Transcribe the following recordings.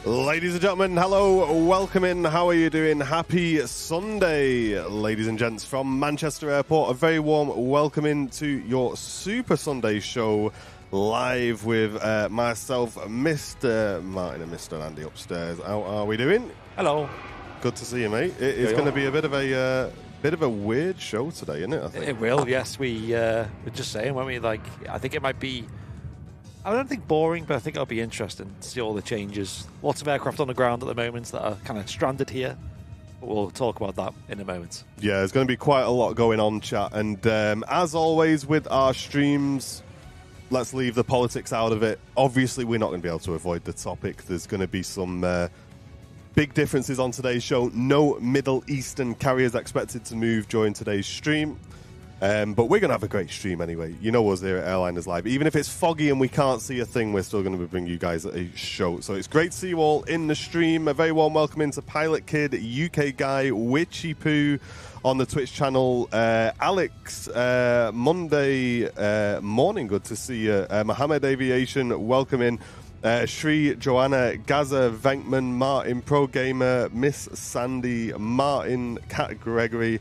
Ladies and gentlemen, hello, welcome in. How are you doing? Happy Sunday, ladies and gents, from Manchester Airport. A very warm welcome into your Super Sunday show, live with myself, Mr. Martin and Mr. Andy upstairs. How are we doing? Hello. Good to see you, mate. It is going to be a bit of a weird show today, isn't it? I think It will. Yes, we were just saying, weren't we? Like, I think it might be. I don't think boring, but I think it'll be interesting to see all the changes. Lots of aircraft on the ground at the moment that are kind of stranded here. But we'll talk about that in a moment. Yeah, there's going to be quite a lot going on, chat. And as always with our streams, let's leave the politics out of it. Obviously, we're not going to be able to avoid the topic. There's going to be some big differences on today's show. No Middle Eastern carriers expected to move during today's stream. But we're going to have a great stream anyway. You know us here at Airliners Live. Even if it's foggy and we can't see a thing, we're still going to bring you guys a show. So it's great to see you all in the stream. A very warm welcome into Pilot Kid, UK Guy, Witchy Poo on the Twitch channel. Alex, Monday morning, good to see you. Mohammed Aviation, welcome in. Shri, Joanna, Gaza, Venkman, Martin, Pro Gamer, Miss Sandy, Martin, Cat Gregory,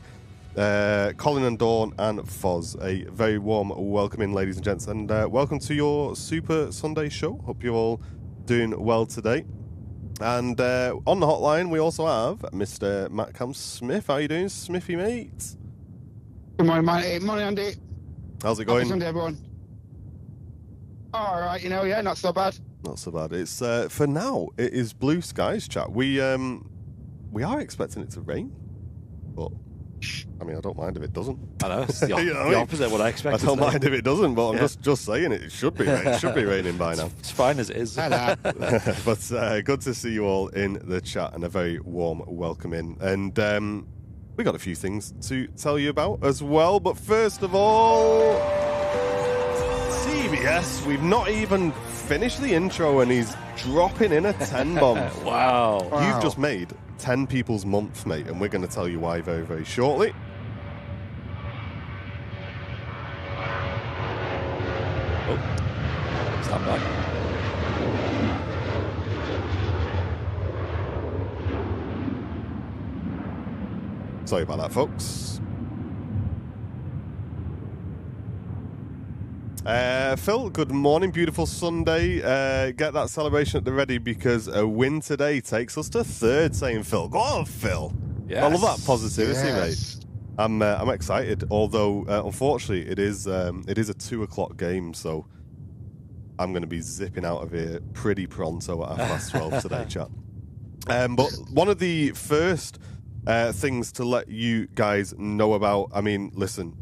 Colin and Dawn, and Foz. A very warm welcome in, ladies and gents, and welcome to your Super Sunday show. Hope you're all doing well today. And on the hotline, we also have Mr. Matt Cam Smith. How are you doing, Smithy, mate? Good morning, mate. Morning, Andy. How's it going? Happy Sunday, everyone. All right, yeah, not so bad. Not so bad. It's for now. It is blue skies, chat. We are expecting it to rain, but I mean, I don't mind if it doesn't. I know, it's the, You know the opposite of what I expected. I don't mind if it doesn't, but I'm just saying it should be rain. It should be raining by now. It's fine as it is. Hello. But good to see you all in the chat, and a very warm welcome in. And we got a few things to tell you about as well. But first of all, CBS, we've not even finished the intro and he's dropping in a 10 bomb. Wow. You've just made 10 people's month, mate, and we're going to tell you why very, very shortly. Oh, stand by. Sorry about that, folks. Phil, good morning. Beautiful Sunday. Get that celebration at the ready because a win today takes us to third, saying Phil. Go on, Phil. Yes. I love that positivity, Yes. mate. I'm excited, although unfortunately it is a 2:00 game, so I'm going to be zipping out of here pretty pronto at 12:30 today, chat. But one of the first things to let you guys know about, I mean, listen,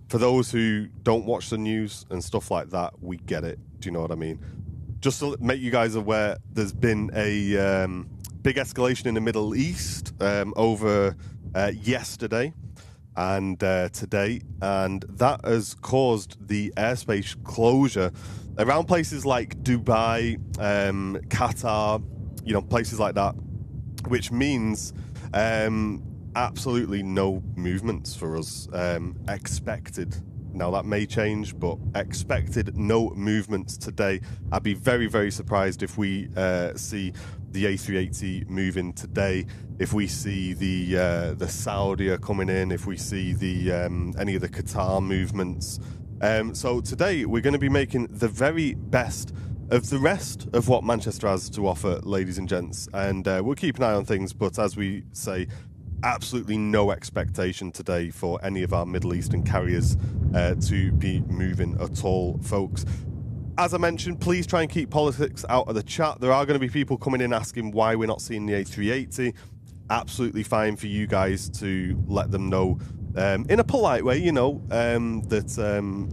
for those who don't watch the news and stuff like that, we get it. Do you know what I mean? Just to make you guys aware, there's been a big escalation in the Middle East over yesterday and today, and that has caused the airspace closure around places like Dubai, Qatar, places like that, which means absolutely no movements for us expected. Now that may change, but expected no movements today. I'd be very, very surprised if we see the A380 moving today, if we see the Saudia coming in, if we see the any of the Qatar movements. So today we're going to be making the very best of the rest of what Manchester has to offer, ladies and gents, and we'll keep an eye on things, but as we say, absolutely no expectation today for any of our Middle Eastern carriers to be moving at all, folks. As I mentioned, please try and keep politics out of the chat. There are going to be people coming in asking why we're not seeing the A380. Absolutely fine for you guys to let them know in a polite way, you know, that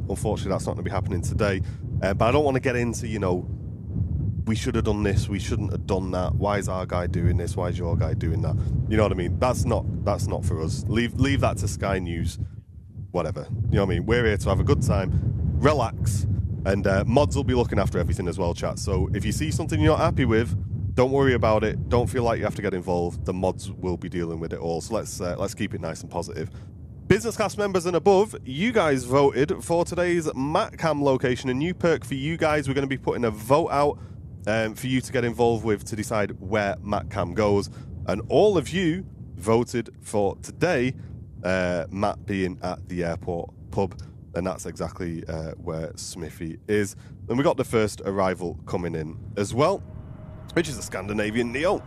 unfortunately that's not going to be happening today. But I don't want to get into, you know, we should have done this, we shouldn't have done that. Why is our guy doing this? Why is your guy doing that? You know what I mean? That's not for us. Leave that to Sky News, whatever. You know what I mean? We're here to have a good time, relax, and mods will be looking after everything as well, chat. So if you see something you're not happy with, don't worry about it. Don't feel like you have to get involved. The mods will be dealing with it all. So let's keep it nice and positive. Business class members and above, you guys voted for today's MatCam location. A new perk for you guys. We're going to be putting a vote out for you to get involved with to decide where MatCam goes. And all of you voted for today, Matt being at the airport pub. And that's exactly where Smithy is. And we got the first arrival coming in as well, which is a Scandinavian Neo.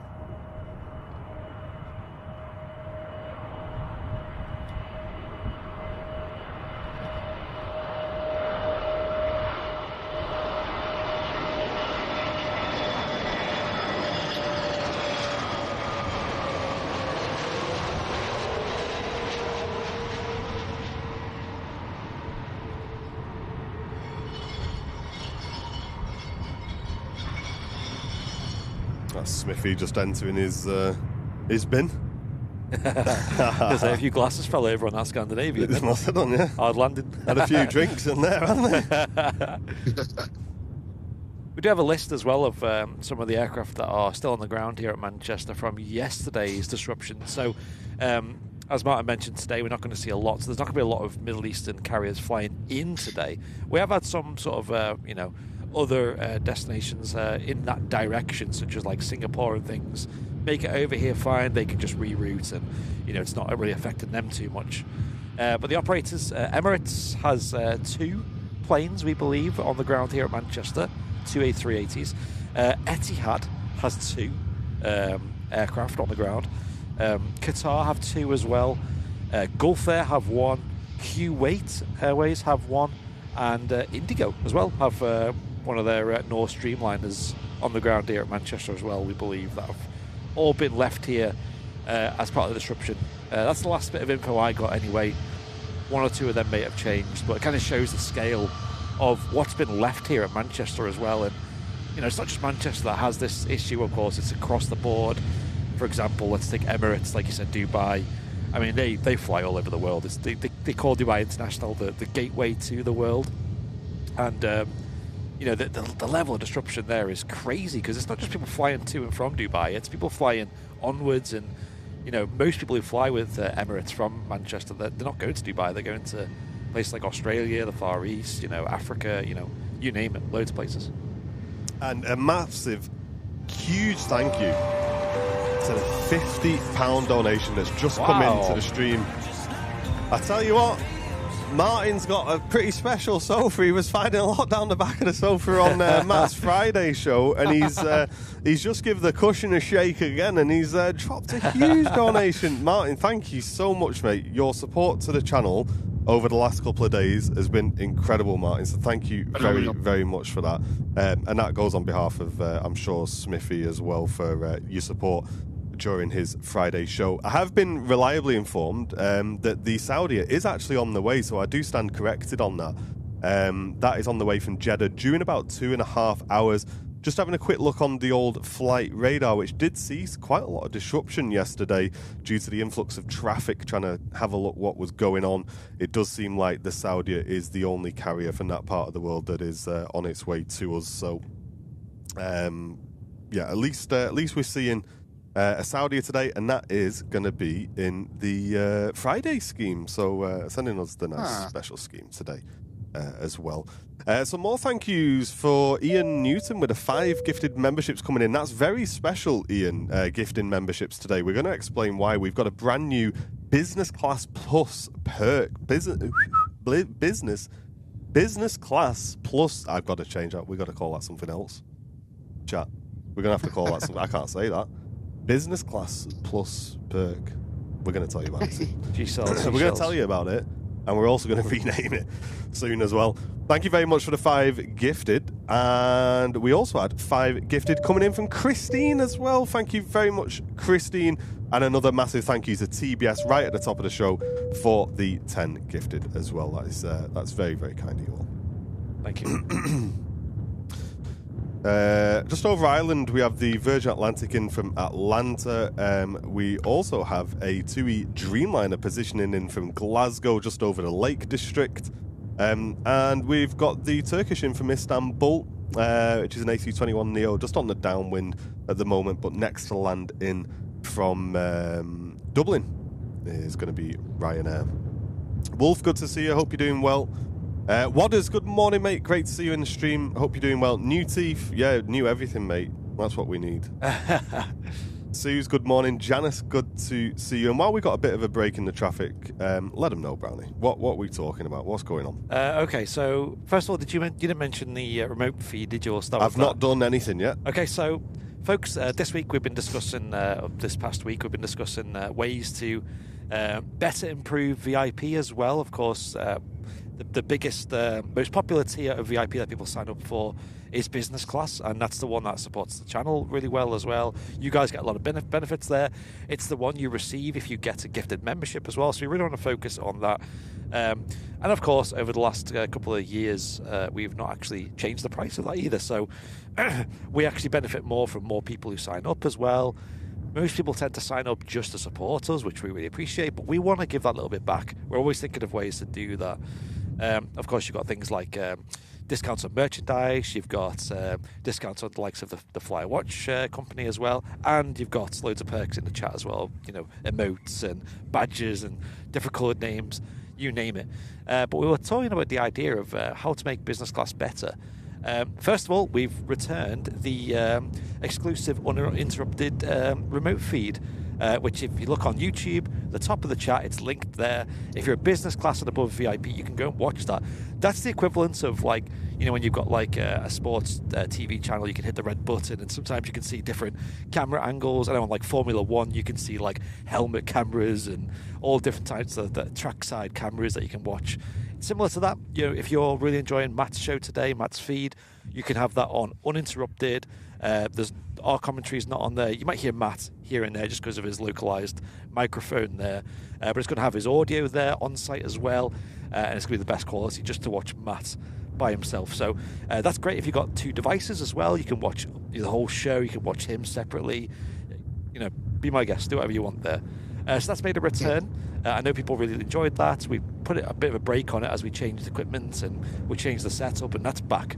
That's Smithy just entering his bin. There's a few glasses fell over on that Scandinavian. It must have done, yeah. Hard landing. Had a few drinks in there, haven't they? We do have a list as well of some of the aircraft that are still on the ground here at Manchester from yesterday's disruption. So, as Martin mentioned today, we're not going to see a lot. So there's not going to be a lot of Middle Eastern carriers flying in today. We have had some sort of, other destinations in that direction, such as like Singapore and things, make it over here fine. They can just reroute, and it's not really affecting them too much. But the operators, Emirates has 2 planes, we believe, on the ground here at Manchester, 2 A380s. Etihad has 2 aircraft on the ground. Qatar have 2 as well. Gulf Air have 1. Kuwait Airways have 1, and Indigo as well have one of their North Streamliners on the ground here at Manchester as well, we believe, that have all been left here as part of the disruption. That's the last bit of info I got anyway. 1 or 2 of them may have changed, but it kind of shows the scale of what's been left here at Manchester as well. And it's not just Manchester that has this issue, of course, it's across the board. For example, let's take Emirates, like you said, Dubai. I mean, they fly all over the world. They call Dubai International the gateway to the world. And the level of disruption there is crazy, because it's not just people flying to and from Dubai, it's people flying onwards. And most people who fly with Emirates from Manchester, they're not going to Dubai, they're going to places like Australia, the Far East, Africa, you name it, loads of places. And a massive, huge thank you to the £50 donation that's just come into the stream. I tell you what, Martin's got a pretty special sofa. He was finding a lot down the back of the sofa on Matt's Friday show, and he's just given the cushion a shake again, and he's dropped a huge donation. Martin, thank you so much, mate. Your support to the channel over the last couple of days has been incredible, Martin. So thank you very, very much for that. And that goes on behalf of, I'm sure, Smithy as well, for your support during his Friday show. I have been reliably informed that the Saudia is actually on the way, so I do stand corrected on that. That is on the way from Jeddah, due in about 2.5 hours. Just having a quick look on the old flight radar, which did see quite a lot of disruption yesterday due to the influx of traffic trying to have a look what was going on. It does seem like the Saudia is the only carrier from that part of the world that is on its way to us. So, at least we're seeing a Saudia today, and that is going to be in the Friday scheme. So sending us the nice special scheme today as well. Some more thank yous for Ian Newton with the 5 gifted memberships coming in. That's very special, Ian, gifting memberships today. We're going to explain why. We've got a brand new business class plus perk. Business class plus. I've got to change that. We've got to call that something else. Chat. We're going to have to call that something. I can't say that. Business class plus perk. We're going to tell you about it. We're going to tell you about it, and we're also going to rename it soon as well. Thank you very much for the 5 gifted. And we also had 5 gifted coming in from Christine as well. Thank you very much, Christine. And another massive thank you to TBS right at the top of the show for the 10 gifted as well. That's very, very kind of you all. Thank you. Just over Ireland, we have the Virgin Atlantic in from Atlanta. We also have a TUI Dreamliner positioning in from Glasgow, just over the Lake District. And we've got the Turkish in from Istanbul, which is an A321neo, just on the downwind at the moment, but next to land in from Dublin is going to be Ryanair. Wolf, good to see you. Hope you're doing well. Wadders, good morning, mate. Great to see you in the stream. Hope you're doing well. New teeth, yeah, new everything, mate. That's what we need. Sue's, good morning. Janice, good to see you. And while we got a bit of a break in the traffic, let them know, Brownie. What are we talking about? What's going on? Okay, so first of all, you didn't mention the remote feed, did you? Or start I've not done anything yet. Okay, so folks, this week we've been discussing, this past week we've been discussing ways to better improve VIP as well. Of course, the biggest, most popular tier of VIP that people sign up for is business class, and that's the one that supports the channel really well as well. You guys get a lot of benefits there. It's the one you receive if you get a gifted membership as well, so we really want to focus on that. And of course, over the last couple of years, we've not actually changed the price of that either, so we actually benefit more from more people who sign up as well. Most people tend to sign up just to support us, which we really appreciate, but we want to give that little bit back. We're always thinking of ways to do that. Of course, you've got things like discounts on merchandise, you've got discounts on the likes of the Fly Watch company as well, and you've got loads of perks in the chat as well, you know, emotes and badges and different coloured names, you name it. But we were talking about the idea of how to make business class better. First of all, we've returned the exclusive uninterrupted remote feed, which if you look on YouTube, the top of the chat, it's linked there. If you're a business class and above VIP, you can go and watch that. That's the equivalent of, like, you know, when you've got like a sports TV channel, you can hit the red button and sometimes you can see different camera angles. I know on like Formula One, you can see like helmet cameras and all different types of the trackside cameras that you can watch. Similar to that, you know, if you're really enjoying Matt's show today, Matt's feed, you can have that on uninterrupted. Our commentary is not on there. You might hear Matt here and there just because of his localized microphone there, but it's going to have his audio there on site as well, and it's going to be the best quality just to watch Matt by himself. So that's great if you've got 2 devices as well. You can watch the whole show. You can watch him separately. You know, be my guest. Do whatever you want there. So that's made a return. I know people really enjoyed that. We put a bit of a break on it as we changed equipment and we changed the setup, and that's back.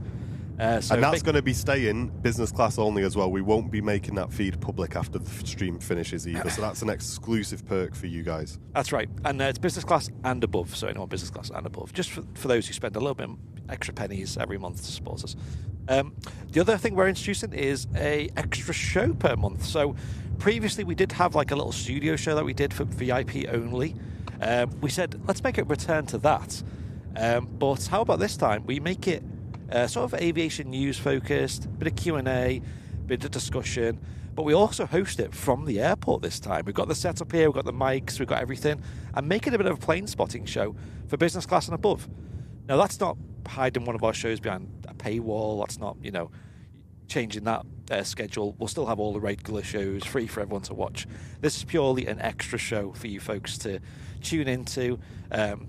So and that's going to be staying business class only as well. We won't be making that feed public after the stream finishes either. So that's an exclusive perk for you guys. That's right. And it's business class and above. So anyone business class and above. Just for those who spend a little bit extra pennies every month to support us. The other thing we're introducing is a extra show per month. So previously we did have like a little studio show that we did for VIP only. We said, let's make a return to that. But how about this time? We make it sort of aviation news focused, bit of Q&A, bit of discussion, but we also host it from the airport this time. We've got the setup here, we've got the mics, we've got everything, and make it a bit of a plane spotting show for business class and above. Now, that's not hiding one of our shows behind a paywall. That's not, you know, changing that schedule. We'll still have all the regular shows free for everyone to watch. This is purely an extra show for you folks to tune into,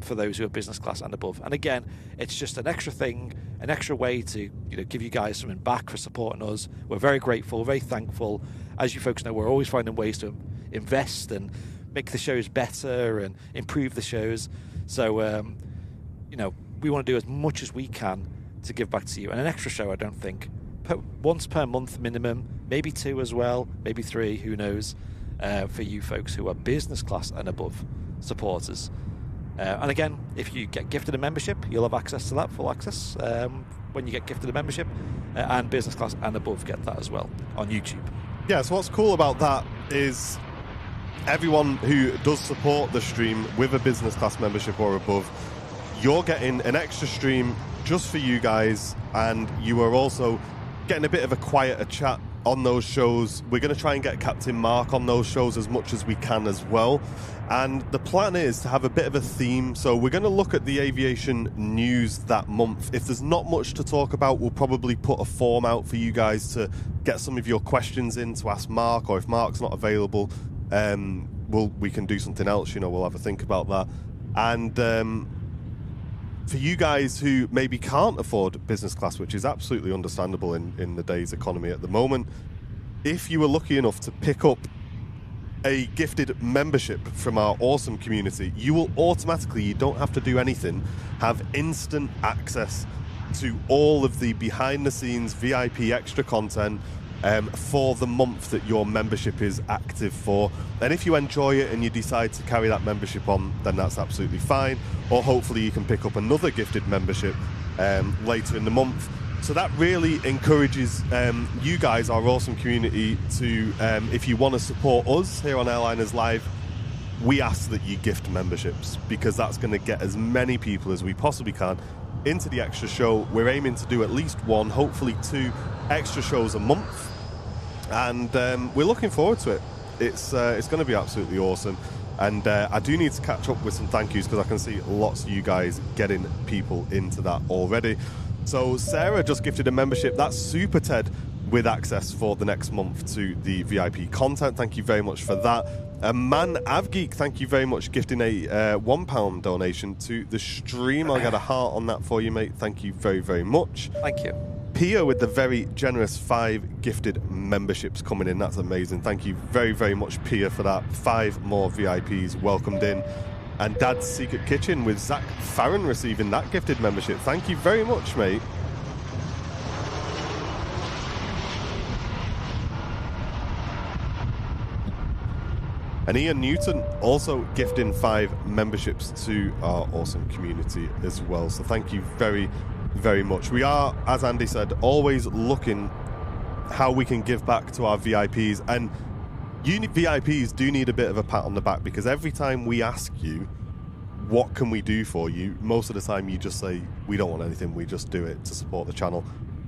for those who are business class and above. And again, it's just an extra thing, an extra way to, you know, give you guys something back for supporting us. We're very grateful, very thankful. As you folks know, we're always finding ways to invest and make the shows better and improve the shows. So, you know, we want to do as much as we can to give back to you. And an extra show, I don't think, once per month minimum, maybe 2 as well, maybe 3, who knows, for you folks who are business class and above supporters. And again, if you get gifted a membership, you'll have access to that, full access, when you get gifted a membership, and business class and above get that as well on YouTube. Yeah, so what's cool about that is everyone who does support the stream with a business class membership or above, you're getting an extra stream just for you guys, and you are also getting a bit of a quieter chat on those shows. We're going to try and get Captain Mark on those shows as much as we can as well. And the plan is to have a bit of a theme. So we're going to look at the aviation news that month. If there's not much to talk about, we'll probably put a form out for you guys to get some of your questions in to ask Mark, or if Mark's not available, we can do something else. We'll have a think about that. And for you guys who maybe can't afford business class, which is absolutely understandable in the day's economy at the moment, if you were lucky enough to pick up a gifted membership from our awesome community, you will automatically, you don't have to do anything, have instant access to all of the behind the scenes VIP extra content for the month that your membership is active for. And if you enjoy it and you decide to carry that membership on, then that's absolutely fine. Or hopefully you can pick up another gifted membership later in the month. So that really encourages you guys, our awesome community, to, if you want to support us here on Airliners Live, we ask that you gift memberships, because that's going to get as many people as we possibly can into the extra show. We're aiming to do at least one, hopefully 2 extra shows a month, and we're looking forward to it. It's going to be absolutely awesome. And I do need to catch up with some thank yous, because I can see lots of you guys getting people into that already. So Sarah just gifted a membership. That's Super Ted, with access for the next month to the VIP content. Thank you very much for that. Man Avgeek, thank you very much, gifting a £1 donation to the stream. I'll get a heart on that for you, mate. Thank you very, very much. Thank you. Pia with the very generous 5 gifted memberships coming in. That's amazing. Thank you very, very much, Pia, for that. 5 more VIPs welcomed in. And Dad's Secret Kitchen with Zach Farron receiving that gifted membership. Thank you very much, mate. And Ian Newton also gifting 5 memberships to our awesome community as well. So thank you very, very much. We are, as Andy said, always looking how we can give back to our VIPs. And you VIPs do need a bit of a pat on the back, because every time we ask you, what can we do for you, most of the time you just say, we don't want anything, we just do it to support the channel,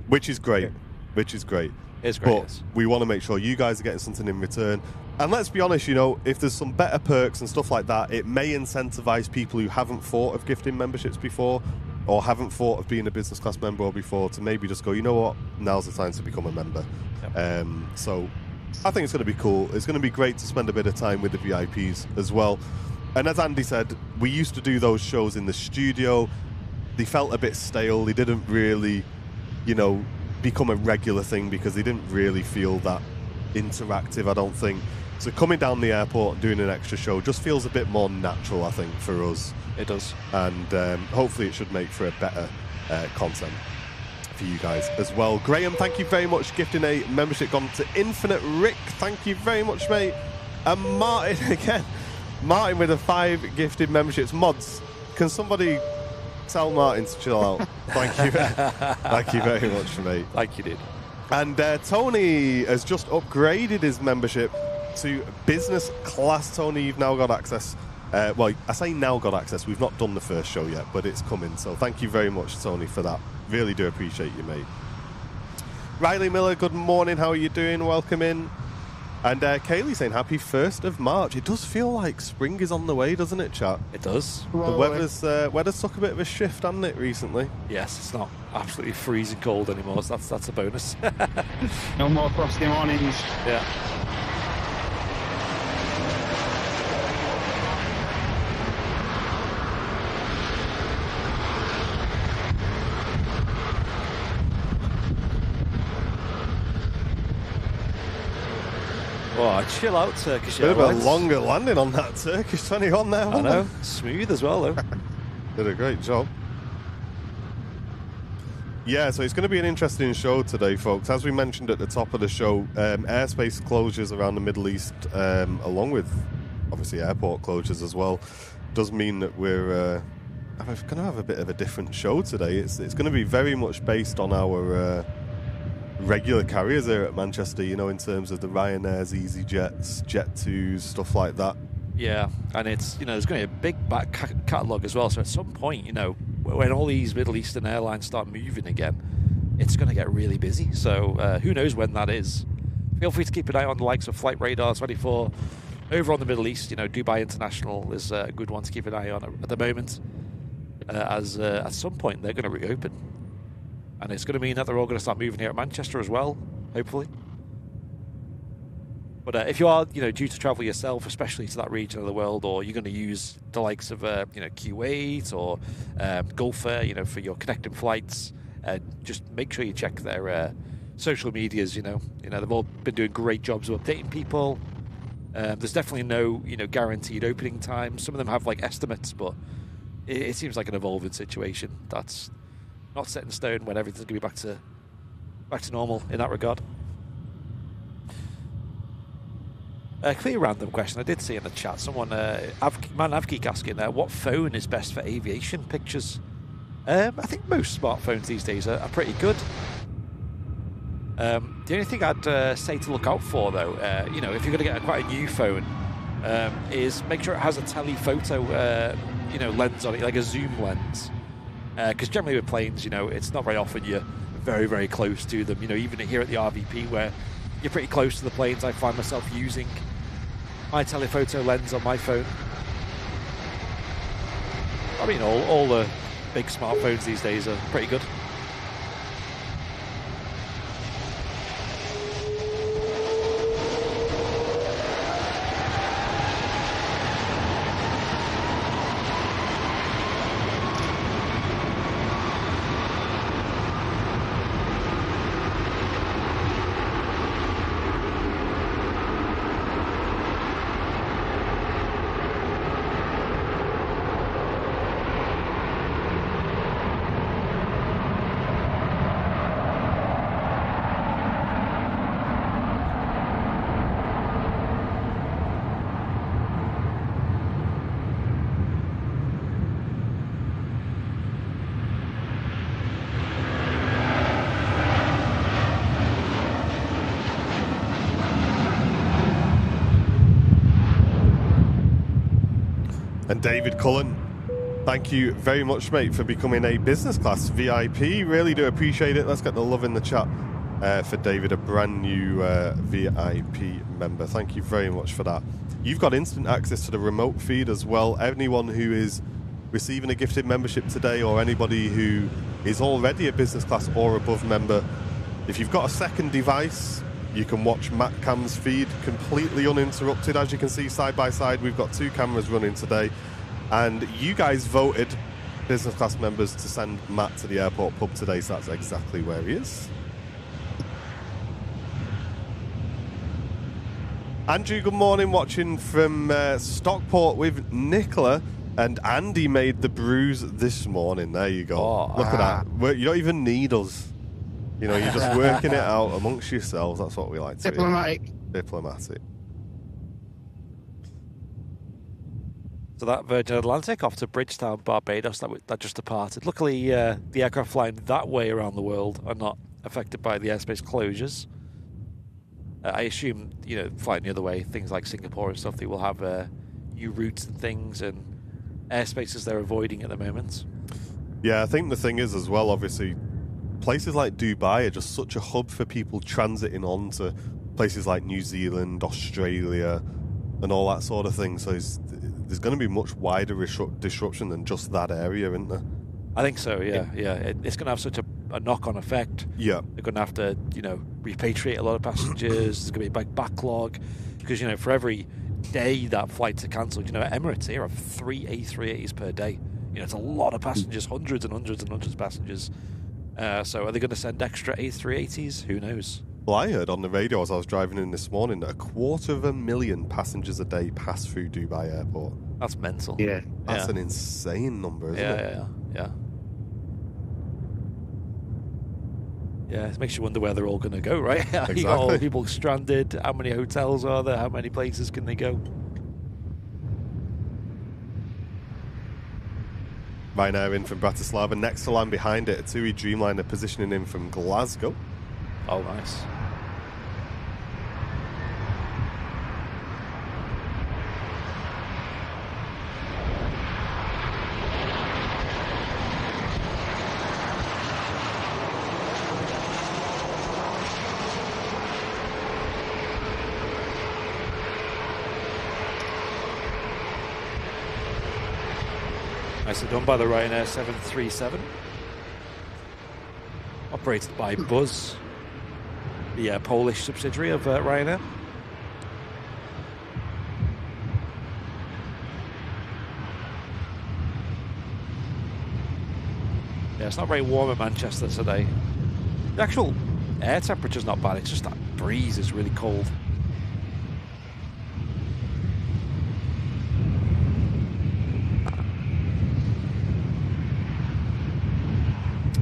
which is great. It's great. But we want to make sure you guys are getting something in return. And let's be honest, if there's some better perks and stuff like that, it may incentivize people who haven't thought of gifting memberships before, or haven't thought of being a business class member before, to maybe just go, you know what, now's the time to become a member. Yep. So I think it's going to be cool. It's going to be great to spend a bit of time with the VIPs as well. And as Andy said, we used to do those shows in the studio. They felt a bit stale. They didn't really, become a regular thing, because they didn't really feel that interactive, I don't think. So coming down the airport and doing an extra show just feels a bit more natural, I think, for us. It does. And hopefully it should make for a better content for you guys as well. Graham, thank you very much, gifting a membership gone to Infinite Rick. Thank you very much, mate. And Martin again. Martin with a 5 gifted memberships. Mods, can somebody tell Martin to chill out? Thank you. Thank you very much, mate. Thank you, dude. And Tony has just upgraded his membership to business class. Tony, you've now got access. Well, I say now got access. We've not done the first show yet, but it's coming. So thank you very much, Tony, for that. Really do appreciate you, mate. Riley Miller, good morning. How are you doing? Welcome in. And Kaylee saying happy 1st of March. It does feel like spring is on the way, doesn't it, chat? It does. The weather's took a bit of a shift, hasn't it, recently? Yes, it's not absolutely freezing cold anymore, so that's a bonus. No more frosty mornings. Yeah. Oh, chill out, Turkish Airlines. Bit of a longer landing on that Turkish 21 there. I know. Smooth as well, though. Did a great job. Yeah, so it's going to be an interesting show today, folks. As we mentioned at the top of the show, airspace closures around the Middle East, along with, obviously, airport closures as well, does mean that we're going to have a bit of a different show today. It's going to be very much based on our regular carriers here at Manchester, in terms of the Ryanairs, EasyJets, Jet2s, stuff like that. Yeah, and it's, there's going to be a big back catalogue as well. So at some point, when all these Middle Eastern airlines start moving again, it's going to get really busy. So who knows when that is. feel free to keep an eye on the likes of Flight Radar 24 over on the Middle East. You know, Dubai International is a good one to keep an eye on at the moment, as at some point they're going to reopen, and it's going to mean that they're all going to start moving here at Manchester as well, hopefully. But if you are, due to travel yourself, especially to that region of the world, or you're going to use the likes of, Kuwait or Gulf Air, for your connecting flights, just make sure you check their social medias. They've all been doing great jobs of updating people. There's definitely no, guaranteed opening time. Some of them have like estimates, but it seems like an evolving situation. That's not set in stone when everything's going to be back to normal in that regard. A clear random question I did see in the chat. Someone, Avgeek asking, what phone is best for aviation pictures? I think most smartphones these days are pretty good. The only thing I'd say to look out for, though, if you're going to get quite a new phone, is make sure it has a telephoto, lens on it, like a zoom lens. Because generally with planes, it's not very often you're very, very close to them. Even here at the RVP, where you're pretty close to the planes, I find myself using my telephoto lens on my phone. I mean, all the big smartphones these days are pretty good. And David Cullen, thank you very much, mate, for becoming a business class VIP. Really do appreciate it. Let's get the love in the chat for David, a brand new VIP member. Thank you very much for that. You've got instant access to the remote feed as well. Anyone who is receiving a gifted membership today, or anybody who is already a business class or above member, if you've got a second device, you can watch Matt Cam's feed completely uninterrupted. As you can see side by side, we've got 2 cameras running today. And you guys voted business class members to send Matt to the airport pub today, so that's exactly where he is. Andrew, good morning, watching from Stockport with Nicola. And Andy made the brews this morning. There you go. Oh, Look at that. You don't even need us. You're just working it out amongst yourselves. That's what we like to Diplomatic. do. Diplomatic. So that Virgin Atlantic off to Bridgetown, Barbados, that just departed. Luckily, the aircraft flying that way around the world are not affected by the airspace closures. I assume, flying the other way, things like Singapore and stuff, they will have new routes and things and airspaces they're avoiding at the moment. Yeah, I think the thing is as well, obviously, places like Dubai are just such a hub for people transiting on to places like New Zealand, Australia, and all that sort of thing. So there's going to be much wider disruption than just that area, isn't there? I think so, yeah. It's going to have such a knock-on effect. Yeah. They're going to have to, repatriate a lot of passengers. There's going to be a big backlog because, for every day that flights are cancelled, Emirates here have 3 A380s per day. It's a lot of passengers, hundreds and hundreds and hundreds of passengers. So are they going to send extra A380s? Who knows? Well, I heard on the radio as I was driving in this morning that 250,000 passengers a day pass through Dubai Airport. That's mental. Yeah. That's an insane number, isn't it? Yeah. Yeah, it makes you wonder where they're all going to go, right? Exactly. You got all the people stranded. How many hotels are there? How many places can they go? Ryanair in from Bratislava. Next to land behind it, a TUI Dreamliner positioning in from Glasgow. Oh, nice. Nicely done by the Ryanair 737. Operated by Buzz, the Polish subsidiary of Ryanair. Yeah, it's not very warm in Manchester today. The actual air temperature's not bad, it's just that breeze is really cold.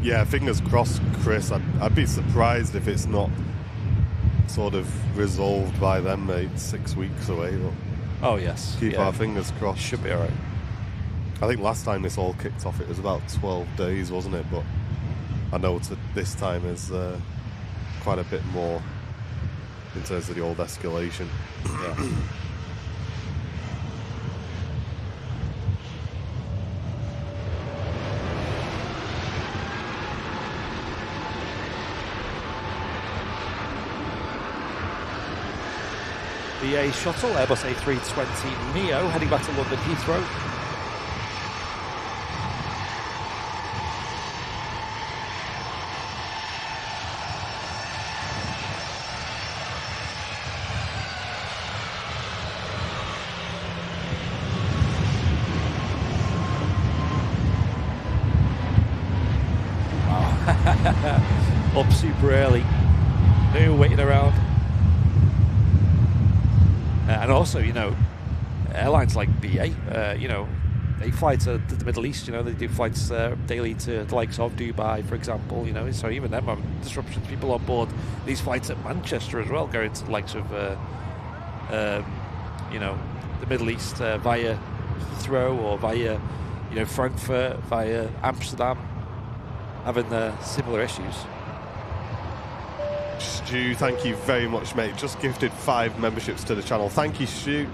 Yeah, fingers crossed, Chris. I'd be surprised if it's not sort of resolved by then, mate. 6 weeks away. But oh, yes. keep our fingers crossed. Should be all right. I think last time this all kicked off, it was about 12 days, wasn't it? But I know this time is quite a bit more in terms of the old escalation. Yeah. BA shuttle, Airbus A320neo, heading back to London Heathrow. Wow. Up super early. No waiting around. And also, you know, airlines like BA, you know, they fly to the Middle East, you know, they do flights daily to the likes of Dubai, for example, you know, so even them have disruptions. People on board these flights at Manchester as well, going to the likes of, you know, the Middle East via Heathrow or via, you know, Frankfurt, via Amsterdam, having similar issues. Stu, thank you very much, mate. Just gifted 5 memberships to the channel. Thank you, Stu.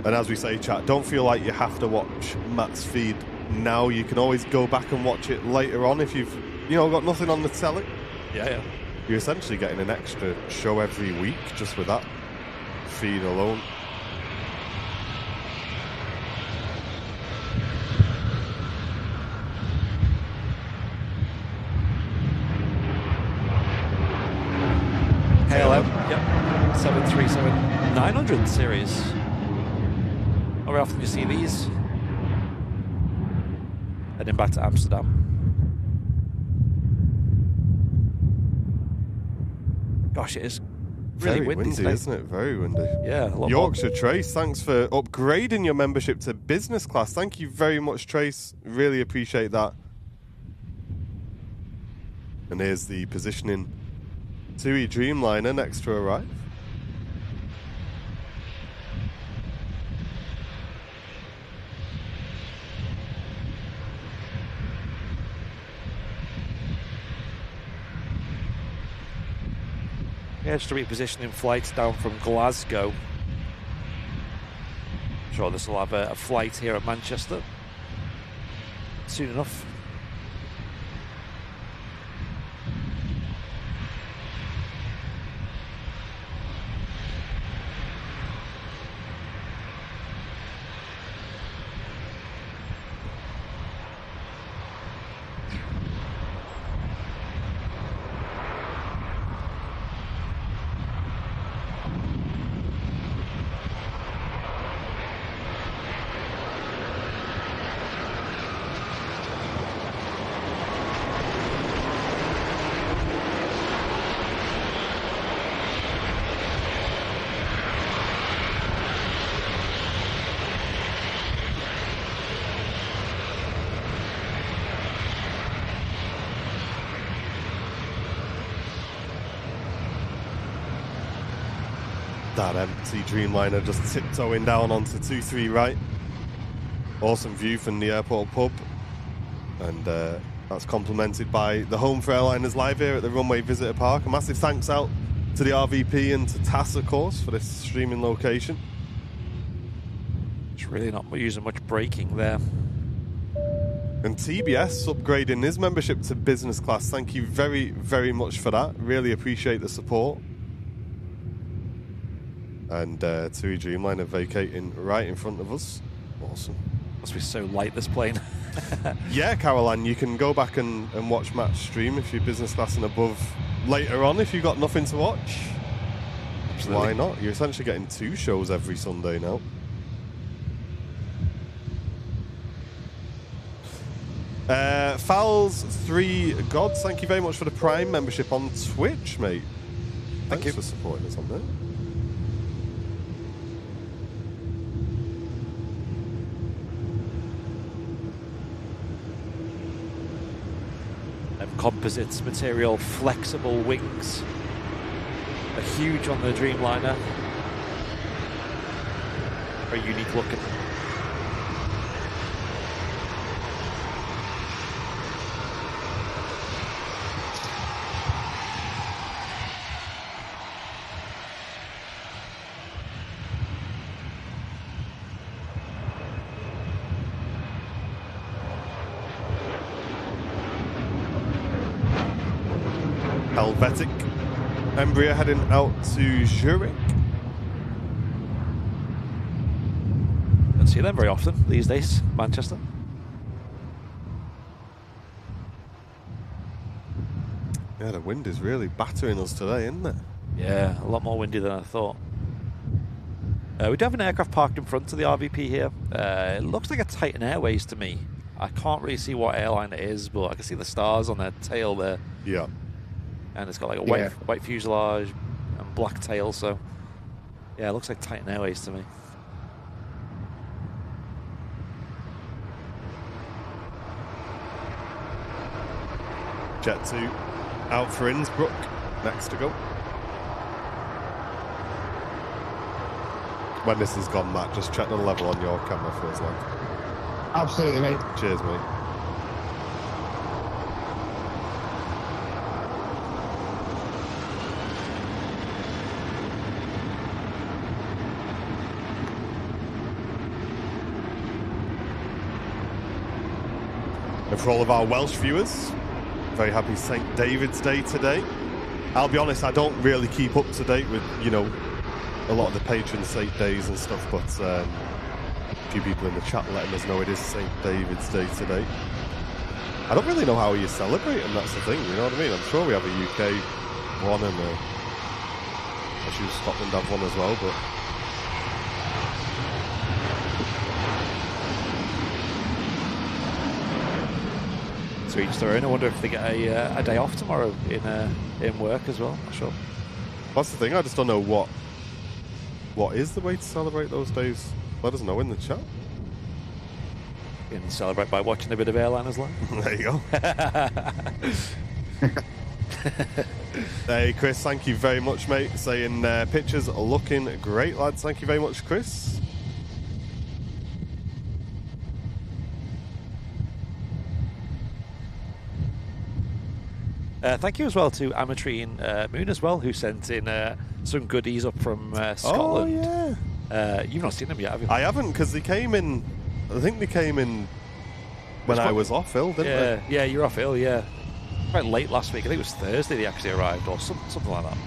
And as we say, chat, don't feel like you have to watch Matt's feed now. You can always go back and watch it later on if you've, you know, got nothing on the telly. Yeah. You're essentially getting an extra show every week just with that feed alone. KLM, yep, 737-900 series. How often do you see these? Heading back to Amsterdam. Gosh, it is really windy today, isn't it? Very windy. Yeah, a lot Yorkshire more. Trace, thanks for upgrading your membership to business class. Thank you very much, Trace. Really appreciate that. And here's the positioning. TUI Dreamliner next to arrive. Yeah, just repositioning flights down from Glasgow. I'm sure this will have a flight here at Manchester soon enough. That empty Dreamliner just tiptoeing down onto 23 right. Awesome view from the airport pub. And that's complemented by the Home for Airliners live here at the Runway Visitor Park. A massive thanks out to the RVP and to TAS, of course, for this streaming location. It's really not using much braking there. And TBS upgrading his membership to business class. Thank you very, very much for that. Really appreciate the support. And TUI Dreamliner vacating right in front of us. Awesome. Must be so light, this plane. Yeah, Caroline, you can go back and watch Matt's stream if you're business class and above later on if you've got nothing to watch. Absolutely. Why not? You're essentially getting 2 shows every Sunday now. Fowls 3 Gods, thank you very much for the Prime membership on Twitch, mate. Thanks for supporting us on there. Composites material, flexible wings. They're huge on the Dreamliner. Very unique looking. Helvetic Embraer heading out to Zurich. Don't see them very often these days, Manchester. Yeah, the wind is really battering us today, isn't it? Yeah, a lot more windy than I thought. We do have an aircraft parked in front of the RVP here. It looks like a Titan Airways to me. I can't really see what airline it is, but I can see the stars on their tail there. Yeah. And it's got like a white fuselage and black tail, so yeah, it looks like Titan Airways to me. Jet 2 out for Innsbruck, next to go. When this is gone, Matt, just check the level on your camera feels like. Absolutely, mate. Cheers, mate. And for all of our Welsh viewers, very happy St. David's Day today. I'll be honest, I don't really keep up to date with, you know, a lot of the patron saint days and stuff, but a few people in the chat letting us know it is St. David's Day today. I don't really know how you celebrate, and that's the thing, you know what I mean? I'm sure we have a UK one, and I assume Scotland have one as well, but... To each their own. I wonder if they get a day off tomorrow in work as well. Not sure. That's the thing. I just don't know what is the way to celebrate those days. Let us know in the chat. You can celebrate by watching a bit of Airliners Live. There you go. Hey, Chris, thank you very much, mate. Saying pictures are looking great, lads. Thank you very much, Chris. Thank you as well to Amatrine Moon as well, who sent in some goodies up from Scotland. Oh, yeah. You've not seen them yet, have you? I haven't, because they came in... I think they came in when I was off ill, didn't they? Yeah, you're off ill, yeah. Quite late last week. I think it was Thursday they actually arrived, or something like that.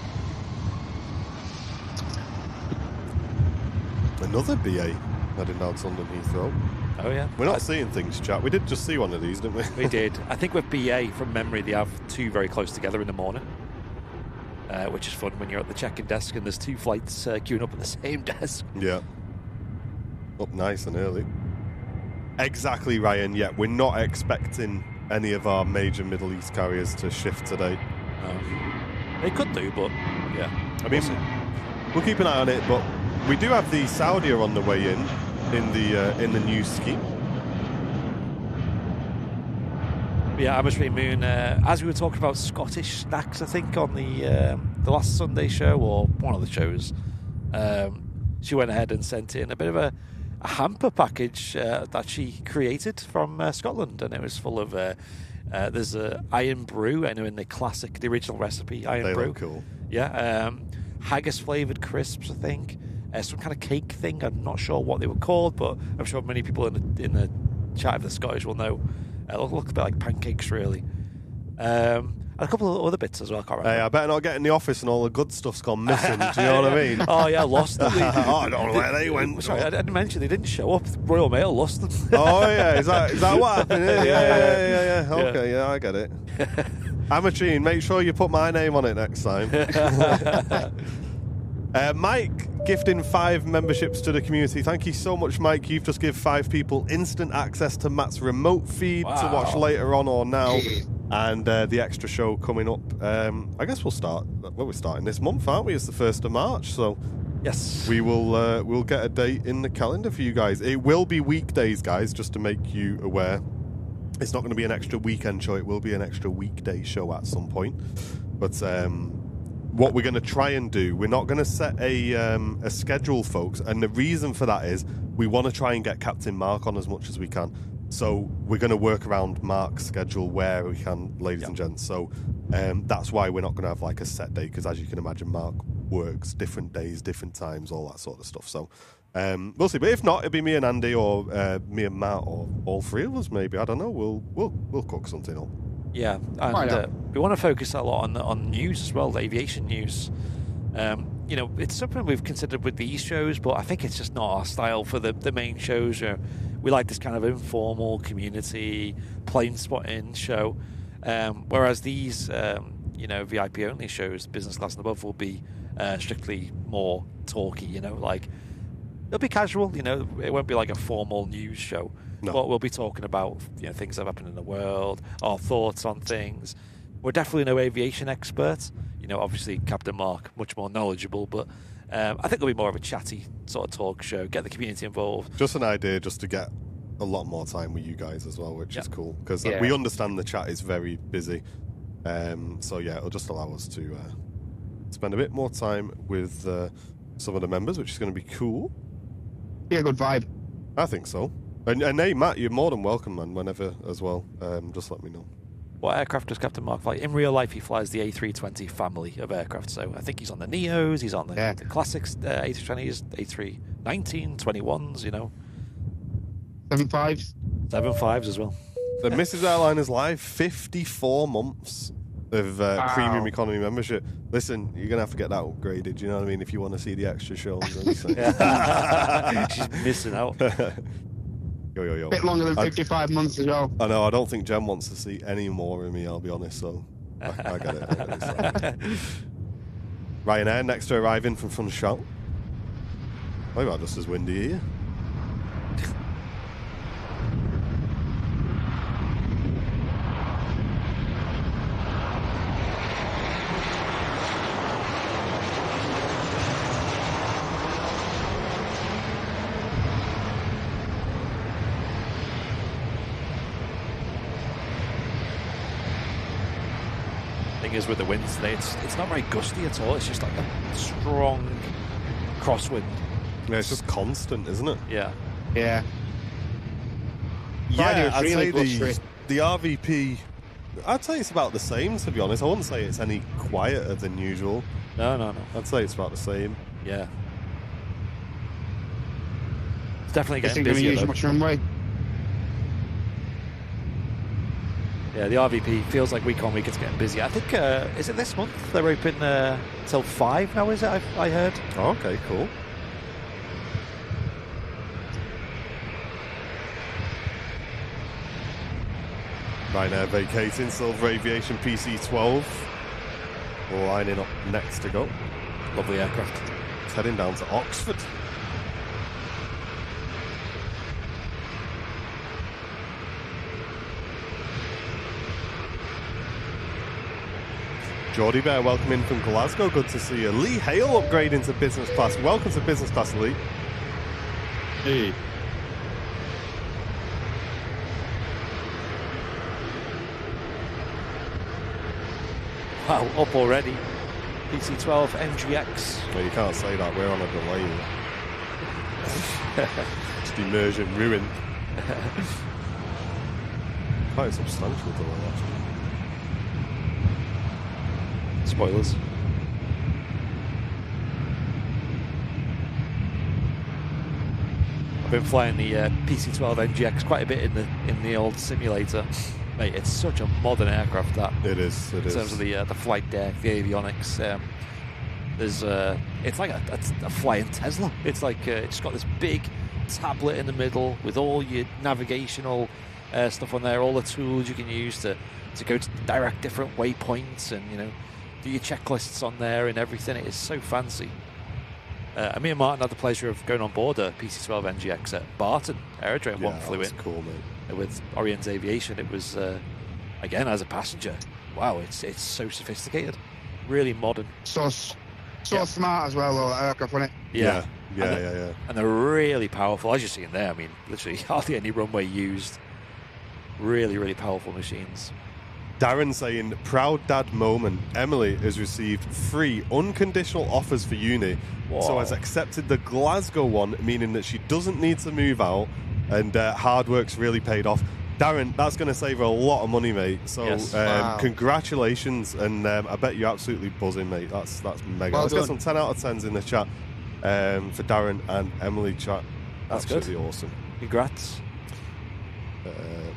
Another BA heading down to London Heathrow. Oh, yeah. We're not seeing things, chat. We did just see one of these, didn't we? We did. I think with BA, from memory, they have 2 very close together in the morning, which is fun when you're at the check-in desk and there's 2 flights queuing up at the same desk. Yeah. Up nice and early. Exactly, Ryan. Yeah, we're not expecting any of our major Middle East carriers to shift today. They could do, but yeah. I mean, we'll keep an eye on it, but we do have the Saudia on the way in the new scheme. Yeah, Amatrine Moon, as we were talking about Scottish snacks, I think, on the last Sunday show, or one of the shows, she went ahead and sent in a bit of a hamper package that she created from Scotland, and it was full of there's iron brew, I know, in the original recipe, iron brew. Look cool. Yeah, haggis flavoured crisps, I think. Some kind of cake thing. I'm not sure what they were called, but I'm sure many people in the chat of the Scottish will know. Look a bit like pancakes, really. And a couple of other bits as well. I can't remember. Hey, I better not get in the office and all the good stuff's gone missing. Do you know what I mean? Oh yeah, lost them. Oh, I don't know where they went. Sorry, I didn't mention they didn't show up. Royal Mail lost them. Oh yeah, is that what happened? Yeah. Okay, yeah, I get it. Amatine, make sure you put my name on it next time. Mike, gifting 5 memberships to the community. Thank you so much, Mike. You've just given 5 people instant access to Matt's remote feed to watch later on or now. And the extra show coming up. I guess we're starting this month, aren't we? It's the 1st of March, so yes, we will we'll get a date in the calendar for you guys. It will be weekdays, guys, just to make you aware. It's not going to be an extra weekend show. It will be an extra weekday show at some point. But what we're going to try and do, we're not going to set a schedule, folks. And the reason for that is we want to try and get Captain Mark on as much as we can. So we're going to work around Mark's schedule where we can, ladies and gents. So that's why we're not going to have like a set day, because as you can imagine, Mark works different days, different times, all that sort of stuff. So we'll see. But if not, it'll be me and Andy, or me and Matt, or all 3 of us maybe. I don't know. We'll cook something up. Yeah, and we want to focus a lot on news as well, the aviation news. You know, it's something we've considered with these shows, but I think it's just not our style for the main shows. We like this kind of informal community plane spotting show, whereas these, you know, VIP only shows, business class and above, will be strictly more talky. You know, like it'll be casual. You know, it won't be like a formal news show. No. But we'll be talking about, you know, things that have happened in the world, our thoughts on things. We're definitely no aviation experts. You know, obviously Captain Mark, much more knowledgeable, but I think it'll be more of a chatty sort of talk show, get the community involved. Just an idea just to get a lot more time with you guys as well, which is cool, because we understand the chat is very busy. So yeah, it'll just allow us to spend a bit more time with some of the members, which is going to be cool. Be a good vibe. I think so. And hey, Matt, you're more than welcome, man, whenever as well. Just let me know. What aircraft does Captain Mark fly? In real life, he flies the A320 family of aircraft. So I think he's on the Neos, he's on the classics, A320s, A319, 21s, you know. 75s. 75s as well. The Mrs. Airline is live, 54 months of premium economy membership. Listen, you're going to have to get that upgraded, you know what I mean, if you want to see the extra shows. She's missing out. Yo. Bit longer than 55 months as well. I know, I don't think Jen wants to see any more of me, I'll be honest, so I get it. Ryanair, next to arriving from Funchal. Maybe not just as windy here. Is with the winds today, it's not very gusty at all. It's just like a strong crosswind. Yeah, it's just constant, isn't it? Yeah. Yeah, I'd say the RVP, I'd say it's about the same, to be honest. I wouldn't say it's any quieter than usual. No. I'd say it's about the same. Yeah. It's definitely getting busier. Use much runway. Yeah, the RVP feels like week on week it's getting busy. I think, is it this month? They're open till 5 now, is it? I heard. Oh, okay, cool. Ryanair vacating, Silver Aviation PC-12. Lining up next to go. Lovely aircraft. It's heading down to Oxford. Geordie Bear, welcome in from Glasgow. Good to see you. Lee Hale upgrading to business class. Welcome to business class, Lee. Hey. Wow, up already. PC-12 NGX. Well, you can't say that. We're on a delay. Just immersion ruined. Quite a substantial delay, actually. Spoilers. I've been flying the PC-12 NGX quite a bit in the old simulator. Mate, it's such a modern aircraft, that. It is. In terms of the flight deck, the avionics. It's like a flying Tesla. It's like it's got this big tablet in the middle with all your navigational stuff on there, all the tools you can use to go to direct different waypoints, and do your checklists on there and everything. It is so fancy. Me and Martin had the pleasure of going on board a PC-12 NGX at Barton Aerodrome. Yeah, One flew in. Cool, mate. With Orient Aviation. It was again as a passenger. Wow, it's so sophisticated, really modern. So smart as well, though, that aircraft, wasn't it? Yeah. And they're really powerful, as you're seeing there. I mean, literally hardly any runway used. Really, really powerful machines. Darren saying, proud dad moment. Emily has received 3 unconditional offers for uni, so has accepted the Glasgow one, meaning that she doesn't need to move out, and hard work's really paid off. Darren, that's going to save her a lot of money, mate. So Yes. Wow. Congratulations, and I bet you're absolutely buzzing, mate. That's mega. Well Let's get done. some 10 out of 10s in the chat for Darren and Emily chat. That's good. Absolutely awesome. Congrats.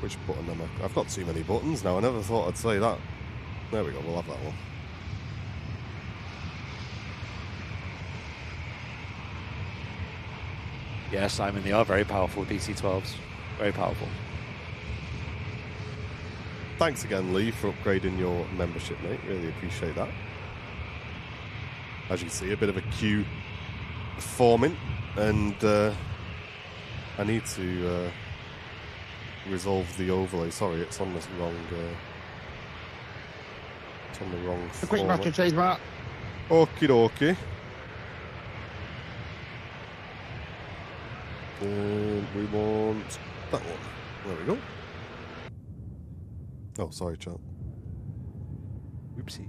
Which button am I? I've got too many buttons now. I never thought I'd say that. There we go. We'll have that one. Yeah, Simon, they are very powerful, DC-12s. Very powerful. Thanks again, Lee, for upgrading your membership, mate. Really appreciate that. As you can see, a bit of a queue forming, and I need to resolve the overlay. Sorry, it's on this wrong. It's on the wrong. A quick format. master change, Mark. Okie dokie. And we want that one. There we go. Oh, sorry, chat. Oopsie.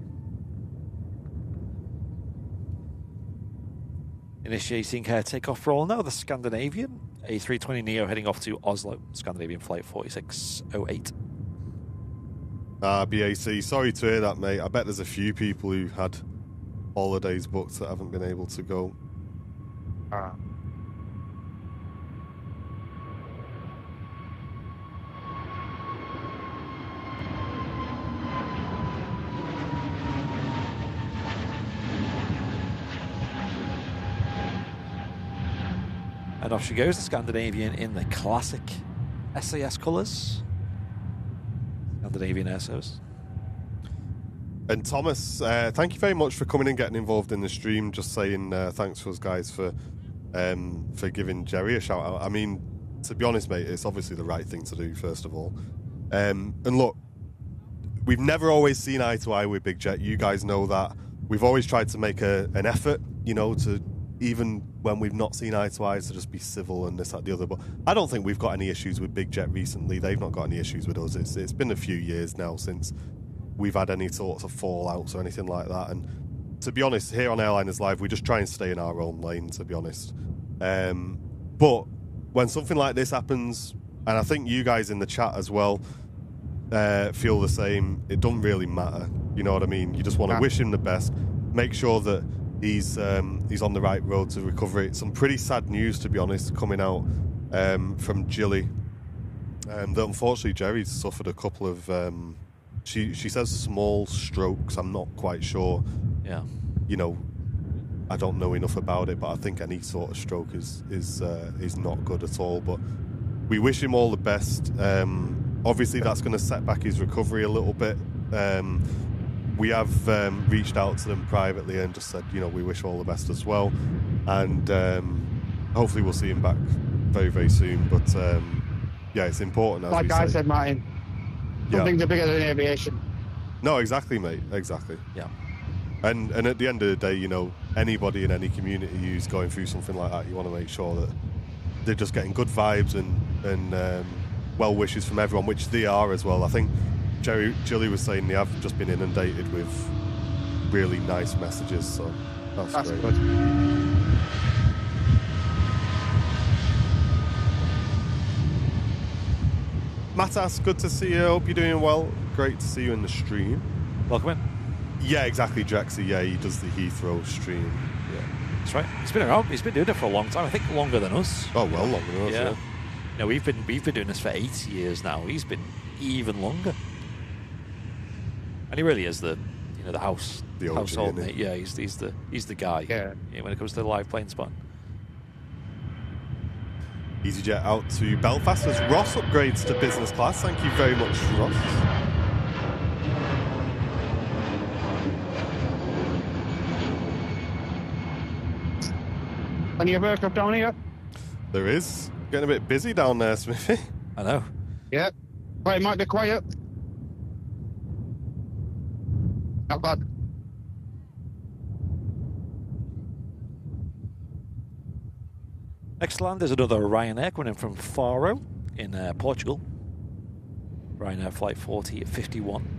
Initiating takeoff roll now. The Scandinavian A320neo heading off to Oslo. Scandinavian flight 4608. BAC, sorry to hear that, mate. I bet there's a few people who had holidays booked that haven't been able to go. And off she goes, the Scandinavian in the classic SAS colours. Scandinavian Air Service. And Thomas, thank you very much for coming and getting involved in the stream. Just saying thanks to us guys for giving Jerry a shout out. I mean, to be honest, mate, it's obviously the right thing to do, first of all. And look, we've never always seen eye to eye with Big Jet. You guys know that. We've always tried to make an effort, to even when we've not seen eye to eye, to just be civil and this, that, the other. But I don't think we've got any issues with Big Jet recently. They've not got any issues with us. It's been a few years now since we've had any sorts of fallouts or anything like that. And to be honest, here on Airliners Live, we just try and stay in our own lane, to be honest. But when something like this happens, and I think you guys in the chat as well feel the same, it doesn't really matter. You know what I mean? You just want to wish him the best, make sure that he's on the right road to recovery. Some pretty sad news, to be honest, coming out from Jilly. That unfortunately Jerry's suffered a couple of she says small strokes. I'm not quite sure. Yeah. I don't know enough about it, but I think any sort of stroke is not good at all. But we wish him all the best. Obviously, that's going to set back his recovery a little bit. We have reached out to them privately and just said, we wish all the best as well. And hopefully we'll see him back very, very soon. But yeah, it's important. As Like I said, Martin, some things are bigger than aviation. No, exactly, mate. Exactly. Yeah. And at the end of the day, anybody in any community who's going through something like that, you want to make sure that they're just getting good vibes and well wishes from everyone, which they are as well. I think Jilly was saying they have just been inundated with really nice messages, so that's great. Good. Matas, good to see you. Hope you're doing well. Great to see you in the stream. Welcome in. Yeah, exactly, Jaxie. Yeah, he does the Heathrow stream. Yeah. That's right. He's been around. He's been doing it for a long time. I think longer than us. Oh, well, longer than us, yeah. No, we've been doing this for 8 years now. He's been even longer. And he really is the the The OG, household isn't mate. he? Yeah, he's the guy. Yeah. When it comes to the live plane spot. EasyJet out to Belfast as Ross upgrades to business class. Thank you very much, Ross. Plenty of aircraft down here. There is. Getting a bit busy down there, Smithy. I know. Yeah. Plane might be quiet. Not bad. Next land is another Ryanair coming in from Faro in Portugal. Ryanair flight 4051.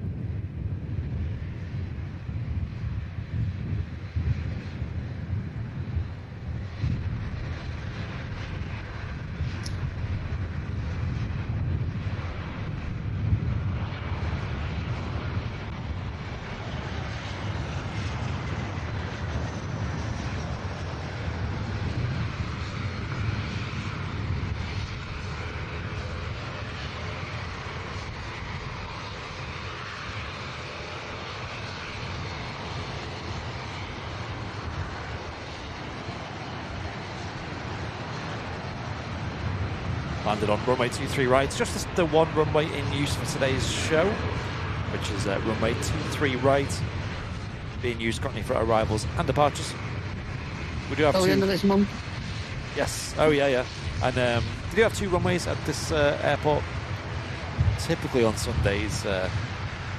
Landed on runway 23 right. It's just the one runway in use for today's show, which is runway 23 right, being used currently for arrivals and departures. We do have Till the end of this month. Yes. Oh yeah. And we do have 2 runways at this airport. Typically on Sundays,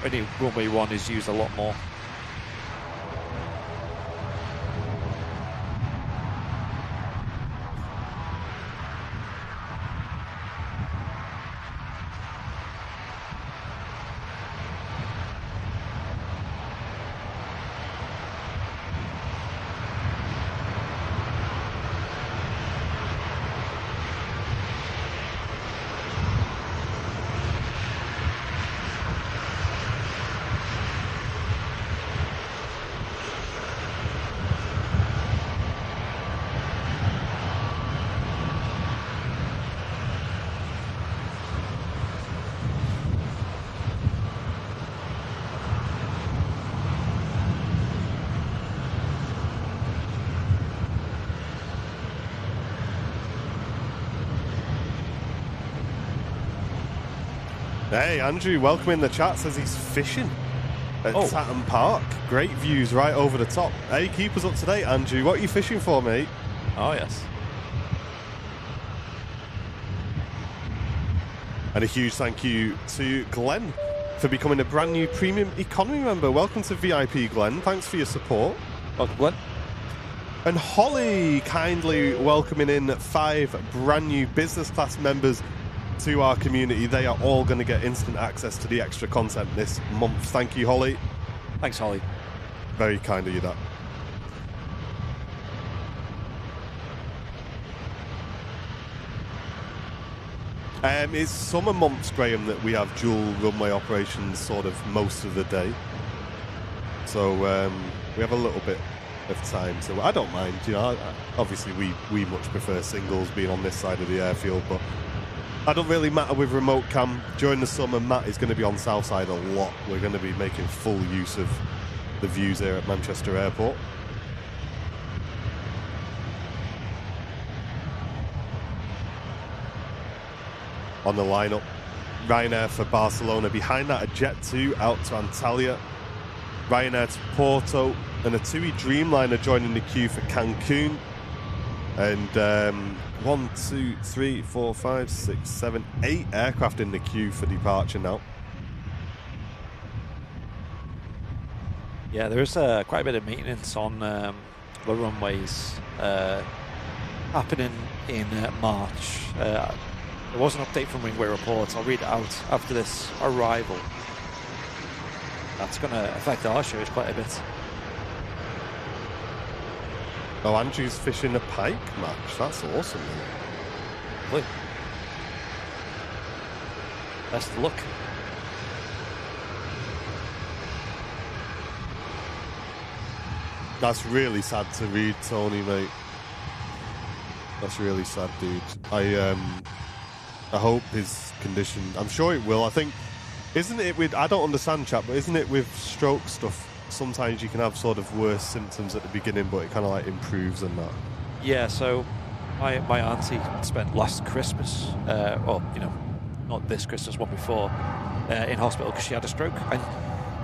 only runway 1 is used a lot more. Hey, Andrew, welcome in the chat. Says he's fishing at Tatton Park. Great views right over the top. Hey, keep us up to date, Andrew. What are you fishing for, mate? Oh, yes. And a huge thank you to Glenn for becoming a brand new premium economy member. Welcome to VIP, Glenn. Thanks for your support. Welcome, Glenn. And Holly kindly welcoming in 5 brand new business class members to our community. They are all going to get instant access to the extra content this month. Thank you, Holly. Thanks, Holly. Very kind of you, that. It's summer months, Graham, that we have dual runway operations sort of most of the day. So we have a little bit of time. So I don't mind. Obviously we much prefer singles being on this side of the airfield, but I don't really matter with remote cam. During the summer, Matt is going to be on Southside a lot. We're going to be making full use of the views here at Manchester Airport. On the lineup, Ryanair for Barcelona. Behind that, a Jet2 out to Antalya. Ryanair to Porto. And a TUI Dreamliner joining the queue for Cancun. And 1, 2, 3, 4, 5, 6, 7, 8 aircraft in the queue for departure now. Yeah, there is quite a bit of maintenance on the runways happening in March. There was an update from Wingway Reports. I'll read it out after this arrival. That's going to affect our shows quite a bit. Oh, Andrew's fishing a pike match. That's awesome. Look. Best of luck. That's really sad to read, Tony, mate. That's really sad, dude. I hope his condition, I'm sure it will. I think Isn't it with, I don't understand, chat, but isn't it with stroke stuff, sometimes you can have sort of worse symptoms at the beginning, but it kind of like improves and that? Yeah, so my auntie spent last Christmas, well, you know, not this Christmas, one before, in hospital because she had a stroke. And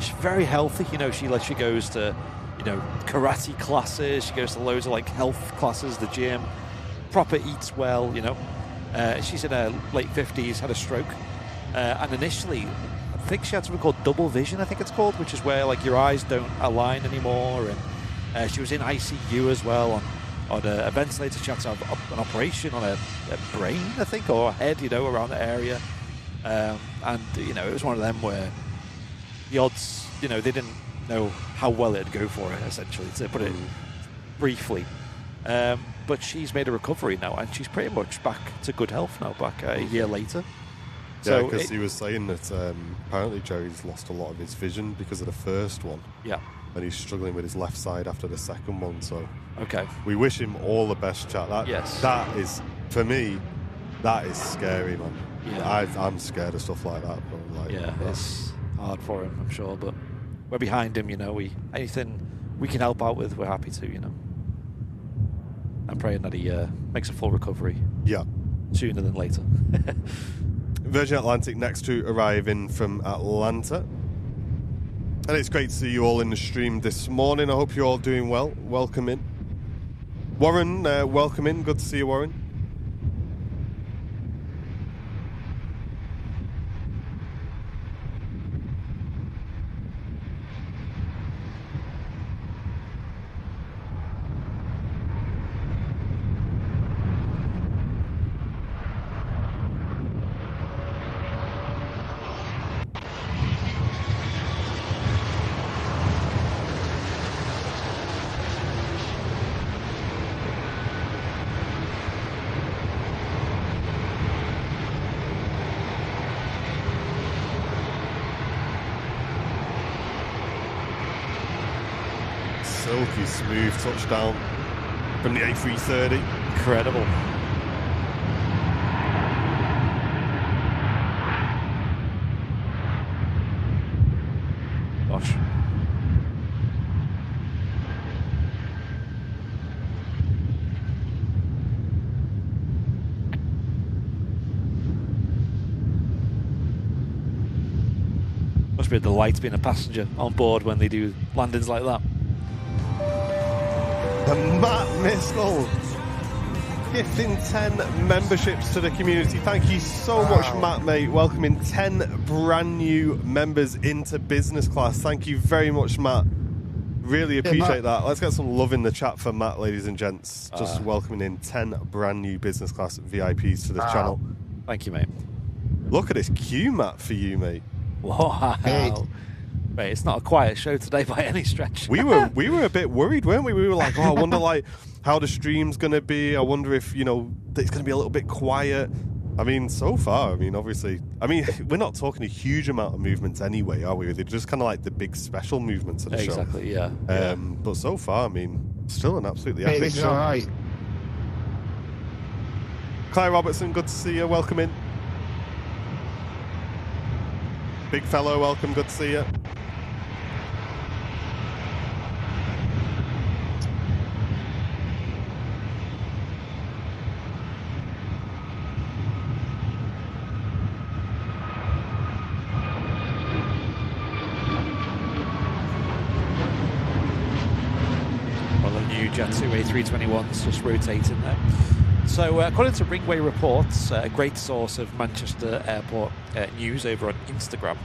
she's very healthy, you know, she goes to, you know, karate classes, she goes to loads of like health classes, the gym, proper eats well, you know. She's in her late 50s, had a stroke. And initially, I think she had something called double vision, I think it's called, which is where like your eyes don't align anymore. And she was in ICU as well on a ventilator. She had to have an operation on a brain, I think, or a head, you know, around the area. And, you know, it was one of them where the odds, you know, they didn't know how well it'd go for her, essentially, to put it briefly. But she's made a recovery now, and she's pretty much back to good health now, back a year later. Yeah, because he was saying that apparently Jerry's lost a lot of his vision because of the first one. Yeah. And he's struggling with his left side after the second one, so... Okay. We wish him all the best, chat. Yes. That is, for me, that is scary, man. Yeah. I'm scared of stuff like that. Bro. Like, yeah, it's hard for him, I'm sure, but we're behind him, you know. Anything we can help out with, we're happy to, you know. I'm praying that he makes a full recovery. Yeah. Sooner than later. Virgin Atlantic next to arriving from Atlanta. And it's great to see you all in the stream this morning. I hope you're all doing well. Welcome in. Warren, welcome in. Good to see you, Warren. Silky smooth touchdown from the A330. Incredible. Gosh. Must be a delight being a passenger on board when they do landings like that. The Matt Miskel gifting 10 memberships to the community. Thank you so much, Matt, mate. Welcoming 10 brand new members into business class. Thank you very much, Matt. Really appreciate that. Let's get some love in the chat for Matt, ladies and gents. Just welcoming in 10 brand new business class VIPs to the channel. Thank you, mate. Look at this queue, Matt, for you, mate. Wow. Mate, it's not a quiet show today by any stretch. We were a bit worried, weren't we? We were like, oh, I wonder like how the stream's going to be. I wonder if, you know, it's going to be a little bit quiet. I mean, so far, I mean, obviously, I mean, we're not talking a huge amount of movements anyway, are we? They're just kind of like the big special movements of the show. Exactly, yeah. But so far, I mean, still an absolutely epic This is show. all right. Claire Robertson, good to see you. Welcome in. Big fellow, welcome. Good to see you. Jet 2 A321s just rotating there. So according to Ringway Reports, a great source of Manchester Airport news over on Instagram,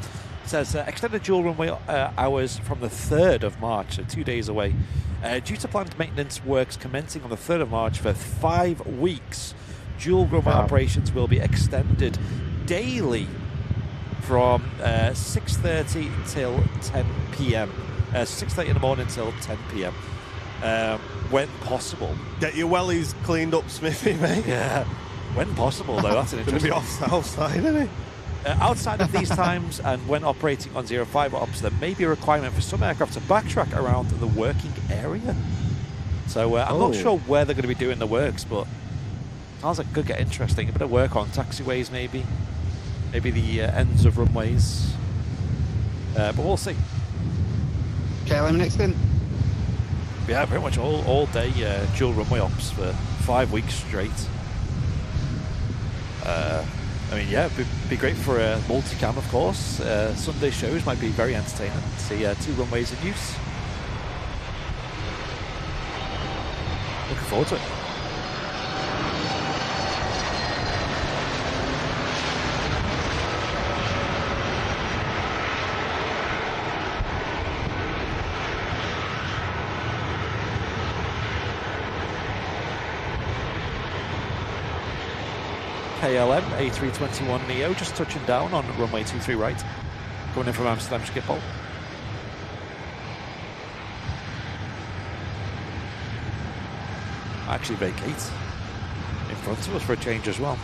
says extended dual runway hours from the 3rd of March, so 2 days away, due to planned maintenance works commencing on the 3rd of March for 5 weeks. Dual runway operations will be extended daily from 6:30 till 10 p.m. 6:30 in the morning till 10 p.m. When possible. Get your wellies cleaned up, Smithy, mate. Yeah. When possible, though. That's an interesting. Going to be outside, isn't it? Outside of these times and when operating on 05 ops, there may be a requirement for some aircraft to backtrack around the working area. So I'm not sure where they're going to be doing the works, but sounds like it could get interesting. A bit of work on taxiways, maybe. Maybe the ends of runways. But we'll see. KLM next in. Yeah, pretty much all day dual runway ops for 5 weeks straight. I mean, yeah, it'd be great for a multicam, of course. Sunday shows might be very entertaining. See 2 runways in use. Looking forward to it. KLM A321neo just touching down on runway 23 right, coming in from Amsterdam Schiphol. Actually vacate in front of us for a change as well.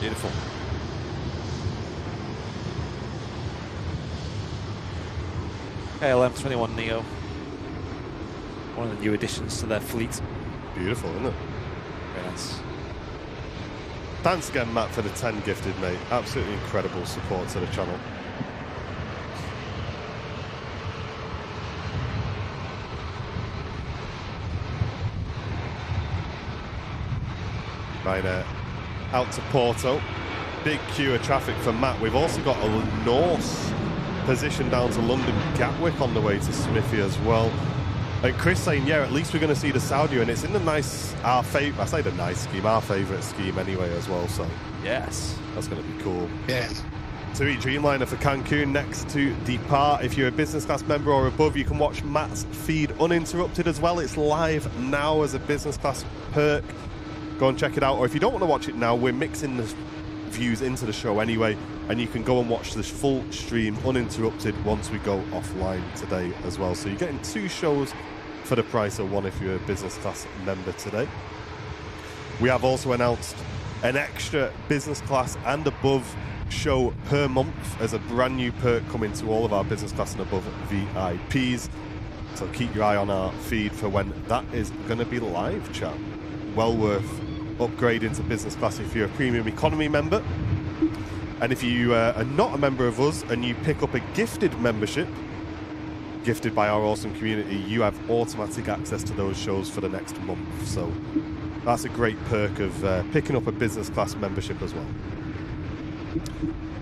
Beautiful. KLM 21neo, one of the new additions to their fleet. Beautiful, isn't it? Very nice. Thanks again, Matt, for the 10 gifted, mate. Absolutely incredible support to the channel. Right, out to Porto. Big queue of traffic for Matt. We've also got a Norse position down to London Gatwick on the way to Smithy as well. And Chris saying, yeah, at least we're going to see the Saudi, and it's in the nice, I say the nice scheme, our favourite scheme anyway as well, so yes, that's going to be cool. Yes. To eat Dreamliner for Cancun next to depart. If you're a business class member or above, you can watch Matt's feed uninterrupted as well. It's live now as a business class perk. Go and check it out. Or if you don't want to watch it now, we're mixing the views into the show anyway, and you can go and watch this full stream uninterrupted once we go offline today as well. So you're getting 2 shows for the price of 1 if you're a business class member today. We have also announced an extra business class and above show per month as a brand new perk coming to all of our business class and above VIPs. So keep your eye on our feed for when that is going to be live, chat. Well worth upgrading to business class if you're a premium economy member. And if you are not a member of us and you pick up a gifted membership, gifted by our awesome community, you have automatic access to those shows for the next month. So that's a great perk of picking up a business class membership as well.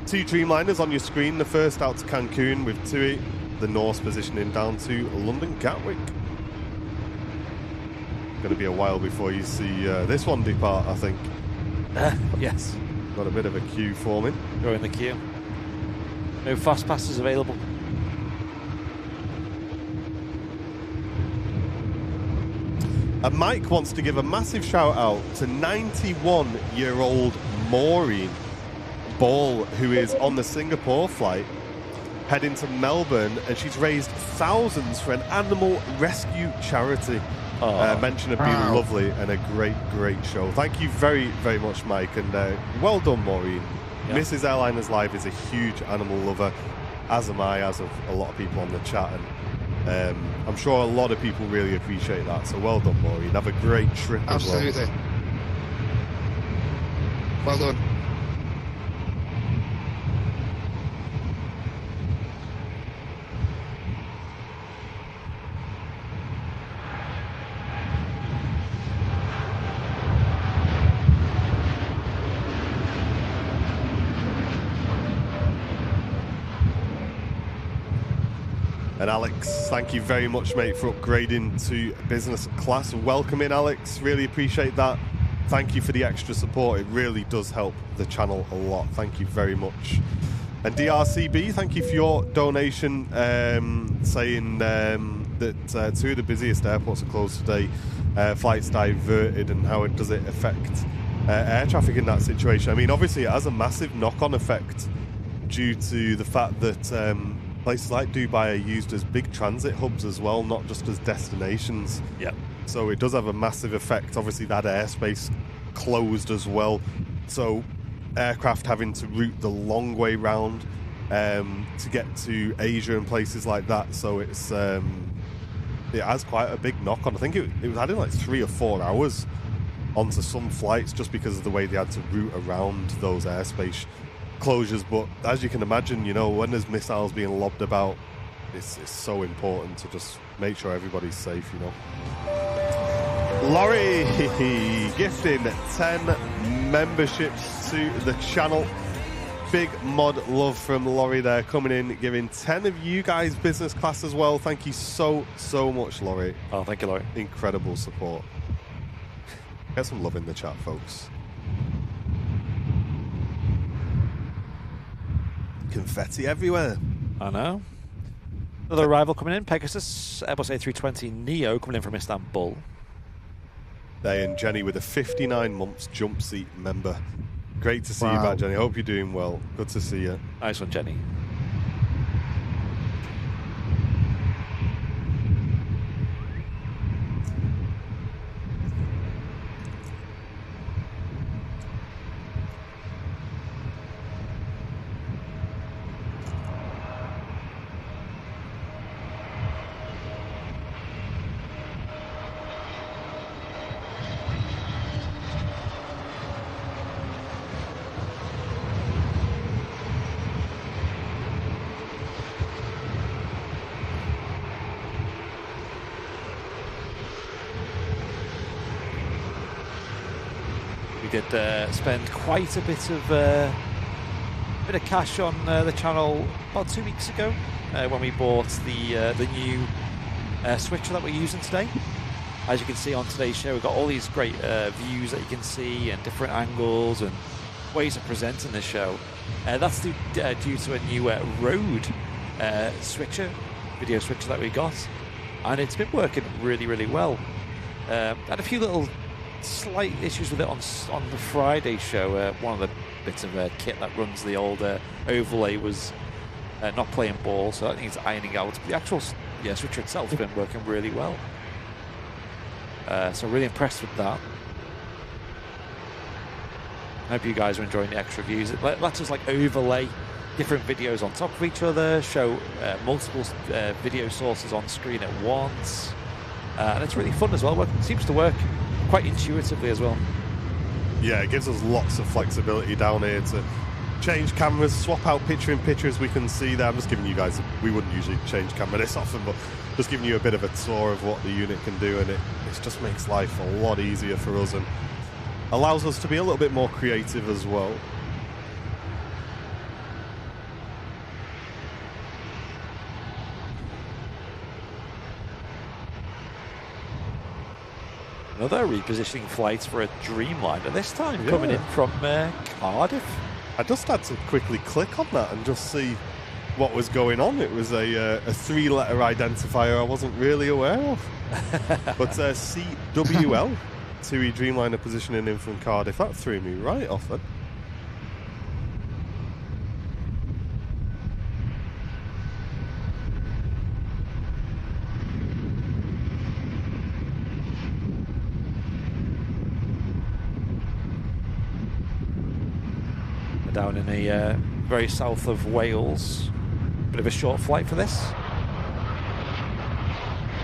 2 Dreamliners on your screen. The first out to Cancun with Tui, the Norse positioning down to London Gatwick. Going to be a while before you see this one depart, I think. Yes. Got a bit of a queue forming. Go in the queue. No fast passes available. And Mike wants to give a massive shout out to 91-year-old Maureen Ball, who is on the Singapore flight heading to Melbourne, and she's raised thousands for an animal rescue charity. Mention would be lovely and a great show. Thank you very, very much, Mike, and well done, Maureen. Yeah. Mrs. Airliners Live is a huge animal lover, as am I, as of a lot of people on the chat, and I'm sure a lot of people really appreciate that. So well done, Maureen. Have a great trip. Absolutely. As well. Well done. And Alex, thank you very much, mate, for upgrading to business class. Welcome in, Alex. Really appreciate that. thank you for the extra support. It really does help the channel a lot. Thank you very much. And DRCB, thank you for your donation, saying that two of the busiest airports are closed today, flights diverted, and how does it affect air traffic in that situation? I mean, obviously it has a massive knock-on effect due to the fact that places like Dubai are used as big transit hubs as well, not just as destinations. Yep. So it does have a massive effect. Obviously that airspace closed as well. So aircraft having to route the long way round to get to Asia and places like that. So it's it has quite a big knock on. I think it was adding like 3 or 4 hours onto some flights just because of the way they had to route around those airspace closures. But as you can imagine, you know, when there's missiles being lobbed about, it's so important to just make sure everybody's safe, you know. Laurie gifting 10 memberships to the channel. Big mod love from Laurie there, coming in, giving 10 of you guys business class as well. Thank you so much, Laurie. Oh, thank you, Laurie. Incredible support. Get some love in the chat, folks. Confetti everywhere. I know. Another arrival coming in, Pegasus, Airbus A320 Neo coming in from Istanbul. They and Jenny with a 59 months jump seat member. Great to see you back, Jenny. Hope you're doing well. Good to see you. Nice one, Jenny. We did spend quite a bit of cash on the channel about 2 weeks ago when we bought the new switcher that we're using today. As you can see on today's show, we've got all these great views that you can see and different angles and ways of presenting the show. That's due to a new Rode switcher, video switcher that we got, and it's been working really well. Had a few little slight issues with it on the Friday show. One of the bits of kit that runs the old overlay was not playing ball, so that needs ironing out. But the actual switcher itself has been working really well. So really impressed with that. I hope you guys are enjoying the extra views. It lets us like overlay different videos on top of each other, show multiple video sources on screen at once, and it's really fun as well. It seems to work quite intuitively as well. Yeah, it gives us lots of flexibility down here to change cameras, swap out picture-in-picture as we can see there. I'm just giving you guys, we wouldn't usually change camera this often, but just giving you a bit of a tour of what the unit can do, and it just makes life a lot easier for us and allows us to be a little bit more creative as well. Another repositioning flight for a Dreamliner, this time coming in from Cardiff. I just had to quickly click on that and just see what was going on. It was a 3-letter identifier I wasn't really aware of. But CWL, TUI Dreamliner positioning in from Cardiff, that threw me right off then. Down in the very south of Wales. Bit of a short flight for this.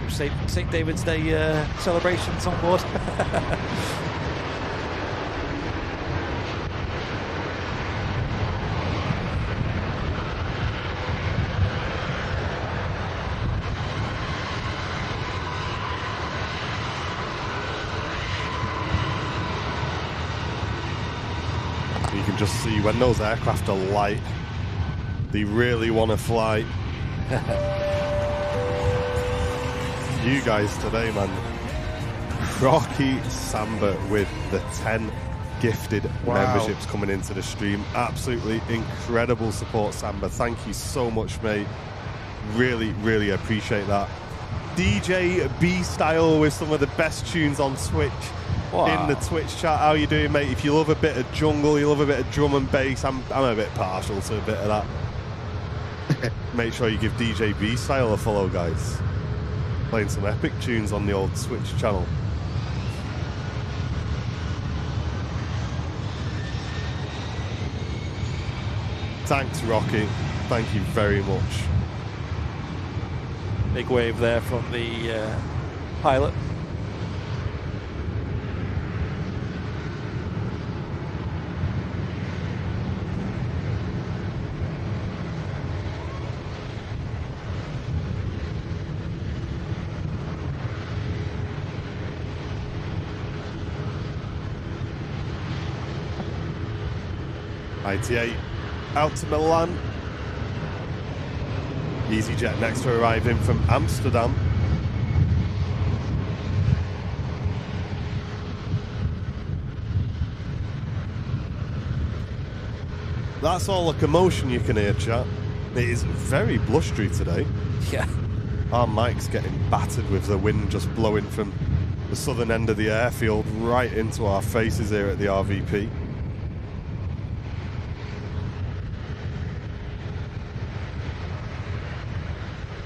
St. David's Day celebrations on board. You can just see when those aircraft are light, they really want to fly. You guys today, man. Rocky Samba with the 10 gifted memberships coming into the stream. Absolutely incredible support, Samba. Thank you so much, mate. Really, really appreciate that. DJ B Style with some of the best tunes on Twitch. Wow. In the Twitch chat. How you doing, mate? If you love a bit of jungle, you love a bit of drum and bass, I'm a bit partial to a bit of that. Make sure you give DJ B Style a follow, guys. Playing some epic tunes on the old Twitch channel. Thanks, Rocky. Thank you very much. Big wave there from the pilot. ITA out to Milan. EasyJet next to arrive in from Amsterdam. That's all the commotion you can hear, chat. It is very blustery today. Yeah. Our mic's getting battered with the wind just blowing from the southern end of the airfield right into our faces here at the RVP.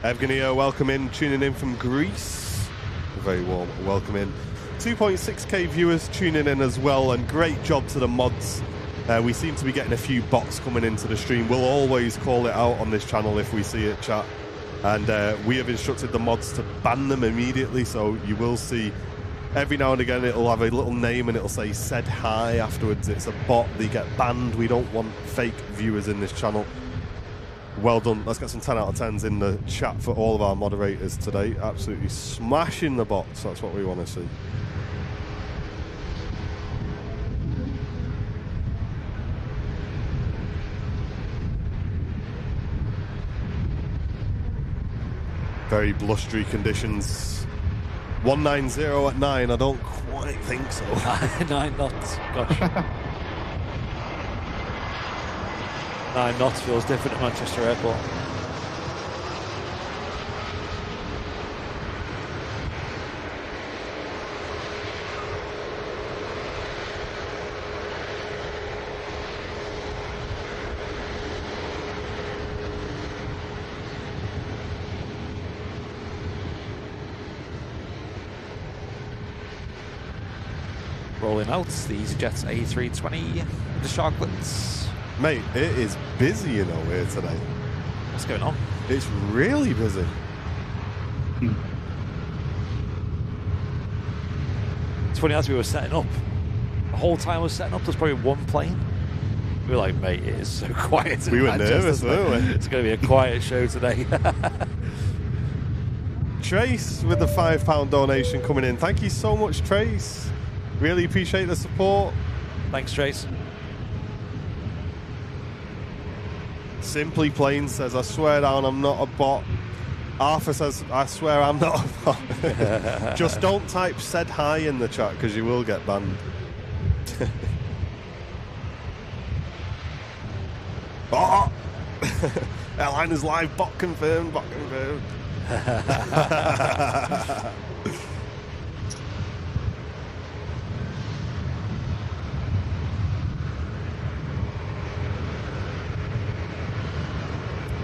Evgenia, welcome in, tuning in from Greece. A very warm welcome in. 2.6k viewers tuning in as well, and great job to the mods. We seem to be getting a few bots coming into the stream. We'll always call it out on this channel if we see it, chat. And we have instructed the mods to ban them immediately, so you will see every now and again it'll have a little name and it'll say said hi afterwards. It's a bot, they get banned. We don't want fake viewers in this channel. Well done. Let's get some 10 out of 10s in the chat for all of our moderators today. Absolutely smashing the bots. That's what we want to see. Very blustery conditions. 190 at 9. I don't quite think so. 9 knots. Gosh. 9 knots feels different at Manchester Airport. Rolling out the EasyJet's A320, the Sharklets. Mate, it is busy, you know, here today. What's going on? It's really busy. It's funny, as we were setting up, the whole time we were setting up, there's probably one plane. We were like, mate, it is so quiet. We were nervous, weren't we? It's going to be a quiet show today. Trace with the £5 donation coming in. Thank you so much, Trace. Really appreciate the support. Thanks, Trace. Simply Plain says, I swear down I'm not a bot. Arthur says, I swear I'm not a bot. Just don't type said hi in the chat because you will get banned. Oh! Airline is live, bot confirmed, bot confirmed.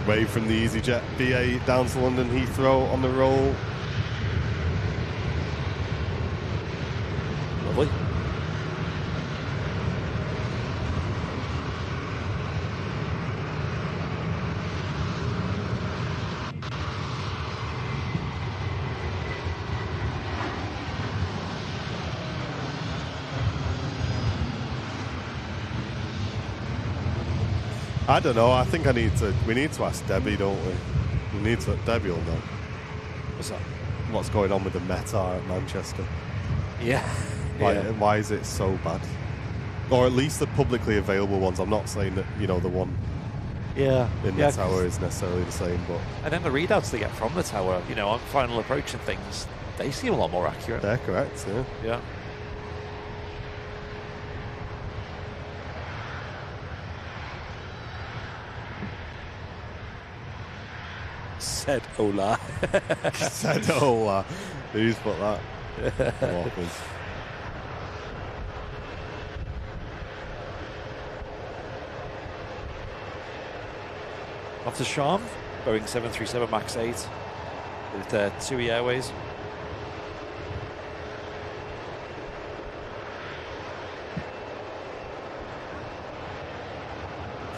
Wave from the EasyJet BA down to London Heathrow on the roll. Lovely. I don't know. I think we need to ask Debbie, don't we? Debbie will know. What's that? What's going on with the Meta at Manchester? Yeah. Why is it so bad? Or at least the publicly available ones. I'm not saying that, you know, the one in the tower is necessarily the same, but... And then the readouts they get from the tower, you know, on final approach and things, They seem a lot more accurate. They're correct, yeah. Yeah. Said Ola. Said Ola. Who's put that? Walkers. Off to Sham, Boeing 737 MAX 8 with TUI Airways.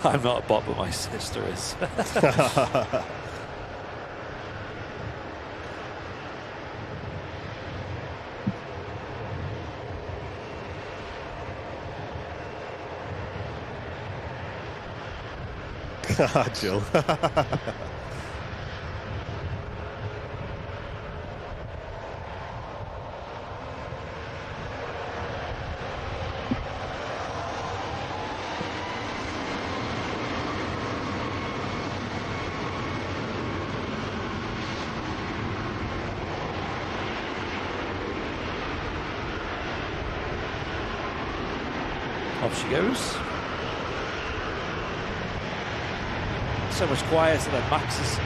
I'm not a bot, but my sister is. Jill. Off she goes. So much quieter than Max's.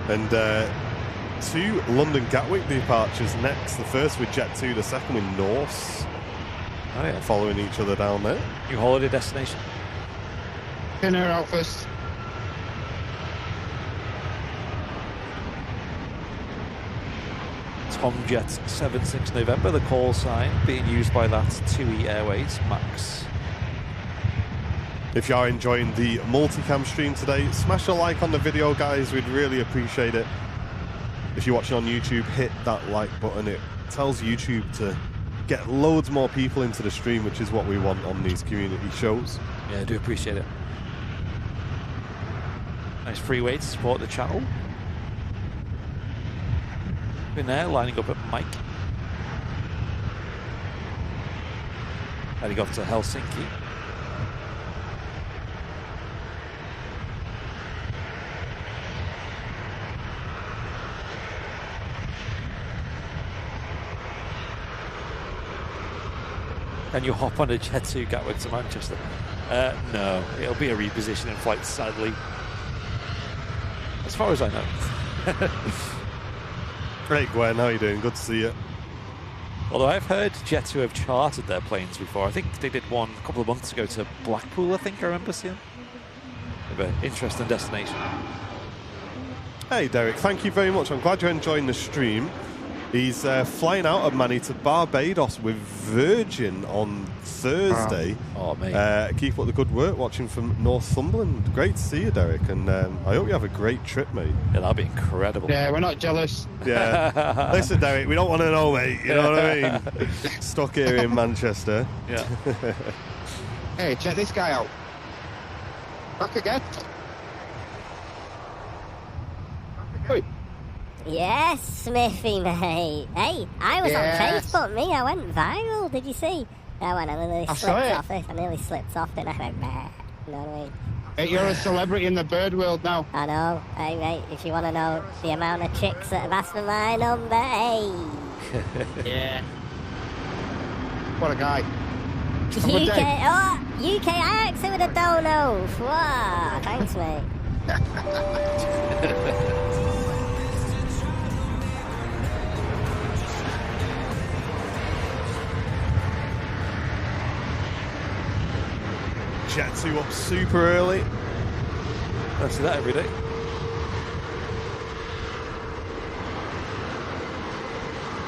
And 2 London Gatwick departures next. The first with Jet2, the second with Norse. Oh yeah. Following each other down there. New holiday destination. Pin her out first. Tomjet 76 November, the call sign being used by that TUI Airways Max. If you are enjoying the multicam stream today, smash a like on the video, guys. We'd really appreciate it. If you're watching on YouTube, hit that like button. It tells YouTube to get loads more people into the stream, which is what we want on these community shows. Yeah, I do appreciate it. Nice free way to support the channel. Been there, lining up at Mike. Heading off to Helsinki. Can you hop on a Jet2 Gatwick to Manchester? No, it'll be a repositioning flight, sadly. As far as I know. Hey Gwen, how you doing? Good to see you. Although I've heard Jet2 have chartered their planes before. I think they did one a couple of months ago to Blackpool, I think I remember seeing. An interesting destination. Hey Derek, thank you very much. I'm glad you're enjoying the stream. He's flying out of Manny to Barbados with Virgin on Thursday. Oh, mate. Keep up the good work watching from Northumberland. Great to see you, Derek, and I hope you have a great trip, mate. Yeah, that'll be incredible. Yeah, we're not jealous. Yeah. Listen, Derek, we don't want to know, mate. You know what I mean? Stuck here in Manchester. Yeah. Hey, check this guy out. Back again. Oi. Yes, Smithy, mate. Hey, I was Yes. on Facebook, me. I went viral. Did you see? I nearly I slipped saw it. off it. I nearly slipped off it. I went, meh. You know what I mean? Hey, you're a celebrity in the bird world now. I know. Hey, mate, if you want to know the amount of chicks that have asked for my number, hey. Yeah. What a guy. Have a good UK, day. oh, UK accent with a dono. Wow, thanks, mate. Jet2 up super early. I see that every day.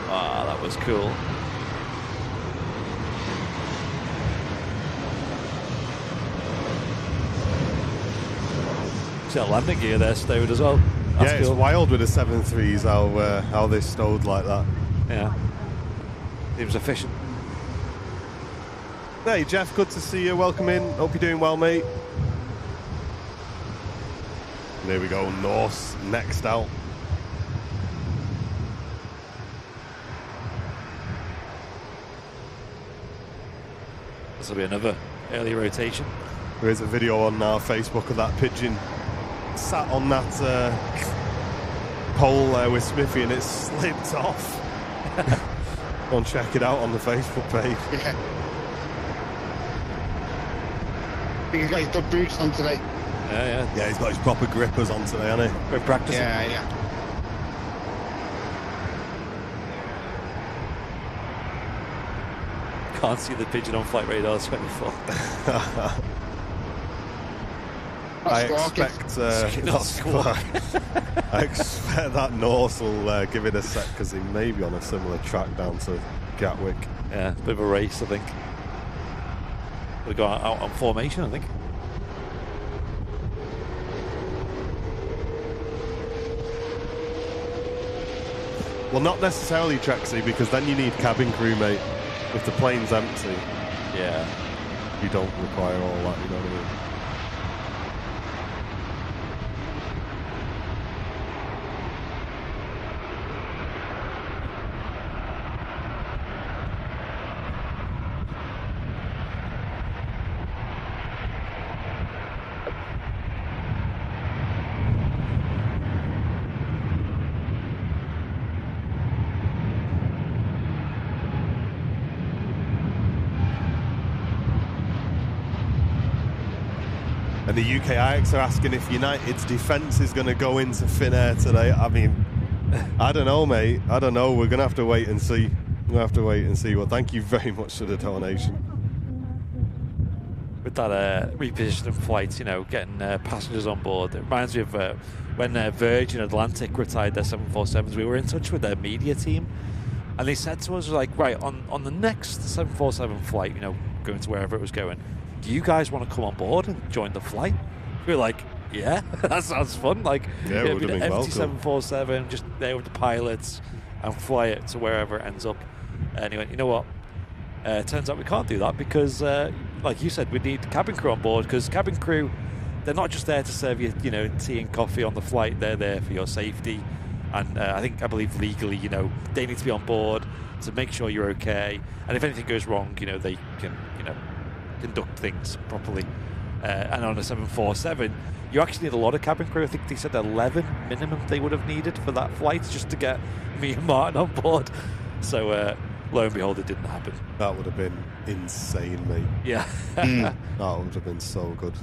Ah, that was cool. See that landing gear there stowed as well. That's Yeah, it's cool. wild with the 7.3s how they stowed like that. Yeah. Seems efficient. Hey Jeff, good to see you. Welcome in. Hope you're doing well, mate. And there we go, Norse next out. This will be another early rotation. There is a video on our Facebook of that pigeon sat on that pole there with Smithy and it slipped off. Go and check it out on the Facebook page. Yeah. I think he's got his good boots on today. Yeah. Yeah, he's got his proper grippers on today, hasn't he? We're practicing. Yeah. Can't see the pigeon on flight radar 24. I expect I expect that Norse will give it a sec because he may be on a similar track down to Gatwick. Yeah, bit of a race, I think. We'll go out on formation, I think. Well, not necessarily, Trexie, because then you need cabin crew, mate. If the plane's empty, yeah, you don't require all that, you know what I mean? And the UKIX are asking if United's defence is going to go into thin air today. I mean, I don't know, mate. I don't know. We're going to have to wait and see. Well, thank you very much for the donation. With that repositioning flights, getting passengers on board, it reminds me of when Virgin Atlantic retired their 747s. We were in touch with their media team, and they said to us, like, right, on the next 747 flight, going to wherever it was going, do you guys want to come on board and join the flight? We were like, yeah, that sounds fun. Like, yeah, it would have been empty 747, just there with the pilots and fly it to wherever it ends up. Anyway, you know what? Turns out we can't do that because, like you said, we need cabin crew on board because cabin crew, they're not just there to serve you, tea and coffee on the flight. They're there for your safety. And I believe legally, they need to be on board to make sure you're okay. And if anything goes wrong, they can, conduct things properly. And on a 747, you actually need a lot of cabin crew. I think they said 11 minimum they would have needed for that flight just to get me and Martin on board. So lo and behold, it didn't happen. That would have been insane, mate. Yeah. That would have been so good.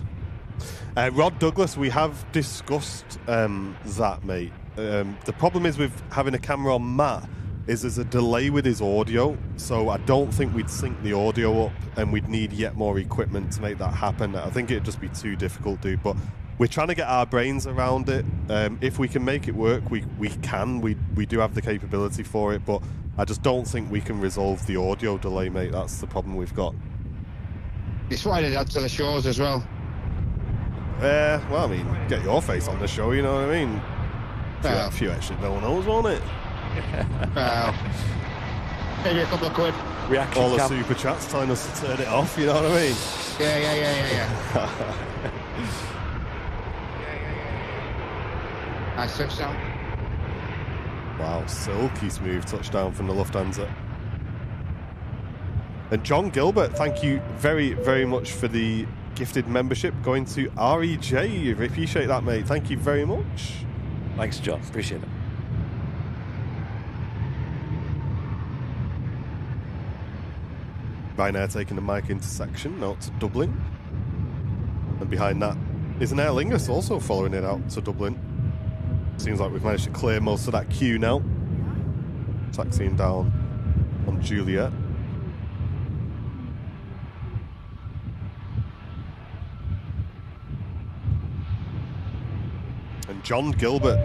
Rod Douglas, we have discussed that, mate. The problem is with having a camera on Matt is there's a delay with his audio, so I don't think we'd sync the audio up and we'd need yet more equipment to make that happen. I think it'd just be too difficult, dude, but we're trying to get our brains around it. If we can make it work, we can. We do have the capability for it, but I just don't think we can resolve the audio delay, mate. That's the problem we've got. It's why they add to the shows as well. Well, I mean, get your face on the show, you know what I mean? A few extra no-nos, won't it? Well, maybe a couple of quid. Reaction all the cam. super chats telling us to turn it off, you know what I mean? Yeah. Nice touchdown. Wow, silky smooth touchdown from the Lufthansa. And John Gilbert, thank you very, very much for the gifted membership going to REJ. Appreciate that, mate. Thank you very much. Thanks, John. Appreciate it. Ryanair taking the Mike intersection out to Dublin. And behind that is an Aer Lingus also following it out to Dublin. Seems like we've managed to clear most of that queue now. Taxiing down on Juliet. And John Gilbert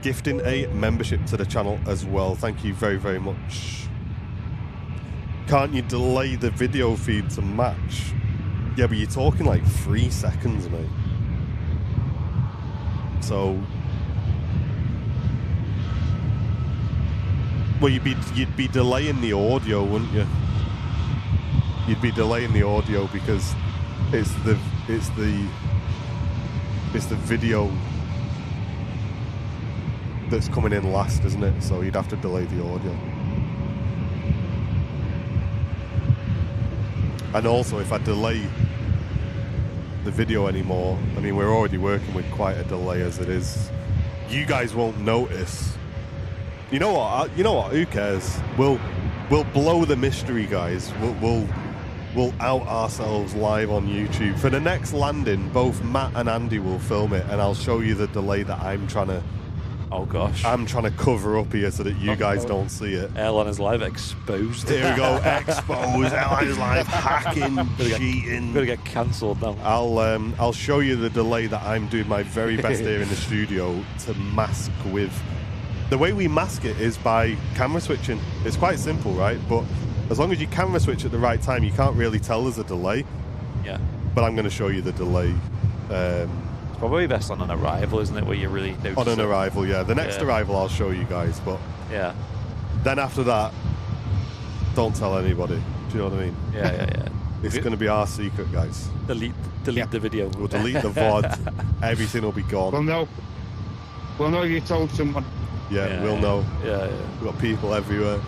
gifting a membership to the channel as well. Thank you very, very much. Can't you delay the video feed to match? Yeah, but you're talking like 3 seconds, mate. So, well, you'd be delaying the audio, wouldn't you? You'd be delaying the audio because it's the video that's coming in last, isn't it? So you'd have to delay the audio. And also, if I delay the video anymore, I mean, we're already working with quite a delay as it is. you guys won't notice. You know what? Who cares? We'll blow the mystery, guys. We'll out ourselves live on YouTube. For the next landing, both Matt and Andy will film it, and I'll show you the delay that I'm trying to cover up here so that you guys don't see it. Airline is live exposed. Here we go, exposed. Airline is live hacking, cheating. We're gonna get cancelled now. I'll show you the delay that I'm doing my very best here in the studio to mask with. The way we mask it is by camera switching. It's quite simple, right? But as long as you camera switch at the right time, you can't really tell there's a delay. Yeah. But I'm going to show you the delay. It's probably best on an arrival, isn't it? Where you really notice on an arrival, yeah. The next arrival I'll show you guys, but yeah. Then after that, don't tell anybody. Do you know what I mean? Yeah. It's going to be our secret, guys. Delete the video. We'll delete the VOD. Everything will be gone. We'll know you told someone. Yeah, we'll know. Yeah. We've got people everywhere.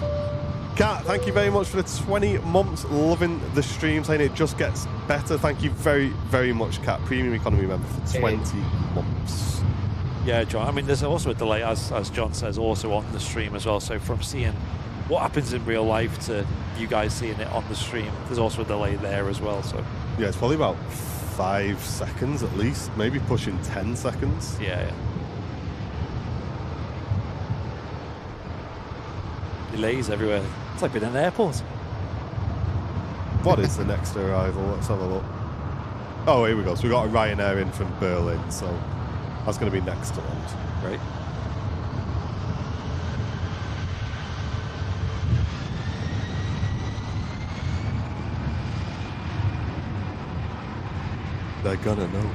Kat, thank you very much for the 20 months. Loving the stream, saying it just gets better. Thank you very, very much, Kat. Premium Economy member for 20 months. Yeah, John. I mean, there's also a delay, as John says, also on the stream as well. So from seeing what happens in real life to you guys seeing it on the stream, there's also a delay there as well. So yeah, it's probably about 5 seconds at least, maybe pushing 10 seconds. Yeah. Delays everywhere. It's like being in an airport. What is the next arrival? Let's have a look. Oh, here we go. So we got a Ryanair in from Berlin, so that's going to be next to land. Right. They're gonna know.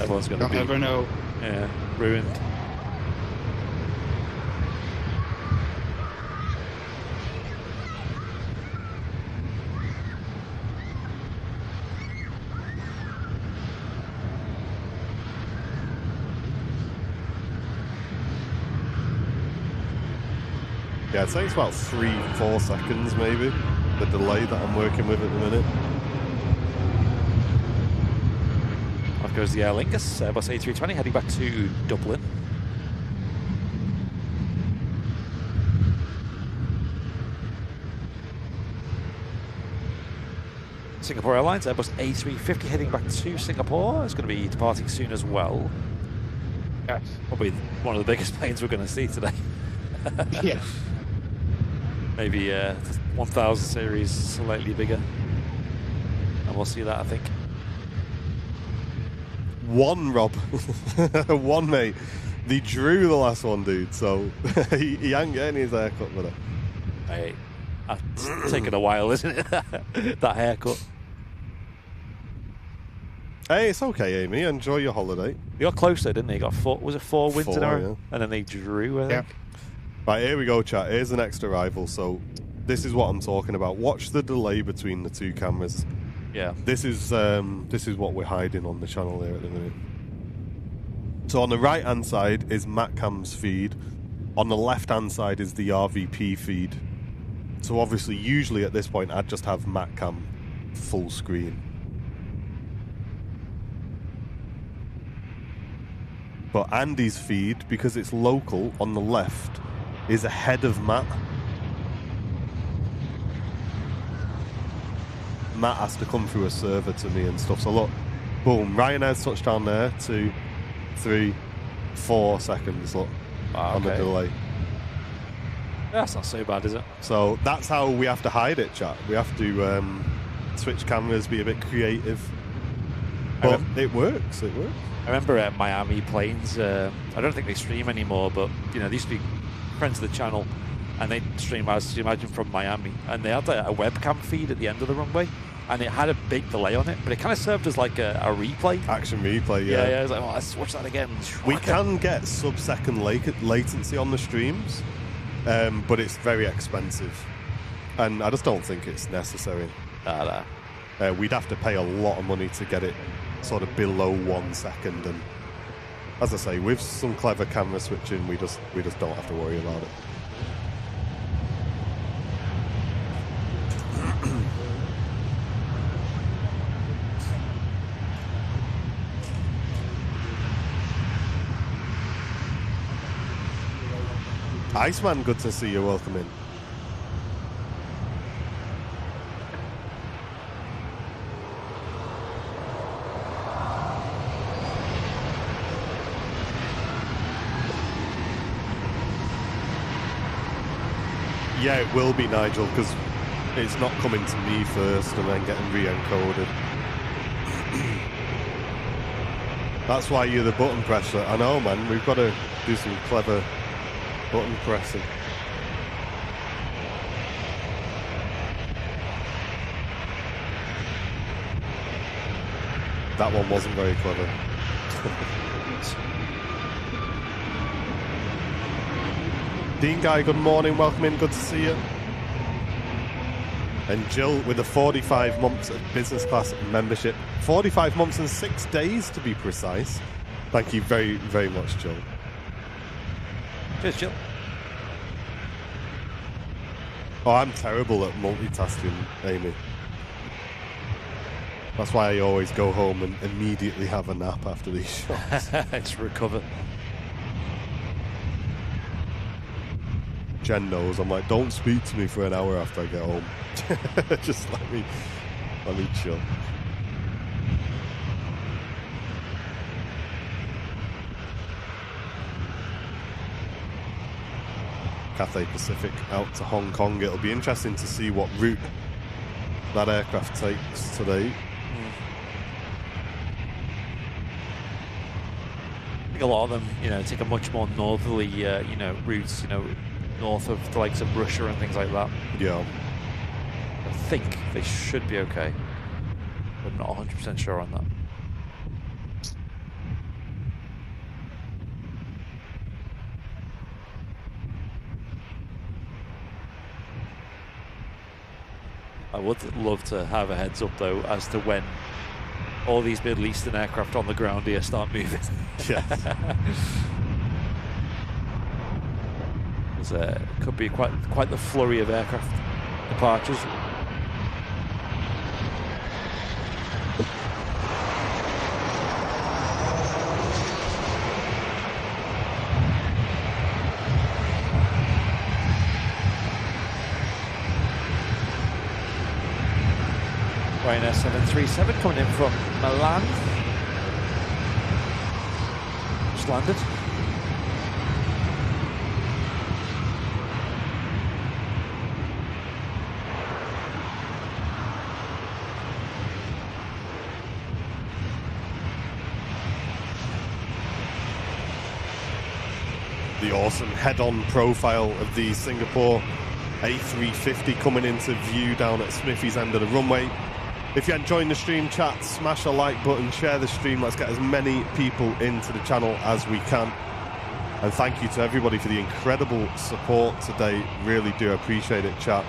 Everyone's gonna They'll never know. Yeah, ruined. Yeah, I'd say it's about 3-4 seconds maybe, the delay that I'm working with at the minute. Off goes the Aer Lingus, Airbus A320 heading back to Dublin. Singapore Airlines, Airbus A350 heading back to Singapore. It's going to be departing soon as well. Yes. Probably one of the biggest planes we're going to see today. Yes. Maybe 1000 series, slightly bigger. And we'll see that, I think. One, Rob. One, mate. They drew the last one, dude, so he ain't getting his haircut with it. Hey, it's taken a while, isn't it? That haircut. Hey, it's okay, Amy. Enjoy your holiday. He got closer, didn't he? He got four wins in a row? Yeah. And then they drew, I think. Right, here we go, chat. Here's the next arrival. So this is what I'm talking about. Watch the delay between the two cameras. Yeah. This is what we're hiding on the channel here at the minute. So on the right hand side is Matcam's feed. On the left hand side is the RVP feed. So obviously, usually at this point, I'd just have Matcam full screen. But Andy's feed, because it's local on the left, is ahead of Matt. Matt has to come through a server to me and stuff. So look, boom, Ryanair's touchdown there, 2, 3, 4 seconds, look, on the delay. That's not so bad, is it? So that's how we have to hide it, chat. We have to switch cameras, be a bit creative. But it works, it works. I remember at Miami planes, I don't think they stream anymore, but they used to be friends of the channel, and they stream, as you imagine, from Miami, and they had a webcam feed at the end of the runway, and it had a big delay on it, but it kind of served as like a replay. Action replay, yeah. Yeah, I was like, well, let's watch that again. We can get sub-second latency on the streams, but it's very expensive, and I just don't think it's necessary. We'd have to pay a lot of money to get it sort of below 1 second, and as I say, with some clever camera switching, we just don't have to worry about it. Iceman, good to see you. Welcome in. Yeah, it will be, Nigel, because it's not coming to me first and then getting re-encoded. That's why you're the button presser. I know, man. We've got to do some clever button pressing. That one wasn't very clever. Dean Guy, good morning, welcome in, good to see you. And Jill with the 45 months of business class membership. 45 months and 6 days to be precise. Thank you very, very much, Jill. Cheers, Jill. Oh, I'm terrible at multitasking, Amy. That's why I always go home and immediately have a nap after these shots. It's recover. Jen knows. I'm like, don't speak to me for an hour after I get home. Just let me chill. Cathay Pacific out to Hong Kong. It'll be interesting to see what route that aircraft takes today. I think a lot of them, take a much more northerly, routes, north of the likes of Russia and things like that. Yeah. I think they should be okay. I'm not 100% sure on that. I would love to have a heads up though as to when all these Middle Eastern aircraft on the ground here start moving. Yes. Could be quite the flurry of aircraft departures. Ryanair 737 coming in from Milan. Just landed. The awesome head-on profile of the Singapore A350 coming into view down at Smithy's end of the runway. If you're enjoying the stream, chat, smash a like button, share the stream. Let's get as many people into the channel as we can. And thank you to everybody for the incredible support today. Really do appreciate it, chat.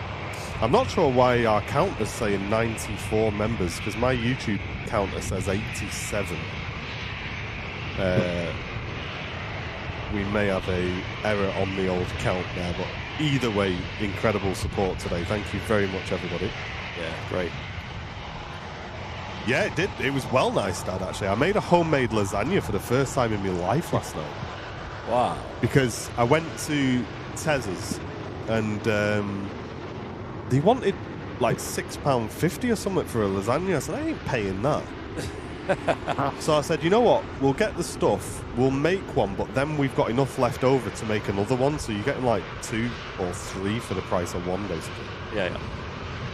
I'm not sure why our counter's saying 94 members, because my YouTube counter says 87. We may have a error on the old count there, but either way, incredible support today. Thank you very much, everybody. Yeah, great. Yeah, it did. It was well nice, Dad, actually. I made a homemade lasagna for the first time in my life last night. Wow. Because I went to Tez's and they wanted like £6.50 or something for a lasagna. I said, I ain't paying that. So I said, you know what? We'll get the stuff. We'll make one, but then we've got enough left over to make another one. So you're getting like 2 or 3 for the price of one, basically. Yeah.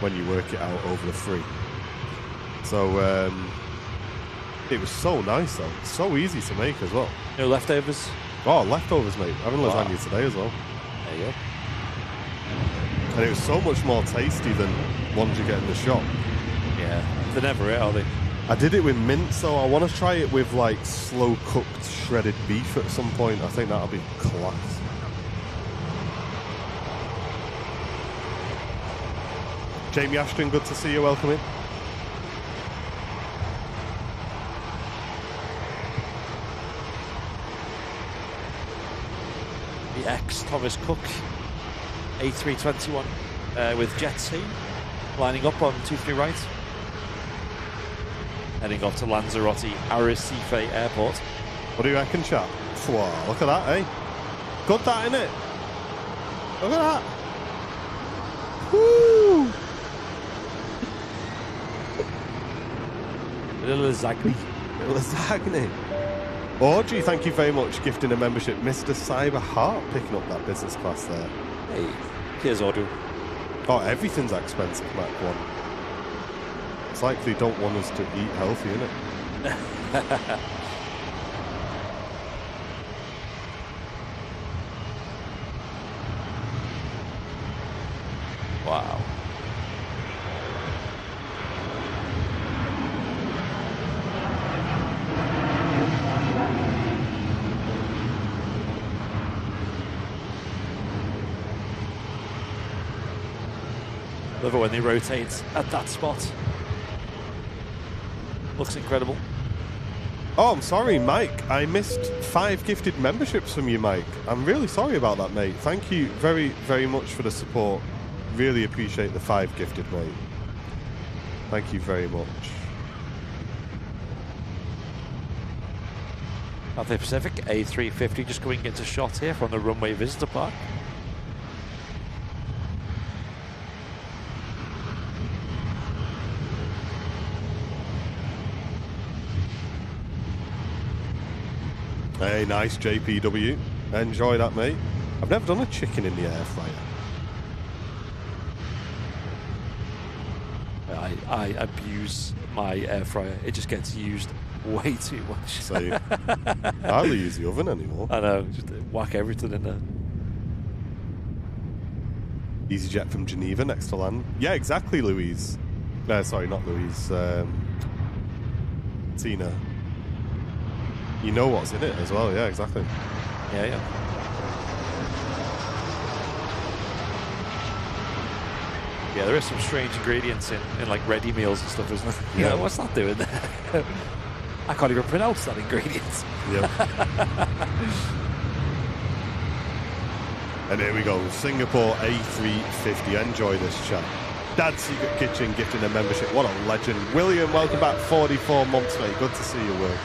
When you work it out over the 3. So it was so nice, though. So easy to make as well. No leftovers? Oh, leftovers, mate. Having lasagna today as well. There you go. And it was so much more tasty than ones you get in the shop. Yeah. They're never it, are they? I did it with mint, so I want to try it with like slow cooked shredded beef at some point. I think that'll be class. Jamie Ashton, good to see you. Welcome in. The ex-Thomas Cook A321 with Jet2 lining up on 23 right. Heading off to Lanzarote Arrecife Airport. What do you reckon, chat? Wow, look at that, eh? Good that, innit? Look at that. Woo! Little Zagny. Lasagna. Audrey, thank you very much, gifting a membership. Mr. Cyber Heart picking up that business class there. Hey, here's Audrey. Oh, everything's expensive, Mac 1. It's like they don't want us to eat healthy, innit? Wow. Love it when they rotate at that spot. Looks incredible. Oh, I'm sorry, Mike. I missed 5 gifted memberships from you, Mike. I'm really sorry about that, mate. Thank you very, very much for the support. Really appreciate the 5 gifted, mate. Thank you very much. Cathay Pacific A350 just going into shot here from the runway visitor park. Hey, nice JPW. Enjoy that, mate. I've never done a chicken in the air fryer. I abuse my air fryer. It just gets used way too much. So I hardly use the oven anymore. I know, just whack everything in there. EasyJet from Geneva next to land. Yeah, exactly, Louise. Sorry, not Louise. Tina. You know what's in it as well. Yeah, exactly. Yeah, yeah. Yeah, there is some strange ingredients in like ready meals and stuff, isn't there? Yeah. What's that doing there? I can't even pronounce that ingredient. Yep. And here we go. Singapore A350. Enjoy this chat. Dad's Secret Kitchen gifting a membership. What a legend. William, welcome back. 44 months, mate. Good to see you, Will.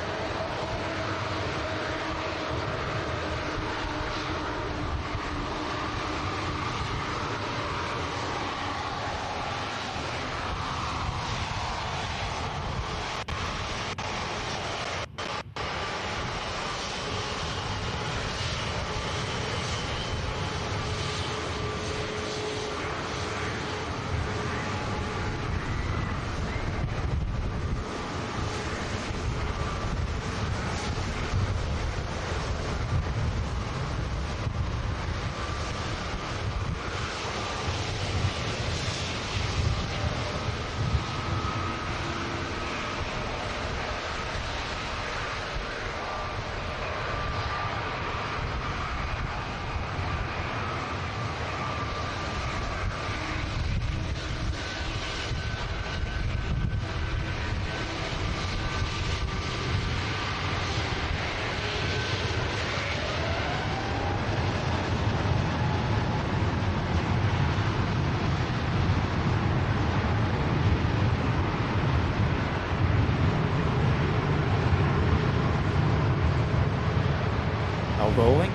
Rolling.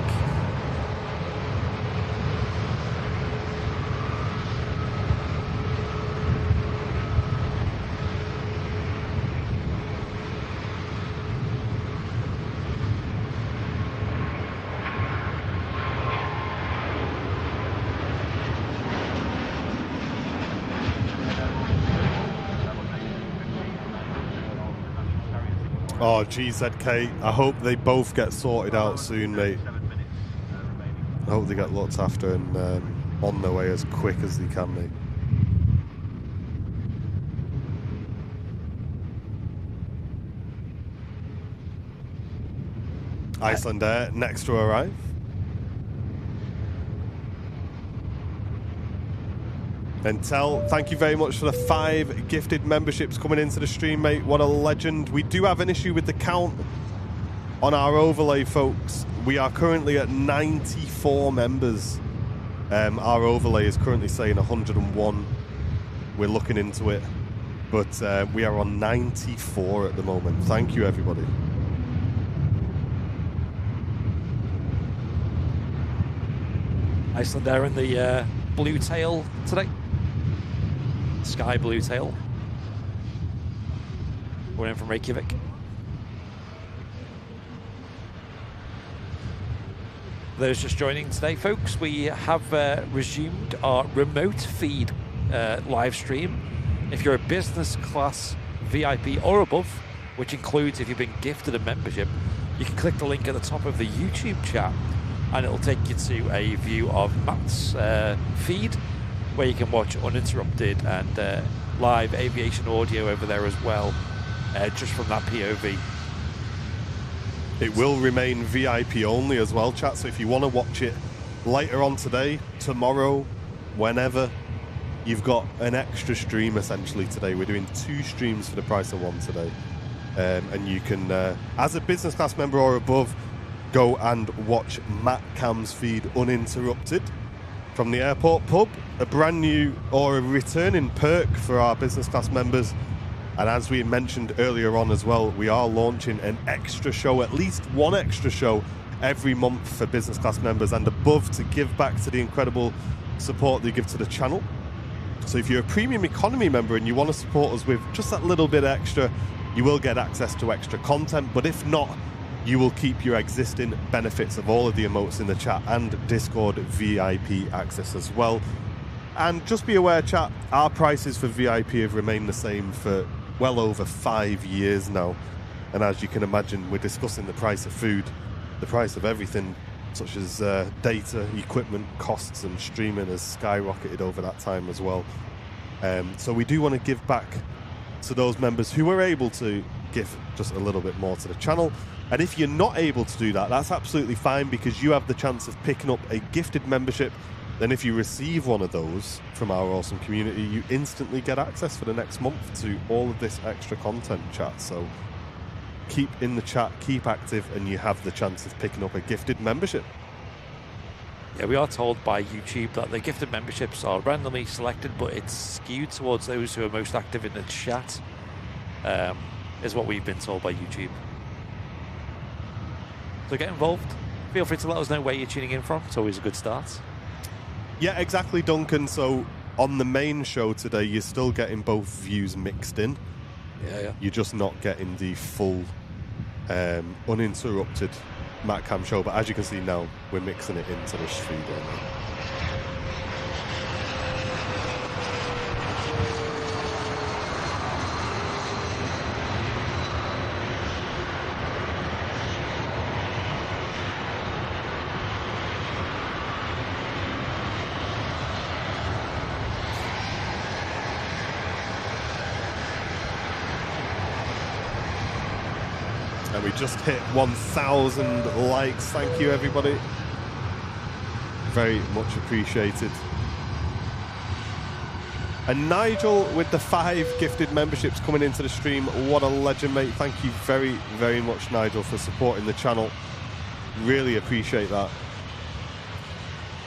Oh, GZK. I hope they both get sorted out soon, mate. I hope they get looked after and on their way as quick as they can, mate. Iceland Air, next to arrive. And thank you very much for the 5 gifted memberships coming into the stream, mate. What a legend. We do have an issue with the count on our overlay, folks. We are currently at 94 members. Our overlay is currently saying 101. We're looking into it. But we are on 94 at the moment. Thank you, everybody. Iceland Air in the blue tail today. Sky blue tail. We're in from Reykjavik. Those just joining today, folks, we have resumed our remote feed live stream. If you're a business class VIP or above, which includes if you've been gifted a membership, you can click the link at the top of the YouTube chat and it'll take you to a view of Matt's feed where you can watch uninterrupted and live aviation audio over there as well, just from that POV. It will remain VIP only as well, chat, so if you want to watch it later on today, tomorrow, whenever, you've got an extra stream essentially today. We're doing 2 streams for the price of 1 today. And you can, as a business class member or above, go and watch Matt Cam's feed uninterrupted from the airport pub, a brand new or a returning perk for our business class members. And as we mentioned earlier on as well, we are launching an extra show, at least one extra show every month for business class members and above to give back to the incredible support they give to the channel. So if you're a premium economy member and you want to support us with just that little bit extra, you will get access to extra content. But if not, you will keep your existing benefits of all of the emotes in the chat and Discord VIP access as well. And just be aware, chat, our prices for VIP have remained the same for well over 5 years now. And as you can imagine, we're discussing the price of food, the price of everything, such as data, equipment, costs, and streaming has skyrocketed over that time as well. So we do want to give back to those members who are able to give just a little bit more to the channel. And if you're not able to do that, that's absolutely fine, because you have the chance of picking up a gifted membership. Then if you receive one of those from our awesome community, you instantly get access for the next month to all of this extra content, chat. So keep in the chat, keep active, and you have the chance of picking up a gifted membership. Yeah, we are told by YouTube that the gifted memberships are randomly selected, but it's skewed towards those who are most active in the chat, is what we've been told by YouTube. So get involved. Feel free to let us know where you're tuning in from. It's always a good start. Yeah, exactly, Duncan. So on the main show today, you're still getting both views mixed in. Yeah. You're just not getting the full uninterrupted Matt Cam show. But as you can see now, we're mixing it into the stream. And we just hit 1,000 likes. Thank you, everybody. Very much appreciated. And Nigel with the 5 gifted memberships coming into the stream. What a legend, mate. Thank you very, very much, Nigel, for supporting the channel. Really appreciate that.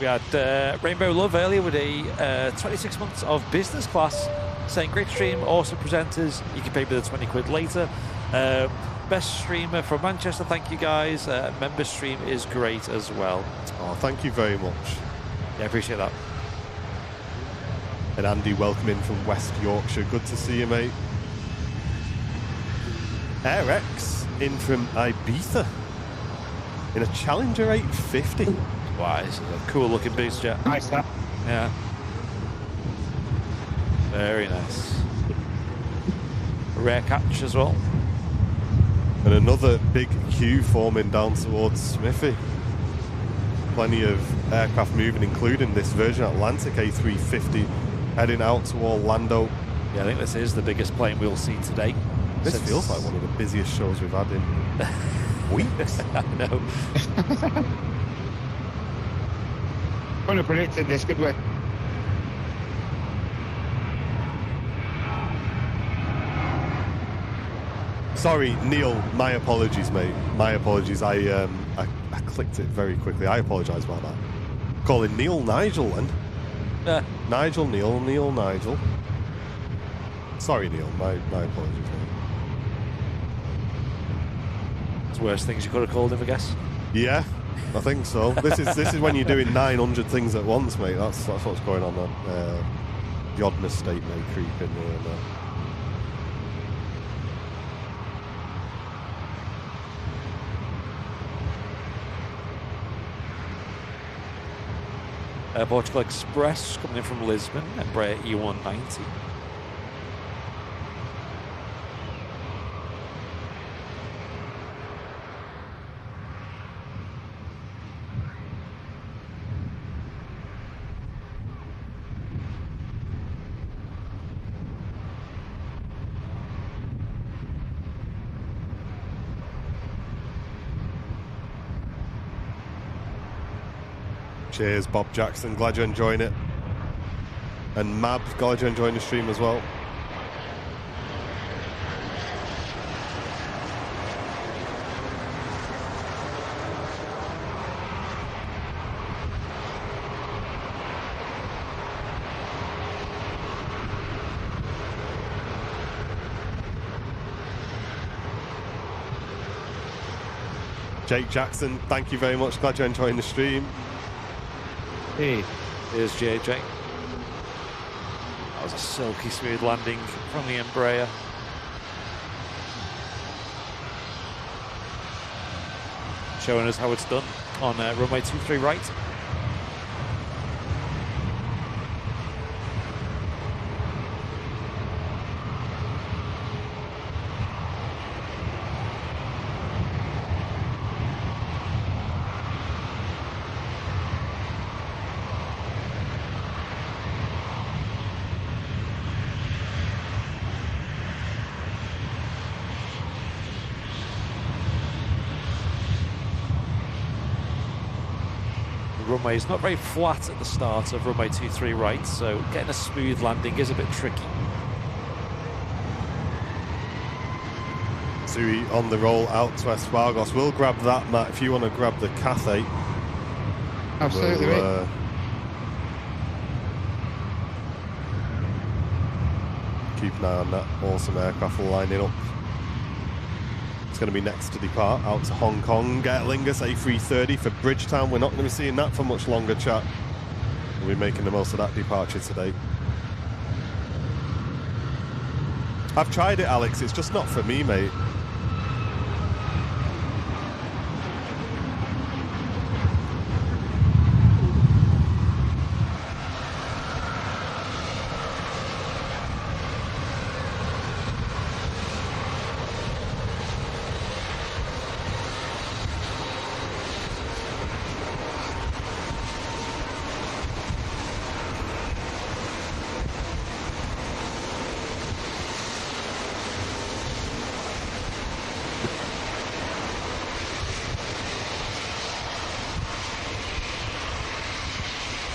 We had Rainbow Love earlier with a 26 months of business class, saying great stream, awesome presenters. You can pay me the 20 quid later. Best streamer from Manchester, thank you guys. Member stream is great as well. Oh, thank you very much. Yeah, appreciate that. And Andy, welcome in from West Yorkshire. Good to see you, mate. AirX in from Ibiza in a Challenger 850. Wow, it's a cool looking boost jet. Nice, that. Yeah. Very nice. Rare catch as well. And another big queue forming down towards Smithy. Plenty of aircraft moving, including this Virgin Atlantic A350 heading out to Orlando. Yeah, I think this is the biggest plane we'll see today. This feels like one of the busiest shows we've had in weeks. I know. Couldn't have predicted this, could we? Sorry, Neil, my apologies, mate. My apologies. I clicked it very quickly. I apologise about that. Calling Neil Nigel then. Nigel, Neil, Nigel. Sorry, Neil. My apologies, mate. It's worse things you could have called him, I guess. Yeah. I think so. This is when you're doing 900 things at once, mate. That's what's going on there. The odd mistake may creep in here and there. Portugal Express coming in from Lisbon, Embraer E190. Cheers, Bob Jackson. Glad you're enjoying it. And Mab, glad you're enjoying the stream as well. Jake Jackson, thank you very much. Glad you're enjoying the stream. Hey. Here's JJ. That was a silky smooth landing from the Embraer. Showing us how it's done on runway 23 right. Runway is not very flat at the start of runway 23 right, so getting a smooth landing is a bit tricky. Sui on the roll out to Espargos. We'll grab that, Matt, if you want to grab the Cathay. Absolutely, We'll, keep an eye on that awesome aircraft lining up. It's going to be next to depart out to Hong Kong. Aer Lingus A330 for Bridgetown. We're not going to be seeing that for much longer, chat. We'll be making the most of that departure today. I've tried it, Alex. It's just not for me, mate.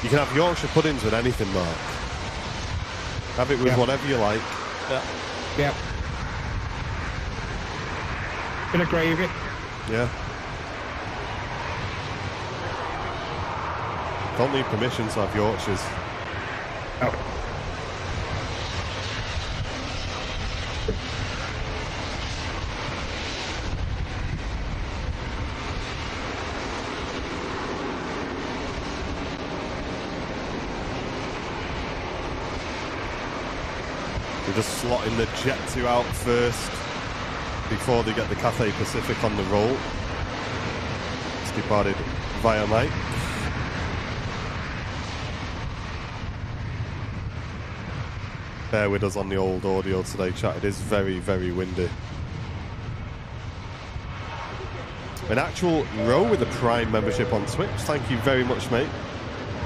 You can have Yorkshire puddings with anything, Mark. Have it with whatever you like. Yeah. Yep. Bit of gravy. Yeah. Don't need permission to have Yorkshires. Oh. Just slotting the Jet 2 out first before they get the Cathay Pacific on the roll. It's departed via Mike. Bear with us on the old audio today, chat. It is very, very windy. An actual row with a Prime membership on Twitch. Thank you very much, mate.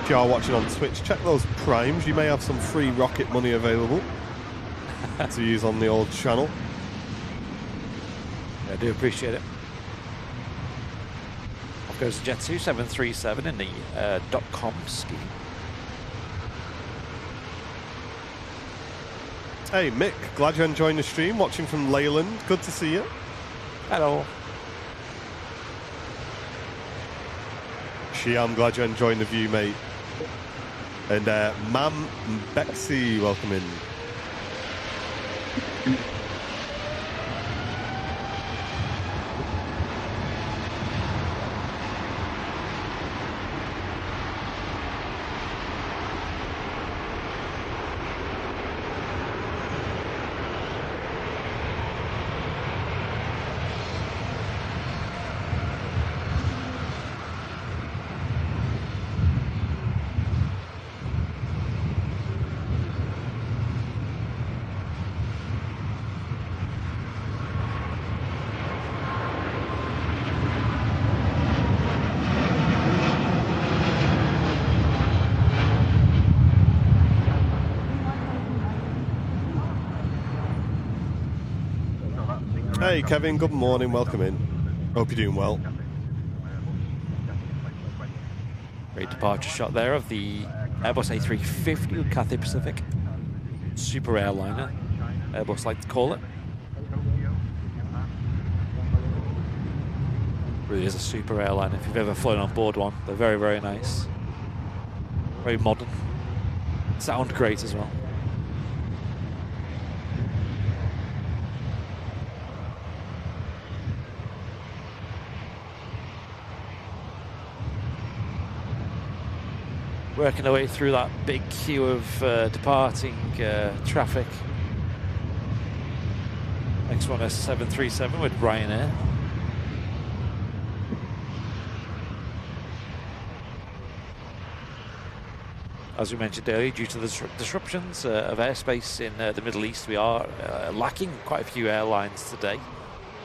If you are watching on Twitch, check those Primes. You may have some free rocket money available to use on the old channel. I do appreciate it. Off goes the Jet 2737 in the .com scheme. Hey Mick, glad you're enjoying the stream, watching from Leyland. Good to see you. Hello. I'm glad you're enjoying the view, mate. And Mam Bexy, welcome in. Hey, Kevin, good morning. Welcome in. Hope you're doing well. Great departure shot there of the Airbus A350 with Cathay Pacific. Super airliner, Airbus like to call it. Really is a super airliner if you've ever flown on board one. They're very, very nice. Very modern. Sound great as well. Working our way through that big queue of departing traffic. Next one is 737 with Ryanair. As we mentioned earlier, due to the disruptions of airspace in the Middle East, we are lacking quite a few airlines today.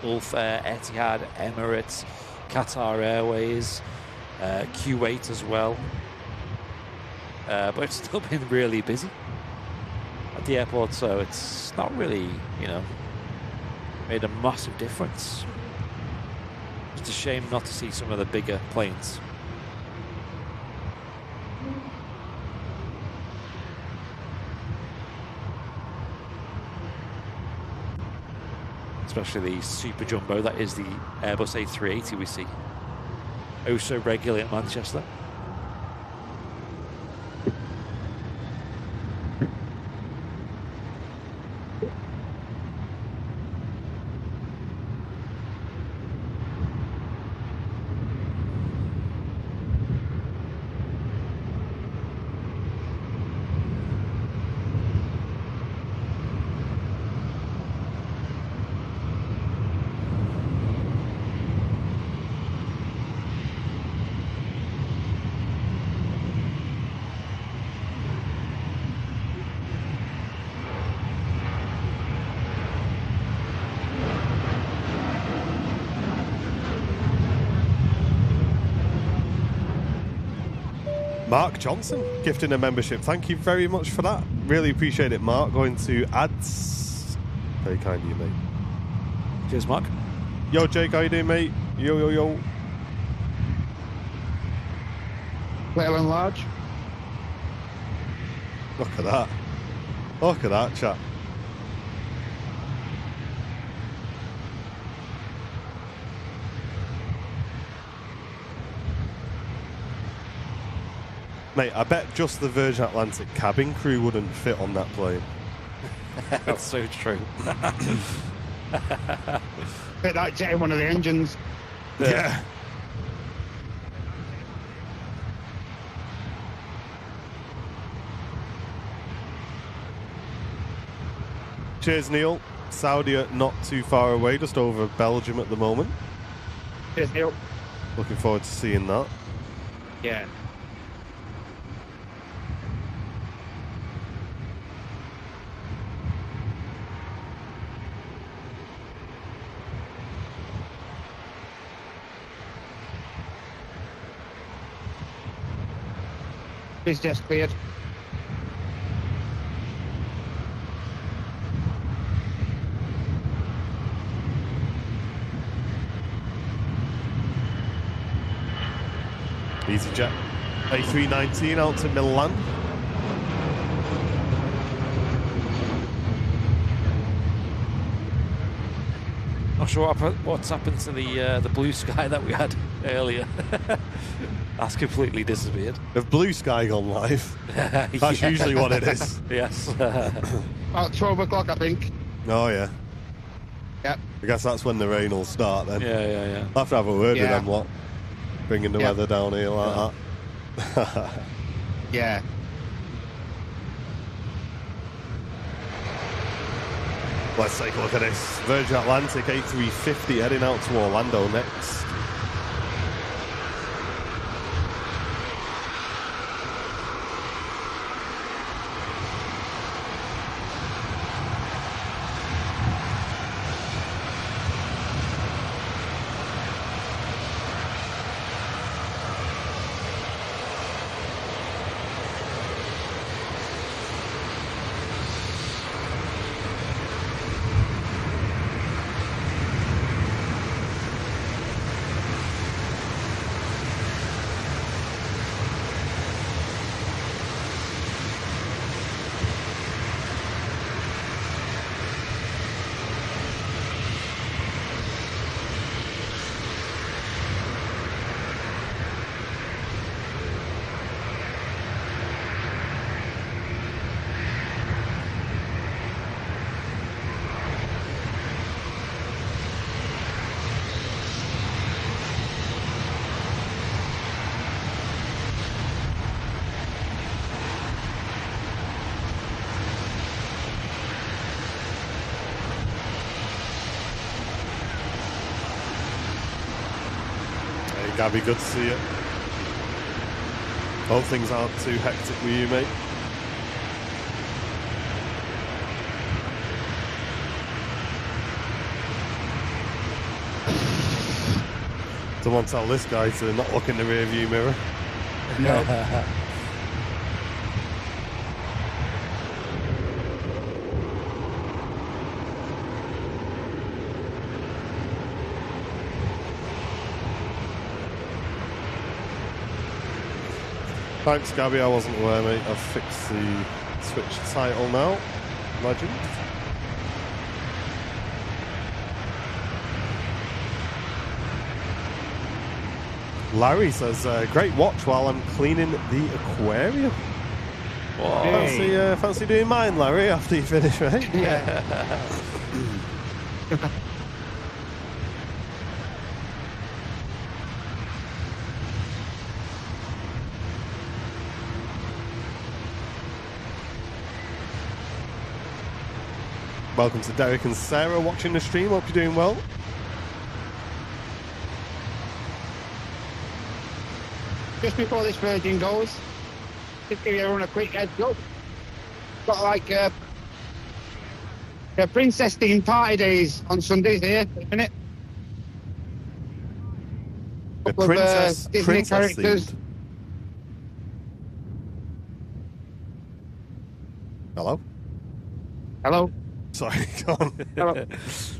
Gulf Air, Etihad, Emirates, Qatar Airways, Kuwait as well. But it's still been really busy at the airport, so it's not really, made a massive difference. It's a shame not to see some of the bigger planes. Especially the super jumbo, that is the Airbus A380 we see oh so regularly at Manchester. Mark Johnson gifting a membership. Thank you very much for that. Really appreciate it, Mark. Going to ads. Very kind of you, mate. Cheers, Mark. Yo, Jake, how you doing, mate? Yo, yo, yo. Little and large. Look at that. Look at that, chat. Mate, I bet just the Virgin Atlantic cabin crew wouldn't fit on that plane. That's so true. Fit that jet in one of the engines. Yeah. Cheers, Neil. Saudi are not too far away, just over Belgium at the moment. Cheers, Neil. Looking forward to seeing that. Yeah. Is just cleared. EasyJet A319 out to Milan. Not sure what's happened to the blue sky that we had earlier. That's completely disappeared. Have Blue Sky gone live? That's usually what it is. Yes. About 12 o'clock, I think. Oh, yeah. Yep. I guess that's when the rain will start then. Yeah. I'll have to have a word with Yeah. them lot. Bringing the weather down here like that. Yeah. Let's take a look at this. Virgin Atlantic A350 heading out to Orlando next. Gabby, good to see you. Hope things aren't too hectic with you, mate. Someone tell this guy to not look in the rear view mirror. No. Thanks, Gabby. I wasn't aware, mate. I've fixed the Switch title now. Legend. Larry says, great watch while I'm cleaning the aquarium. Whoa. Fancy doing mine, Larry, after you finish, mate? Yeah. Welcome to Derek and Sarah watching the stream. Hope you're doing well. Just before this Virgin goes, just give everyone a quick heads up. Got like princess themed party days on Sundays here, isn't it? The Couple of, Disney characters. themed. Hello? Hello. Sorry, go on. Hello. Is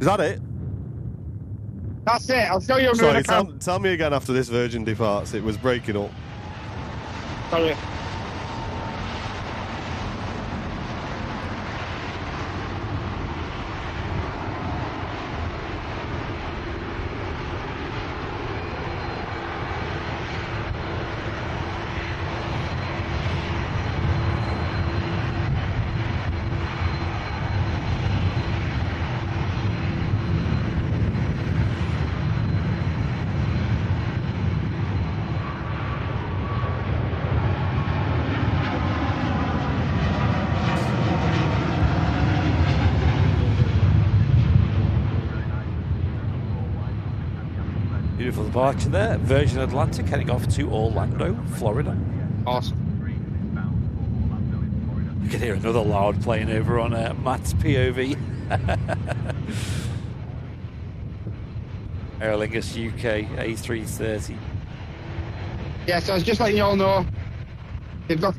that it? That's it. I'll show you. Sorry, tell me again after this Virgin departs. It was breaking up. Sorry. Beautiful departure there. Virgin Atlantic heading off to Orlando, Florida. Awesome. You can hear another loud plane over on Matt's POV. Aer Lingus UK A330. Yeah, so I was just letting you all know they've got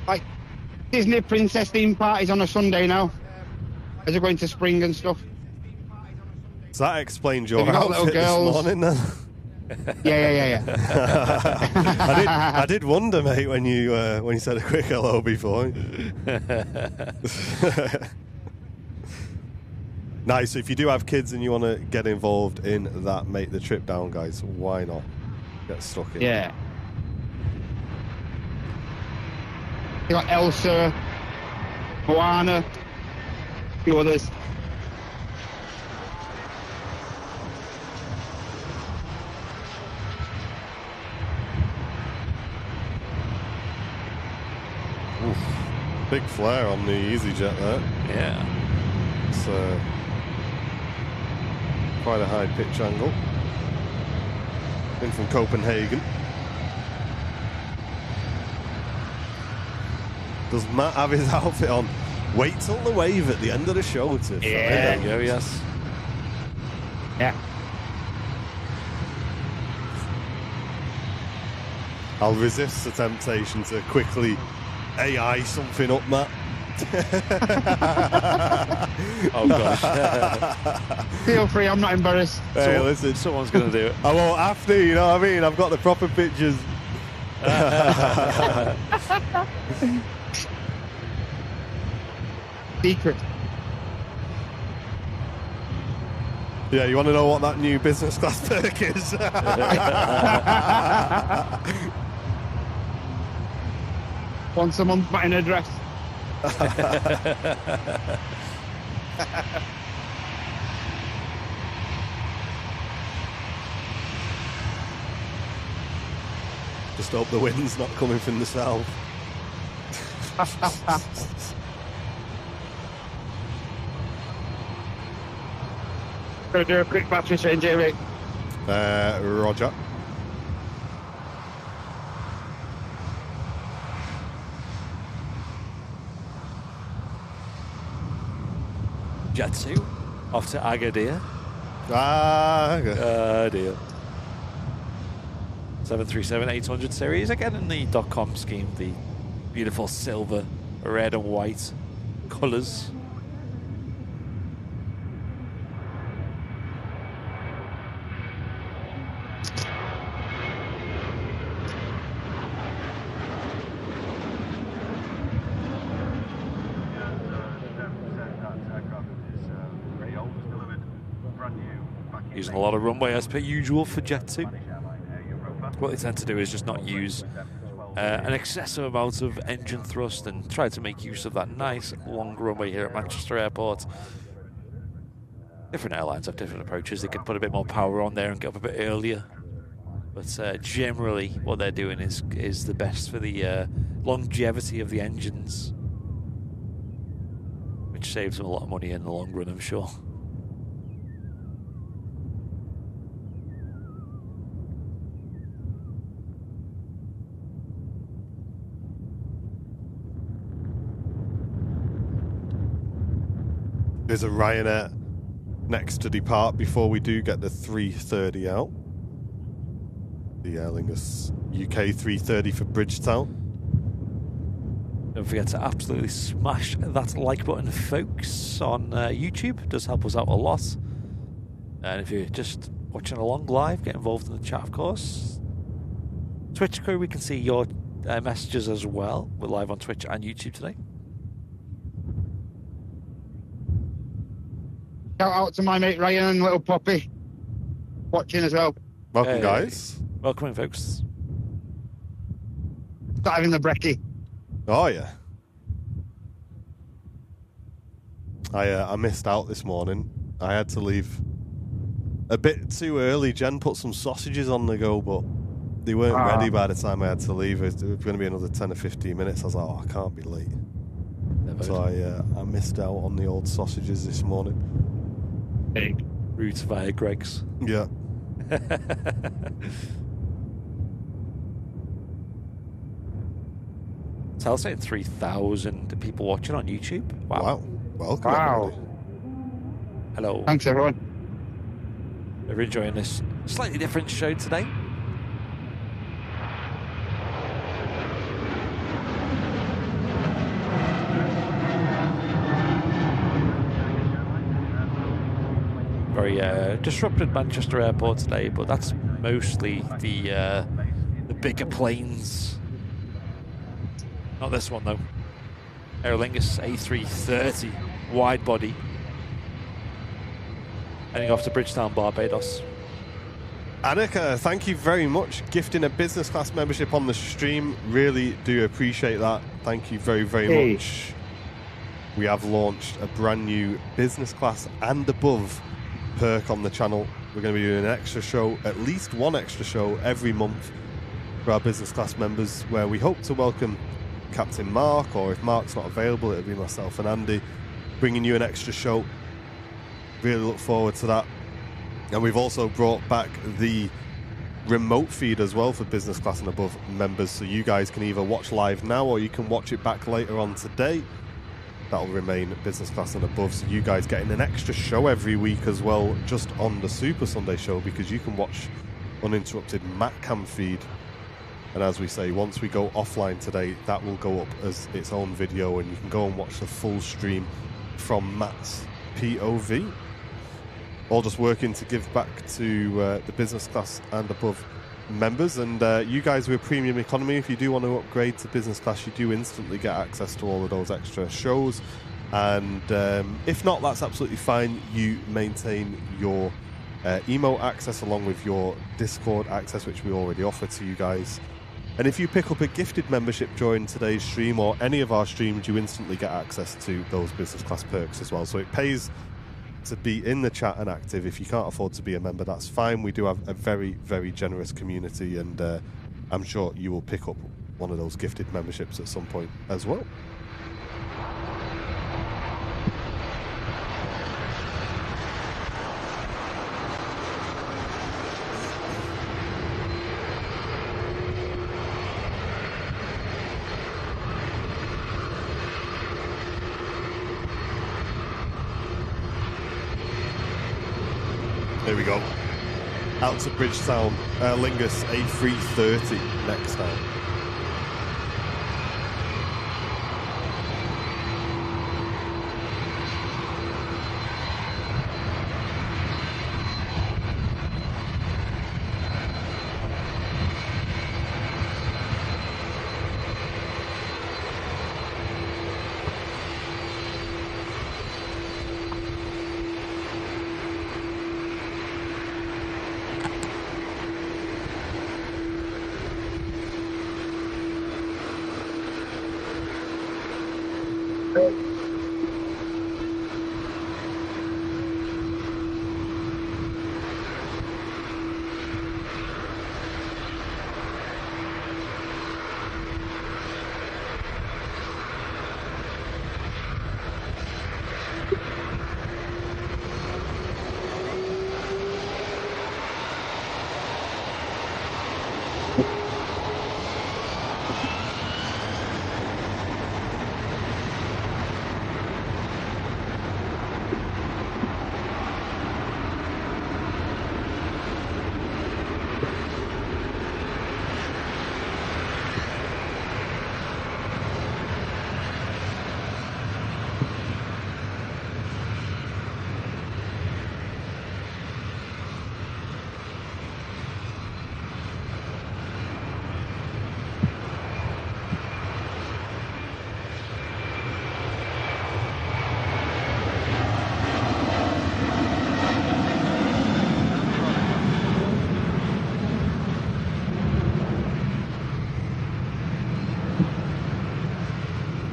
like Disney princess themed parties on a Sunday now, as they're going to spring and stuff. So that explains your Have you got little outfit this girls? morning, then. Yeah. I did wonder, mate, when you said a quick hello before. Nice. So if you do have kids and you want to get involved in that, make the trip down, guys, why not? Get stuck in. Yeah. You got Elsa, Moana, a few others. Oof. Big flare on the EasyJet there. Yeah. It's quite a high pitch angle. In from Copenhagen. Does Matt have his outfit on? Wait till the wave at the end of the show to find There out. you go, yes. Yeah. I'll resist the temptation to quickly AI something up, Matt. Oh, gosh. Feel free, I'm not embarrassed. Hey, listen. Someone's going to do it. I won't have to, you know what I mean? I've got the proper pictures. Secret. Yeah, you want to know what that new business class perk is? Once a month, but in a dress. Just hope the wind's not coming from the south. Gonna do a quick battery change here, Rick. Roger. Jet 2 off to Agadir. Dear. 737-800 series, again in the .com scheme, the beautiful silver, red and white colours. Using a lot of runway as per usual for Jet 2. What they tend to do is just not use an excessive amount of engine thrust and try to make use of that nice long runway here at Manchester Airport. Different airlines have different approaches. They can put a bit more power on there and get up a bit earlier. But generally what they're doing is the best for the longevity of the engines, which saves them a lot of money in the long run, I'm sure. There's a Ryanair next to depart before we do get the 330 out. The Aer Lingus UK 330 for Bridgetown. Don't forget to absolutely smash that like button, folks, on YouTube. It does help us out a lot. And if you're just watching along live, get involved in the chat, of course. Twitch crew, we can see your messages as well. We're live on Twitch and YouTube today. Shout out to my mate Ryan and little Poppy watching as well. Welcome, guys. Welcome in, folks. Starting the brekkie. Oh, yeah. I missed out this morning. I had to leave a bit too early. Jen put some sausages on the go, but they weren't ready by the time I had to leave. It was going to be another 10 or 15 minutes. I was like, oh, I can't be late. So I missed out on the old sausages this morning. Hey. Route via Greg's. Yeah. So I was saying 3,000 people watching on YouTube. Wow. Welcome, everybody. Hello. Thanks, everyone. We're enjoying this slightly different show today. Very disrupted Manchester Airport today, but that's mostly the bigger planes. Not this one though. Aer Lingus A330 wide body, heading off to Bridgetown, Barbados. Annika, thank you very much. Gifting a business class membership on the stream. Really do appreciate that. Thank you very, very much. We have launched a brand new business class and above perk on the channel. We're going to be doing an extra show, at least one extra show every month for our business class members, where we hope to welcome Captain Mark, or if Mark's not available, it'll be myself and Andy bringing you an extra show. Really look forward to that. And we've also brought back the remote feed as well for business class and above members, so you guys can either watch live now or you can watch it back later on today. That'll remain business class and above, so you guys getting an extra show every week as well, just on the Super Sunday show, because you can watch uninterrupted MatCam feed. And as we say, once we go offline today, that will go up as its own video, and you can go and watch the full stream from Matt's POV. All just working to give back to the business class and above members. And you guys who are premium economy, if you do want to upgrade to business class, you do instantly get access to all of those extra shows. And if not, that's absolutely fine. You maintain your emote access along with your Discord access, which we already offer to you guys. And if you pick up a gifted membership during today's stream or any of our streams, you instantly get access to those business class perks as well. So it pays to be in the chat and active. If you can't afford to be a member, that's fine. We do have a very, very generous community, and I'm sure you will pick up one of those gifted memberships at some point as well. There we go. Out to Bridgetown. Lingus A330 next time.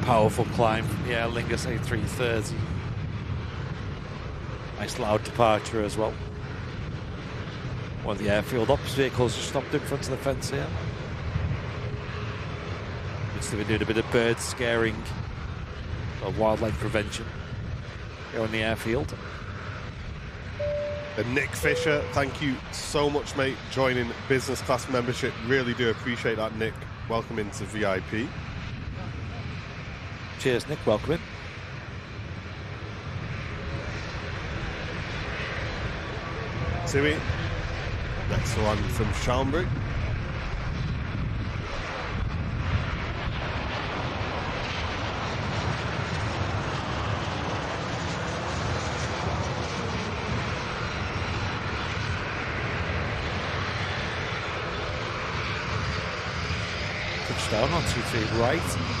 Powerful climb from the Aer Lingus A330. Nice loud departure as well. One of the airfield ops vehicles just stopped in front of the fence here. Looks like we're doing a bit of bird scaring or wildlife prevention here on the airfield. And Nick Fisher, thank you so much, mate, joining business class membership. Really do appreciate that, Nick. Welcome into VIP. Cheers, Nick. Welcome in. Tui, next one from Schaumburg. Touchdown on 2-3 right.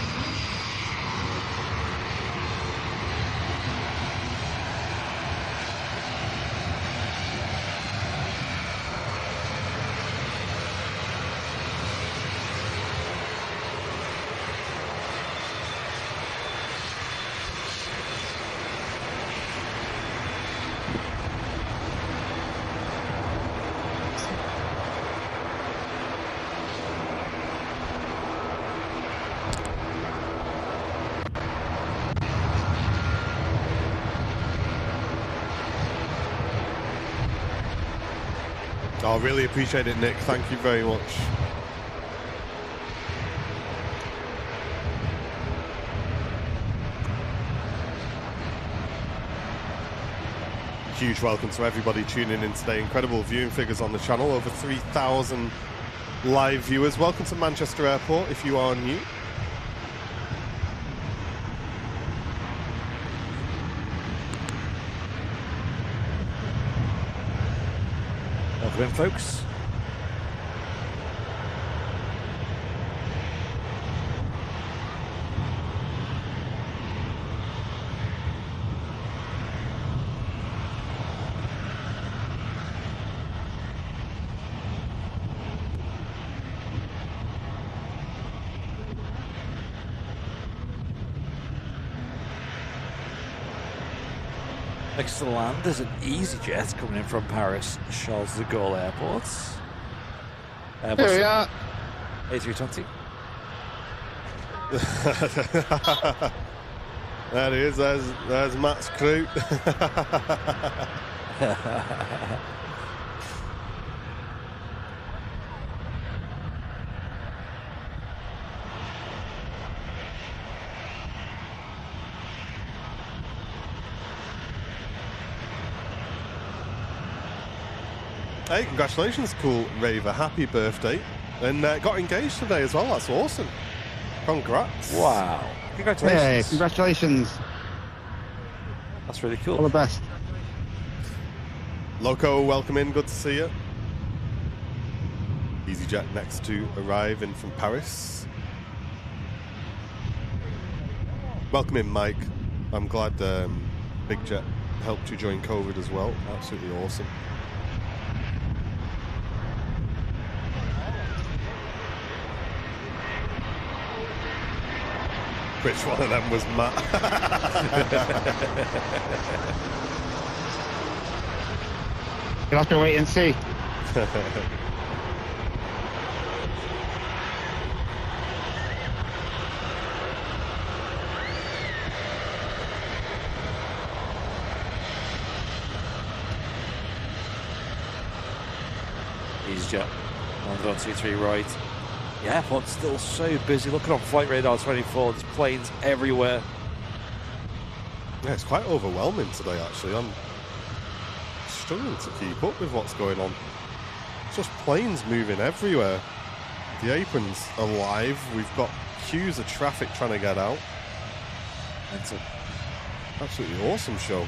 I really appreciate it, Nick. Thank you very much. Huge welcome to everybody tuning in today. Incredible viewing figures on the channel. Over 3,000 live viewers. Welcome to Manchester Airport if you are new. Welcome in, folks. Next to the land, there's an EasyJet coming in from Paris Charles de Gaulle Airport. Here we are. A320. There he is. There's Matt's crew. Hey, congratulations, Cool Raver. Happy birthday. And got engaged today as well. That's awesome. Congrats. Wow. Congratulations. Hey, congratulations. That's really All cool. the best. Loco, welcome in. Good to see you. EasyJet next to arrive in from Paris. Welcome in, Mike. I'm glad Big Jet helped you during COVID as well. Absolutely awesome. Which one of them was Matt? You'll have to wait and see. EasyJet. 123 right. Yeah, but still so busy. Looking on Flight Radar 24, there's planes everywhere. Yeah, it's quite overwhelming today, actually. I'm struggling to keep up with what's going on. It's just planes moving everywhere. The apron's alive. We've got queues of traffic trying to get out. It's an absolutely awesome show.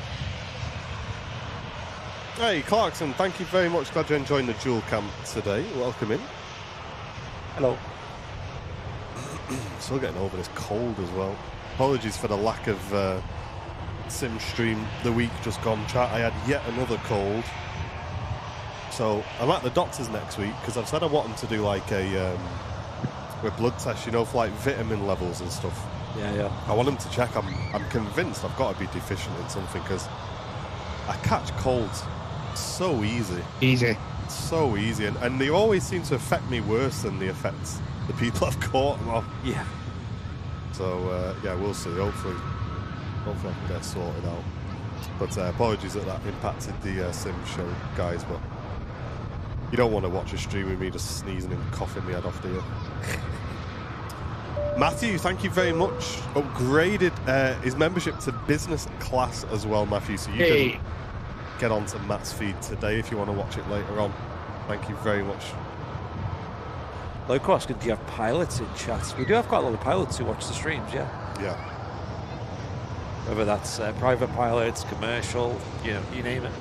Hey, Clarkson, thank you very much. Glad you're enjoying the dual camp today. Welcome in. Hello. Still getting over this cold as well. Apologies for the lack of sim stream the week just gone, chat. I had yet another cold. So I'm at the doctor's next week because I've said I want them to do like a blood test, you know, for like vitamin levels and stuff. Yeah. I want them to check. I'm convinced I've got to be deficient in something because I catch colds so easy. So easy, and they always seem to affect me worse than the effects the people I've caught them off. Yeah. So yeah, we'll see. Hopefully I can get sorted out. But apologies that impacted the sim show, guys. But you don't want to watch a stream with me just sneezing and coughing my head off, do you? Matthew, thank you very much. Upgraded his membership to business class as well, Matthew. So you can get onto Matt's feed today if you want to watch it later on. Thank you very much. Loco asking, do you have pilots in chat? We do have quite a lot of pilots who watch the streams, yeah. Yeah. Whether that's private pilots, commercial, you know, you name it.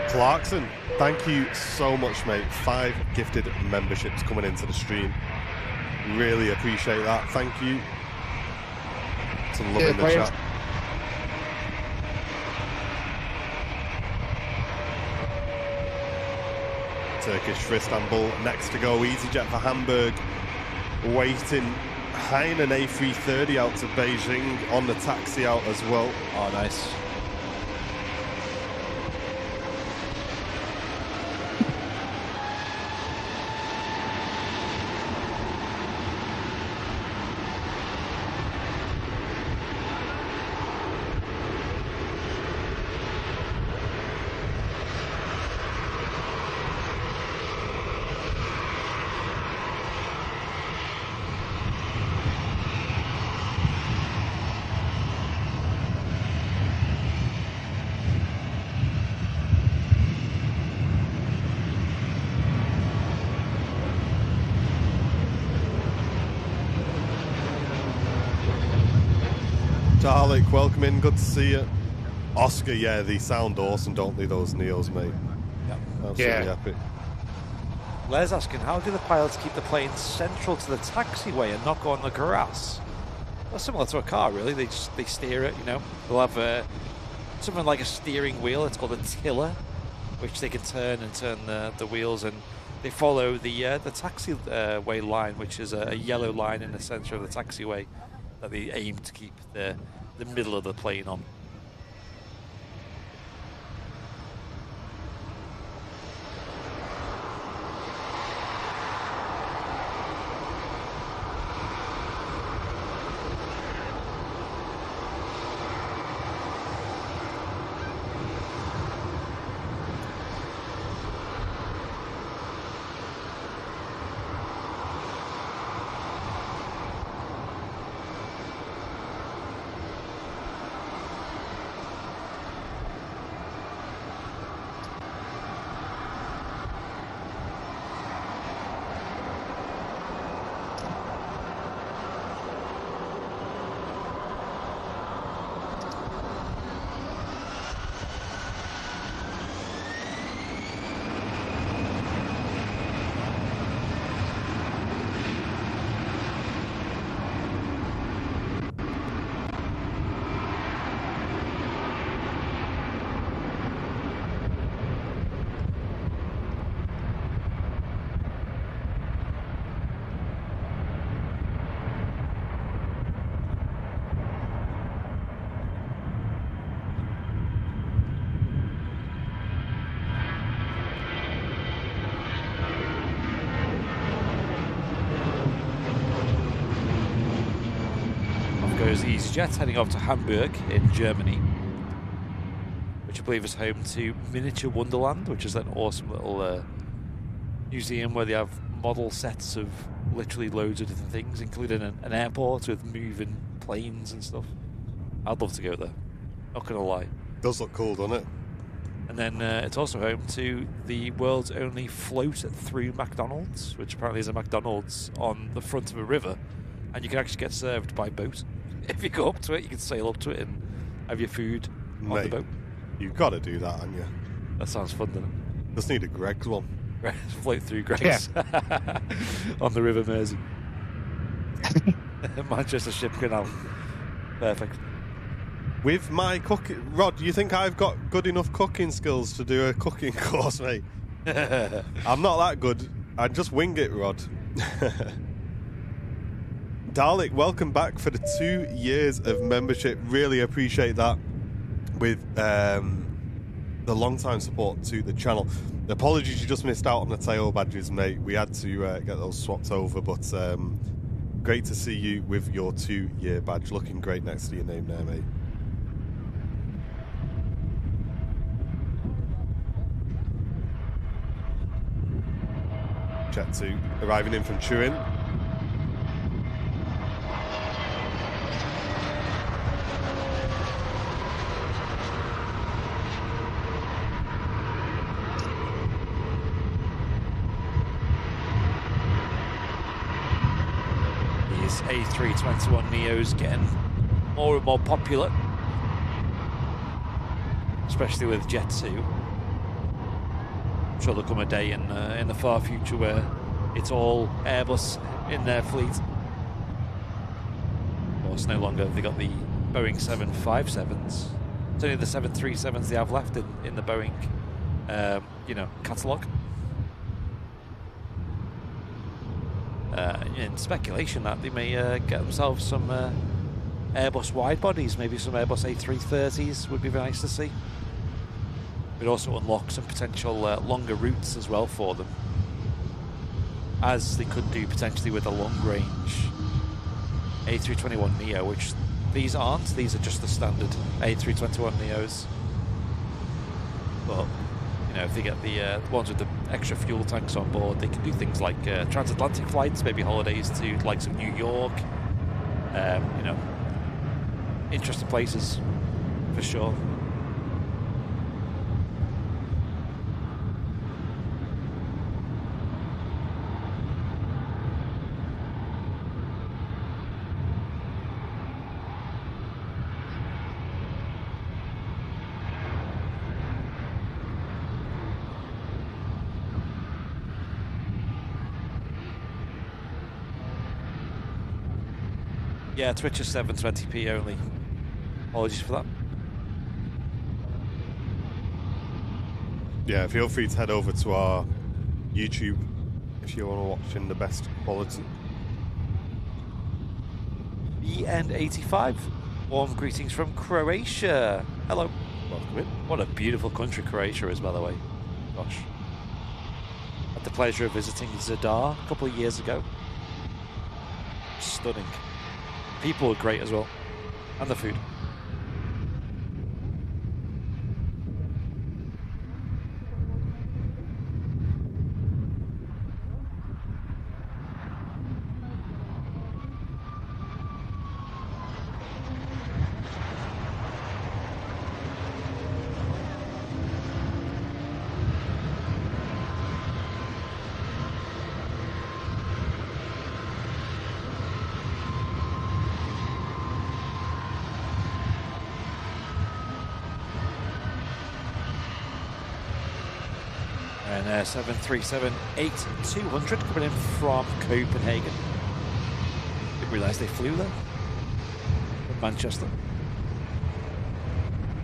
Clarkson, thank you so much, mate. 5 gifted memberships coming into the stream. Really appreciate that. Thank you. Some love in the chat. Turkish for Istanbul. Next to go, EasyJet for Hamburg. Waiting. Hainan A330 out to Beijing on the taxi out as well. Oh, nice. Dalek, welcome in, good to see you. Oscar, yeah, they sound awesome, don't they, those Neos, mate? Yeah. Absolutely epic. Les asking, how do the pilots keep the plane central to the taxiway and not go on the grass? Well, similar to a car, really. They steer it, you know. They'll have something like a steering wheel. It's called a tiller, which they can turn the wheels, and they follow the taxiway line, which is a yellow line in the center of the taxiway that they aim to keep the middle of the plane on. Goes EasyJet heading off to Hamburg in Germany, which I believe is home to Miniature Wonderland, which is an awesome little museum where they have model sets of literally loads of different things, including an airport with moving planes and stuff. I'd love to go there, not gonna lie. Does look cool, doesn't it? And then it's also home to the world's only float-through McDonald's, which apparently is a McDonald's on the front of a river, and you can actually get served by boat. If you go up to it, you can sail up to it and have your food on the boat. You've got to do that, haven't you? That sounds fun, doesn't it? Just need a Greg's one. Float through Greg's on the River Mersey. Manchester Ship Canal. Perfect. With my cooking... Rod, do you think I've got good enough cooking skills to do a cooking course, mate? I'm not that good. I just wing it, Rod. Dalek, welcome back for the 2 years of membership. Really appreciate that with the long-time support to the channel. Apologies you just missed out on the tail badges, mate. We had to get those swapped over, but great to see you with your 2-year badge. Looking great next to your name there, mate. Jet 2 arriving in from Turin. A321neos getting more and more popular, especially with Jet 2. I'm sure there'll come a day in the far future where it's all Airbus in their fleet. Of course, no longer have they got the Boeing 757s. It's only the 737s they have left in the Boeing, catalogue. In speculation that they may get themselves some Airbus wide bodies, maybe some Airbus A330s would be very nice to see. It also unlock some potential longer routes as well for them, as they could do potentially with a long range A321neo, which these aren't. These are just the standard A321neos. But if they get the ones with the extra fuel tanks on board, they can do things like transatlantic flights, maybe holidays to the likes of New York. Interesting places for sure. Yeah, Twitch is 720p only. Apologies for that. Yeah, feel free to head over to our YouTube if you want to watch in the best quality. BN85. Warm greetings from Croatia. Hello. Welcome in. What a beautiful country Croatia is, by the way. Gosh. Had the pleasure of visiting Zadar a couple of years ago. Stunning. People were great as well. And the food. And 737-8200 coming in from Copenhagen. Didn't realise they flew there. From Manchester.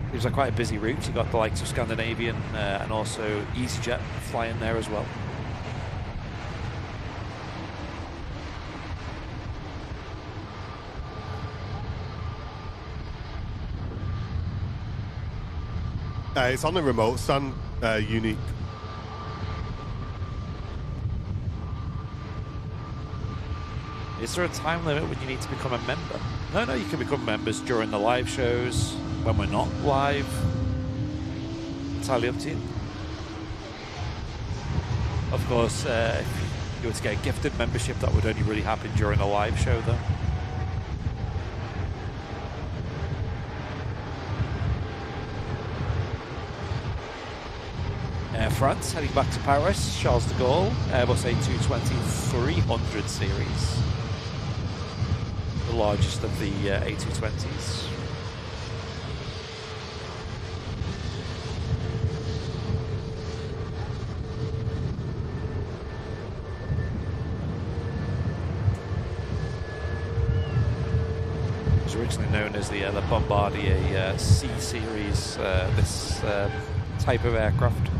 It was quite a busy route. You got the likes of Scandinavian and also EasyJet flying there as well. It's on the remote stand, unique. Is there a time limit when you need to become a member? No, you can become members during the live shows, when we're not live. Entirely up to you. Of course, if you were to get a gifted membership, that would only really happen during a live show, though. Air France heading back to Paris, Charles de Gaulle, Airbus A220-300 series. The largest of the A220s. It was originally known as the Bombardier C series, this type of aircraft,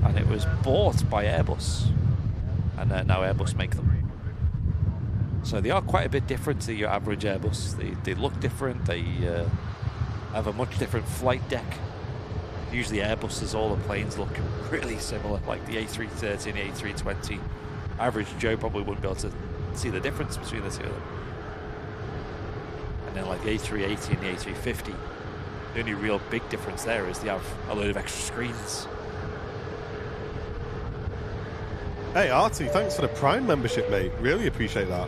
and it was bought by Airbus, and now Airbus make them. So they are quite a bit different to your average Airbus. They look different. They have a much different flight deck. Usually Airbuses, all the planes look really similar, like the A330 and the A320. Average Joe probably wouldn't be able to see the difference between the two of them. And then like the A380 and the A350, the only real big difference there is they have a load of extra screens. Hey, Artie, thanks for the Prime membership, mate. Really appreciate that.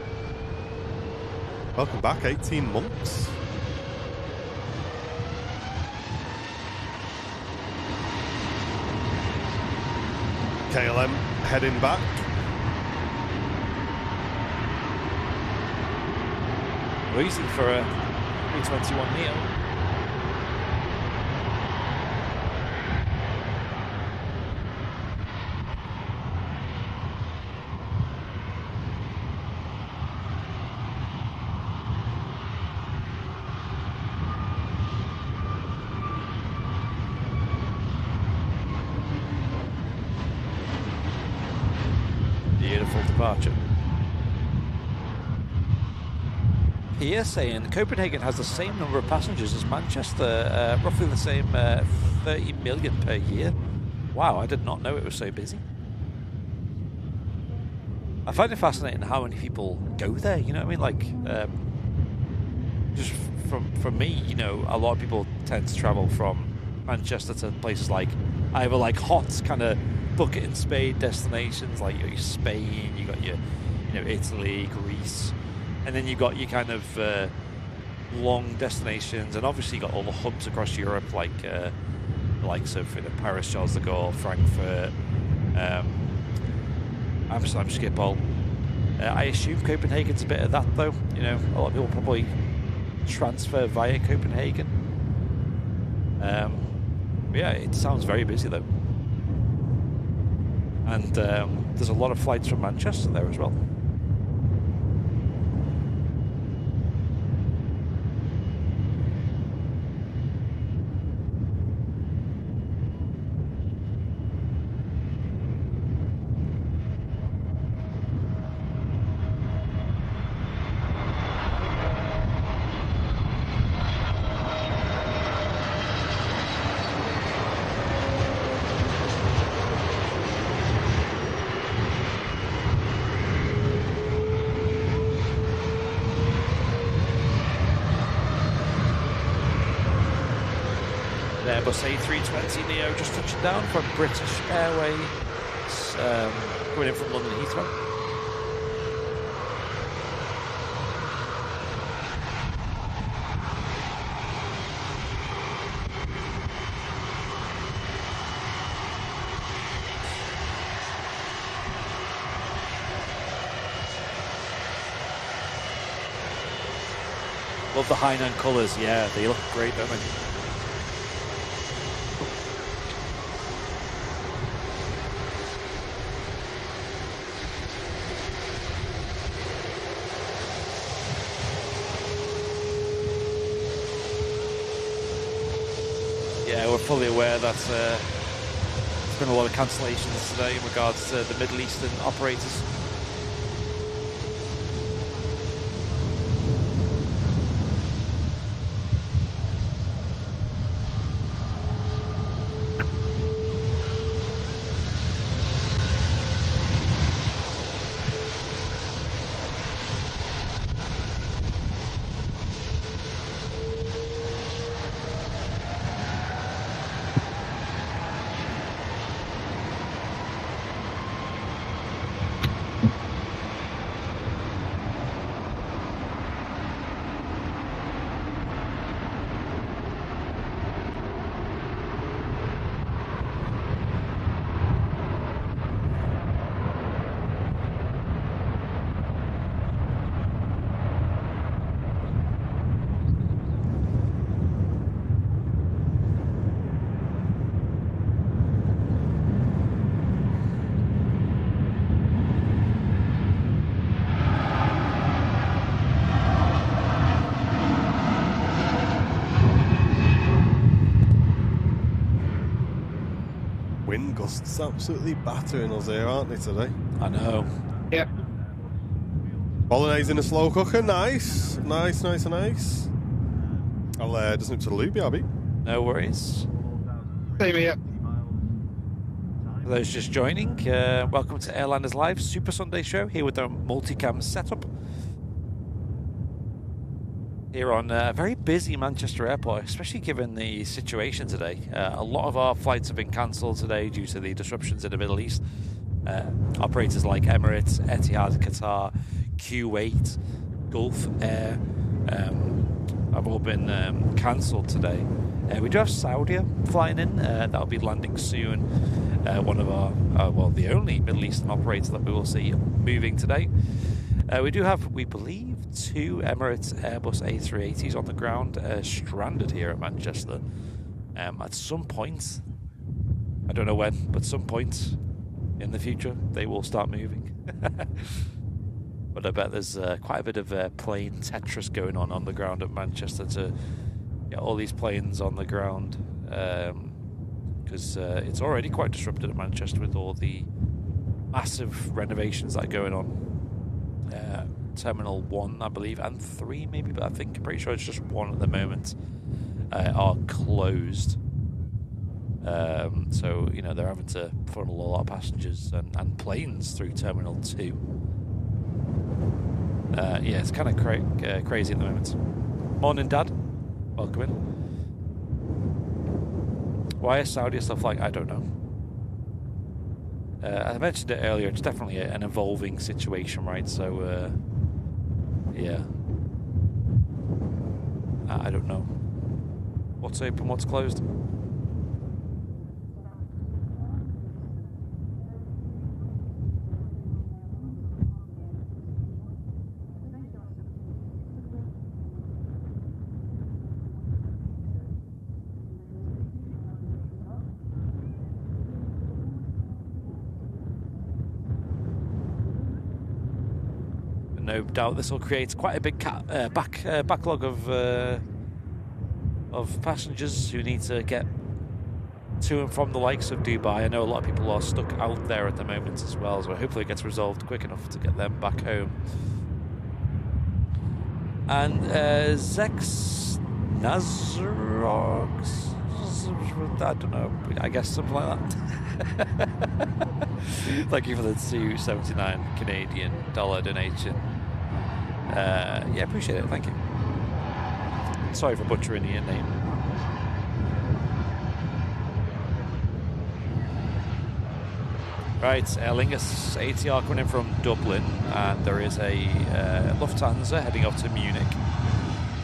Welcome back, 18 months. KLM heading back. Waiting for a 321 Neo. Beautiful departure. Here saying Copenhagen has the same number of passengers as Manchester, roughly the same 30 million per year. Wow, I did not know it was so busy. I find it fascinating how many people go there, you know what I mean? Like, just from me, you know, a lot of people tend to travel from Manchester to places like either like hot kind of bucket and spade destinations, like your Spain, you got your, you know, Italy, Greece, and then you got your kind of long destinations, and obviously you got all the hubs across Europe, like the likes of, you know, Paris, Charles de Gaulle, Frankfurt, Amsterdam, Schiphol. I assume Copenhagen's a bit of that, though. You know, a lot of people probably transfer via Copenhagen. Yeah, it sounds very busy though. And there's a lot of flights from Manchester there as well. Airbus A320neo just touching down from British Airways, coming in from London Heathrow. Love the Hainan colours, yeah, they look great, don't they? Yeah, we're fully aware that there's been a lot of cancellations today in regards to the Middle Eastern operators. Wind gusts absolutely battering us here, aren't they, today? I know. Yep. Bolognese in a slow cooker, nice. Nice. I'll just nip to the loo, Abby. No worries. Same here. For those just joining, welcome to Airliners Live Super Sunday show here with our multicam setup. Here on a very busy Manchester airport, especially given the situation today. A lot of our flights have been cancelled today due to the disruptions in the Middle East. Operators like Emirates, Etihad, Qatar, Kuwait, Gulf Air have all been cancelled today. We do have Saudi flying in. That'll be landing soon. One of our, well, the only Middle Eastern operator that we will see moving today. We do have, we believe, 2 Emirates Airbus A380s on the ground stranded here at Manchester. At some point, I don't know when, but some point in the future, they will start moving. But I bet there's quite a bit of plane Tetris going on the ground at Manchester to get all these planes on the ground. Because it's already quite disrupted at Manchester with all the massive renovations that are going on. Terminal 1, I believe, and 3 maybe, but I'm pretty sure it's just 1 at the moment, are closed. So, you know, they're having to funnel a lot of passengers and planes through Terminal 2. Yeah, it's kind of crazy at the moment. Morning, Dad. Welcome in. Why is Saudi stuff like? I don't know. I mentioned it earlier. It's definitely an evolving situation, right? So, yeah. I don't know. What's open, what's closed? No doubt this will create quite a big backlog of passengers who need to get to and from the likes of Dubai. I know a lot of people are stuck out there at the moment as well, so hopefully it gets resolved quick enough to get them back home. And Zex Nazrox, I don't know, I guess something like that. Thank you for the $2.79 Canadian dollar donation. Yeah, appreciate it, thank you. Sorry for butchering your name. Right, Aer Lingus ATR coming in from Dublin, and there is a Lufthansa heading up to Munich.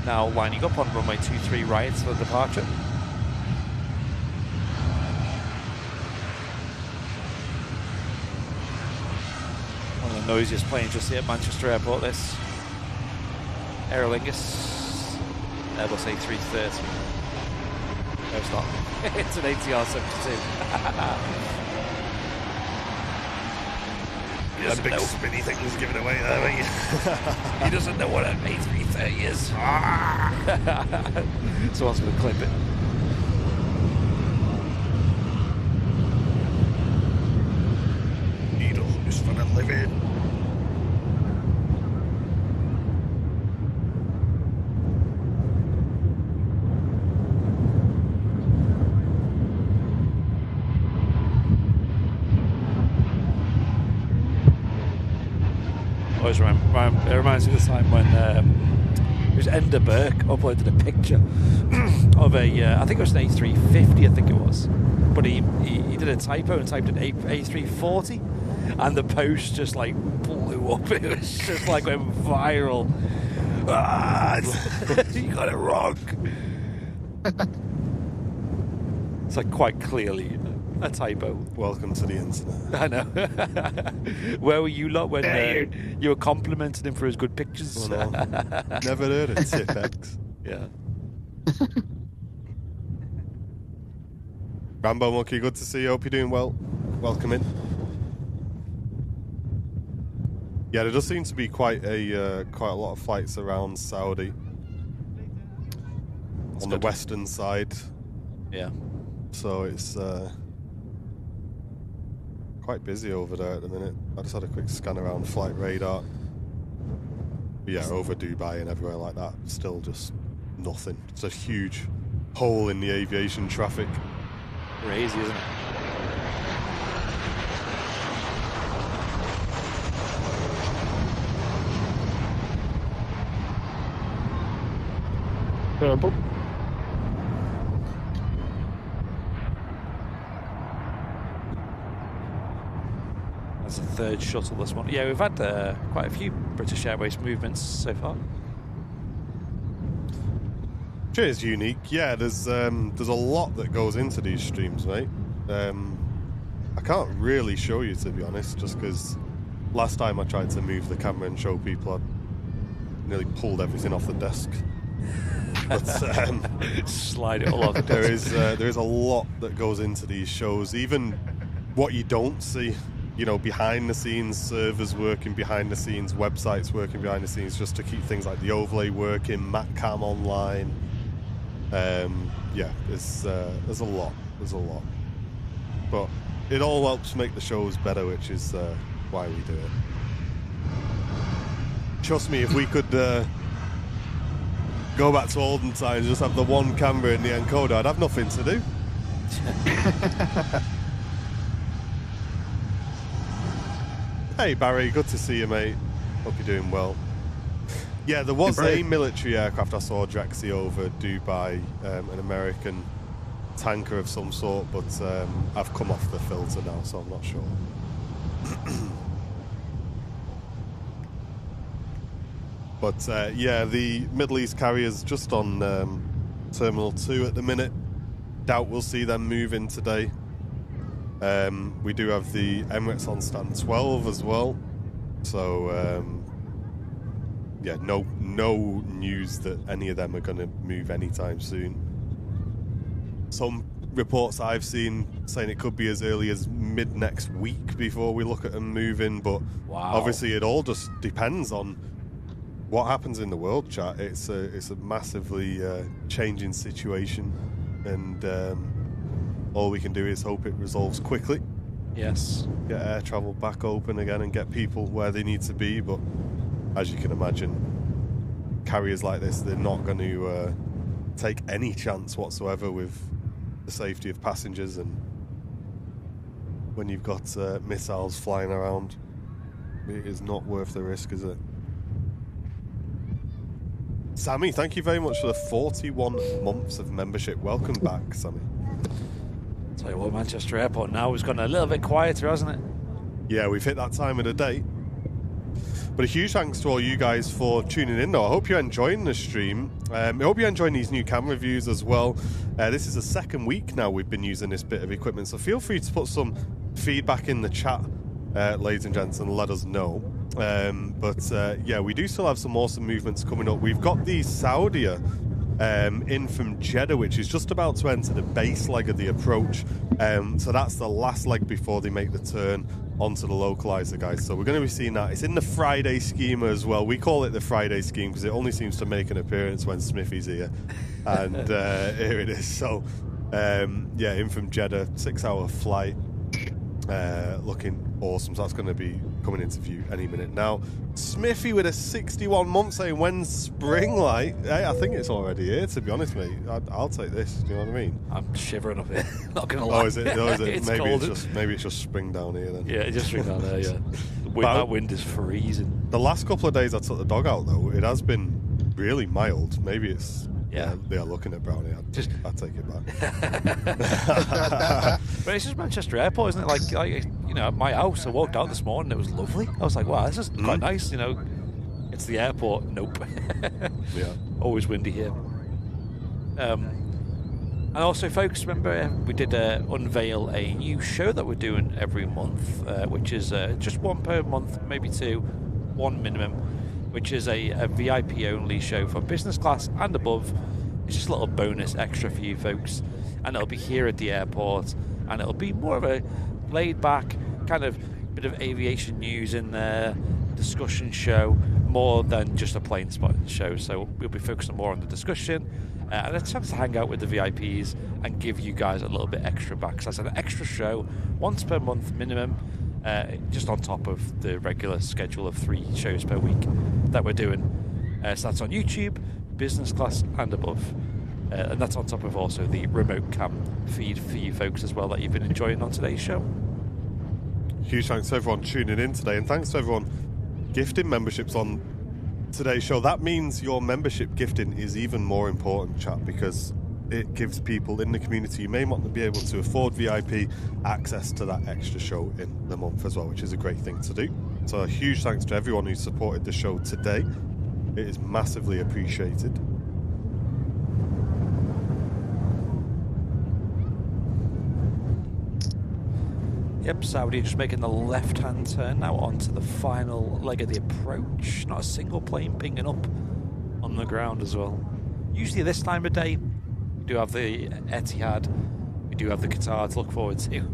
Now lining up on runway 23 right for departure. One of the noisiest planes you'll see at Manchester Airport, this. Aer Lingus, Airbus A330. No, it's not. It's an ATR 72. That big spinny thing was given away there, mate. He doesn't know what an A330 is. Someone's going to clip it. Needle is for the living. Always it reminds me of the time when it was Ender Burke uploaded a picture of a, I think it was an A350, I think it was, but he did a typo and typed in A340, and the post just like blew up. It was just like went viral. You got it wrong. It's like quite clearly a typo. Welcome to the internet. I know. Where were you lot when you were complimenting him for his good pictures? Oh, no. Never heard of Tipex. Yeah. Rambo Monkey, good to see you. Hope you're doing well. Welcome in. Yeah, there does seem to be quite a lot of flights around Saudi. That's on good. The western side. Yeah. So it's quite busy over there at the minute. I just had a quick scan around flight radar. But yeah, over Dubai and everywhere like that, still just nothing. It's a huge hole in the aviation traffic. Crazy, isn't it? Terrible. That's the third shuttle this morning. Yeah, we've had quite a few British Airways movements so far. Which is unique. Yeah, there's a lot that goes into these streams, mate. I can't really show you, to be honest, just because last time I tried to move the camera and show people, I nearly pulled everything off the desk. But slide it all off the desk. there is a lot that goes into these shows, even what you don't see. You know, behind the scenes, servers working behind the scenes, websites working behind the scenes, just to keep things like the overlay working, MatCam online. Yeah, there's a lot. There's a lot. But it all helps make the shows better, which is why we do it. Trust me, if we could go back to olden times, just have the one camera in the encoder, I'd have nothing to do. Hey Barry, good to see you, mate. Hope you're doing well. Yeah, there was a military aircraft I saw, Drexy, over Dubai, an American tanker of some sort, but I've come off the filter now, so I'm not sure. But yeah, the Middle East carriers just on Terminal 2 at the minute. Doubt we'll see them move in today. We do have the Emirates on stand 12 as well. So, yeah, no news that any of them are going to move anytime soon. Some reports I've seen saying it could be as early as mid next week before we look at them moving, but obviously it all just depends on what happens in the world, chat. It's a massively changing situation, and all we can do is hope it resolves quickly. Yes. Get air travel back open again and get people where they need to be, but as you can imagine, carriers like this, they're not going to take any chance whatsoever with the safety of passengers, and when you've got missiles flying around, it is not worth the risk, is it? Sammy, thank you very much for the 41 months of membership. Welcome back, Sammy. Tell you what, Manchester Airport now has gone a little bit quieter, hasn't it? Yeah, we've hit that time of the day. But a huge thanks to all you guys for tuning in, though. I hope you're enjoying the stream. I hope you're enjoying these new camera views as well. This is the second week now we've been using this bit of equipment, so feel free to put some feedback in the chat, ladies and gents, and let us know. Yeah, we do still have some awesome movements coming up. We've got the Saudia in from Jeddah, which is just about to enter the base leg of the approach. So that's the last leg before they make the turn onto the localizer, guys. So we're going to be seeing that. It's in the Friday schema as well. We call it the Friday scheme because it only seems to make an appearance when Smithy's here. And here it is. So, yeah, in from Jeddah, 6-hour flight. Looking awesome. So that's going to be coming into view any minute now. Smithy with a 61 month saying, when's spring like? Hey, I think it's already here, to be honest, mate. I'll take this. Do you know what I mean? I'm shivering up here. Not going to lie. Oh, is it? It's maybe it's just spring down here then. Yeah, it's just spring down there, yeah. That wind is freezing. The last couple of days I took the dog out, though, it has been really mild. Maybe it's... Yeah, they are looking at Brownie. I'll take it back. But it's just Manchester Airport, isn't it? Like you know, at my house, I walked out this morning, it was lovely. I was like, wow, this is quite nice, you know. It's the airport. Nope. Yeah. Always windy here. And also, folks, remember we did unveil a new show that we're doing every month, which is just one per month, maybe two, one minimum, which is a VIP-only show for business class and above. It's just a little bonus extra for you folks. And it'll be here at the airport. And it'll be more of a laid-back, kind of bit of aviation news in there, discussion show, more than just a plane spotting show. So we'll be focusing more on the discussion and a chance to hang out with the VIPs and give you guys a little bit extra back. So that's an extra show, once per month minimum. Just on top of the regular schedule of 3 shows per week that we're doing. So that's on YouTube, business class and above. And that's on top of also the remote cam feed for you folks as well that you've been enjoying on today's show. Huge thanks to everyone tuning in today, and thanks to everyone gifting memberships on today's show. That means your membership gifting is even more important, chat, because it gives people in the community who may want to be able to afford VIP access to that extra show in the month as well, which is a great thing to do. So a huge thanks to everyone who supported the show today. It is massively appreciated. Yep, Saudi just making the left-hand turn now onto the final leg of the approach. Not a single plane pinging up on the ground as well. Usually this time of day, we do have the Etihad, we do have the Qatar to look forward to.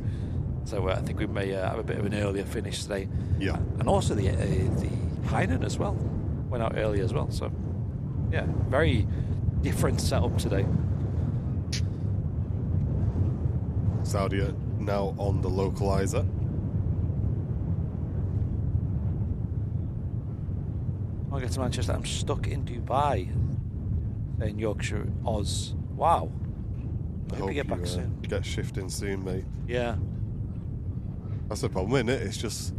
So I think we may have a bit of an earlier finish today. Yeah. And also the Hainan as well. Went out early as well. So, yeah, very different setup today. Saudi now on the localizer. I'll get to Manchester. I'm stuck in Dubai. In Yorkshire, Oz. Wow. I hope you get back soon. Get shifting soon, mate. Yeah. That's the problem, isn't it? It's just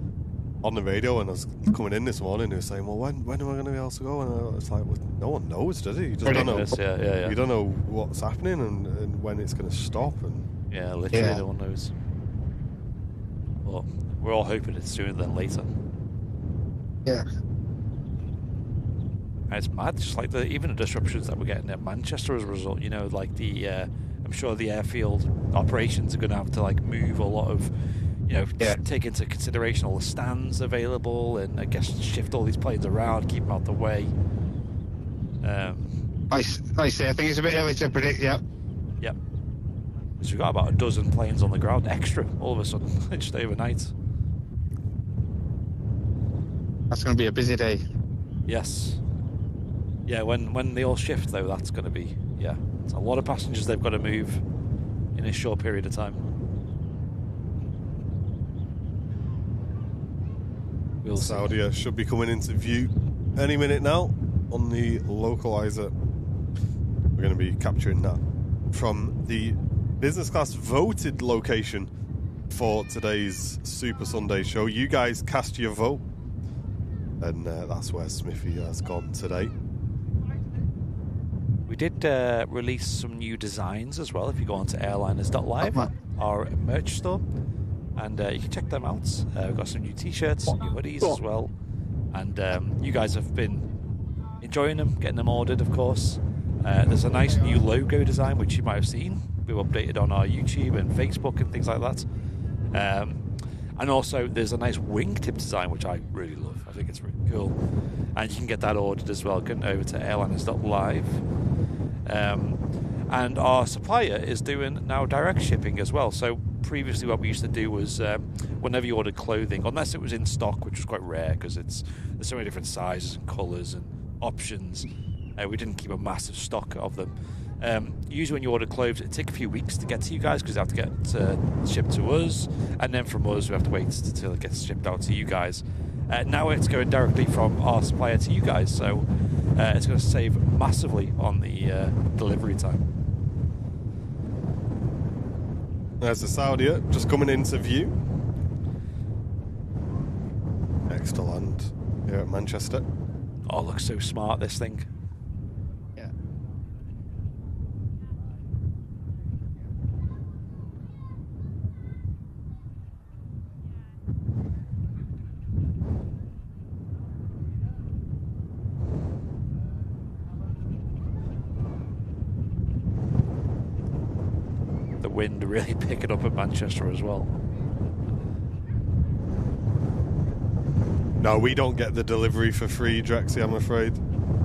on the radio, and I was coming in this morning, they were saying, well, when am I going to be able to go? And it's like, well, no one knows, does it? You just don't know. Yeah. You don't know what's happening and when it's going to stop. And yeah, literally no one knows. Well, we're all hoping it's sooner than later. Yeah. And it's mad, just like even the disruptions that we're getting at Manchester as a result. You know, like I'm sure the airfield operations are going to have to like move a lot of, take into consideration all the stands available, and I guess shift all these planes around, keep them out the way. I say, I think it's a bit early to predict. Yeah. Yep. So we've got about a dozen planes on the ground extra all of a sudden, just overnight. That's going to be a busy day. Yes. Yeah, when they all shift, though, that's going to be, it's a lot of passengers they've got to move in a short period of time. Saudi should be coming into view any minute now on the localizer. We're going to be capturing that from the business class voted location for today's Super Sunday show. You guys cast your vote, and that's where Smithy has gone today. We did release some new designs as well. If you go onto airliners.live, our merch store, and you can check them out. We've got some new t-shirts, some new hoodies as well, and you guys have been enjoying them, getting them ordered, of course. There's a nice new logo design, which you might have seen. We've updated on our YouTube and Facebook and things like that. And also, there's a nice wingtip design, which I really love. I think it's really cool. And you can get that ordered as well, going over to airliners.live. And our supplier is doing now direct shipping as well. So previously what we used to do was whenever you ordered clothing, unless it was in stock, which was quite rare because there's so many different sizes and colours and options, we didn't keep a massive stock of them. Usually when you order clothes, it takes a few weeks to get to you guys because they have to get shipped to us, and then from us we have to wait until it gets shipped out to you guys. Now it's going directly from our supplier to you guys, so it's going to save massively on the delivery time. There's the Saudia just coming into view. Next to land here at Manchester. Oh, looks so smart, this thing. Yeah. The wind really picking up at Manchester as well. No, we don't get the delivery for free, Drexy, I'm afraid.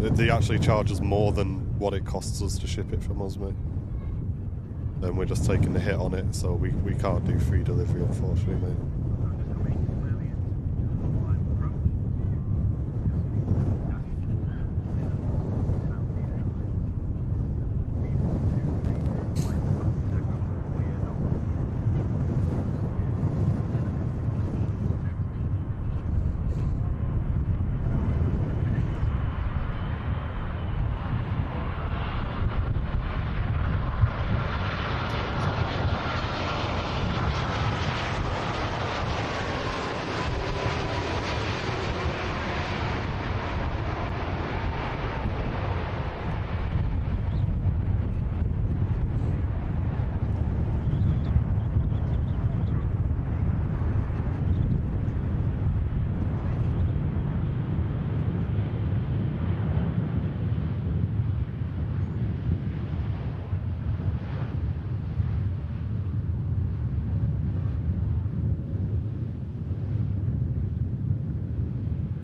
They actually charge us more than what it costs us to ship it from us, mate. And we're just taking the hit on it, so we can't do free delivery, unfortunately, mate.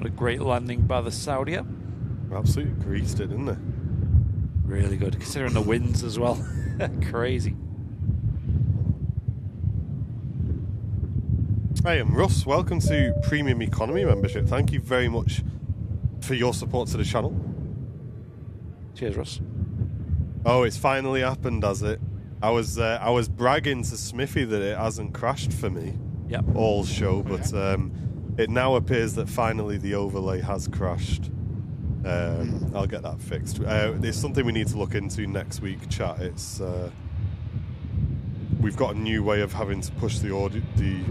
What a great landing by the Saudia. Absolutely greased it, didn't they? Really good, considering the winds as well. Crazy. Hey, I'm Russ. Welcome to Premium Economy membership. Thank you very much for your support to the channel. Cheers, Russ. Oh, it's finally happened, has it? I was bragging to Smithy that it hasn't crashed for me. Yep. All show, but it now appears that finally the overlay has crashed. I'll get that fixed. It's something we need to look into next week, chat. It's we've got a new way of having to push the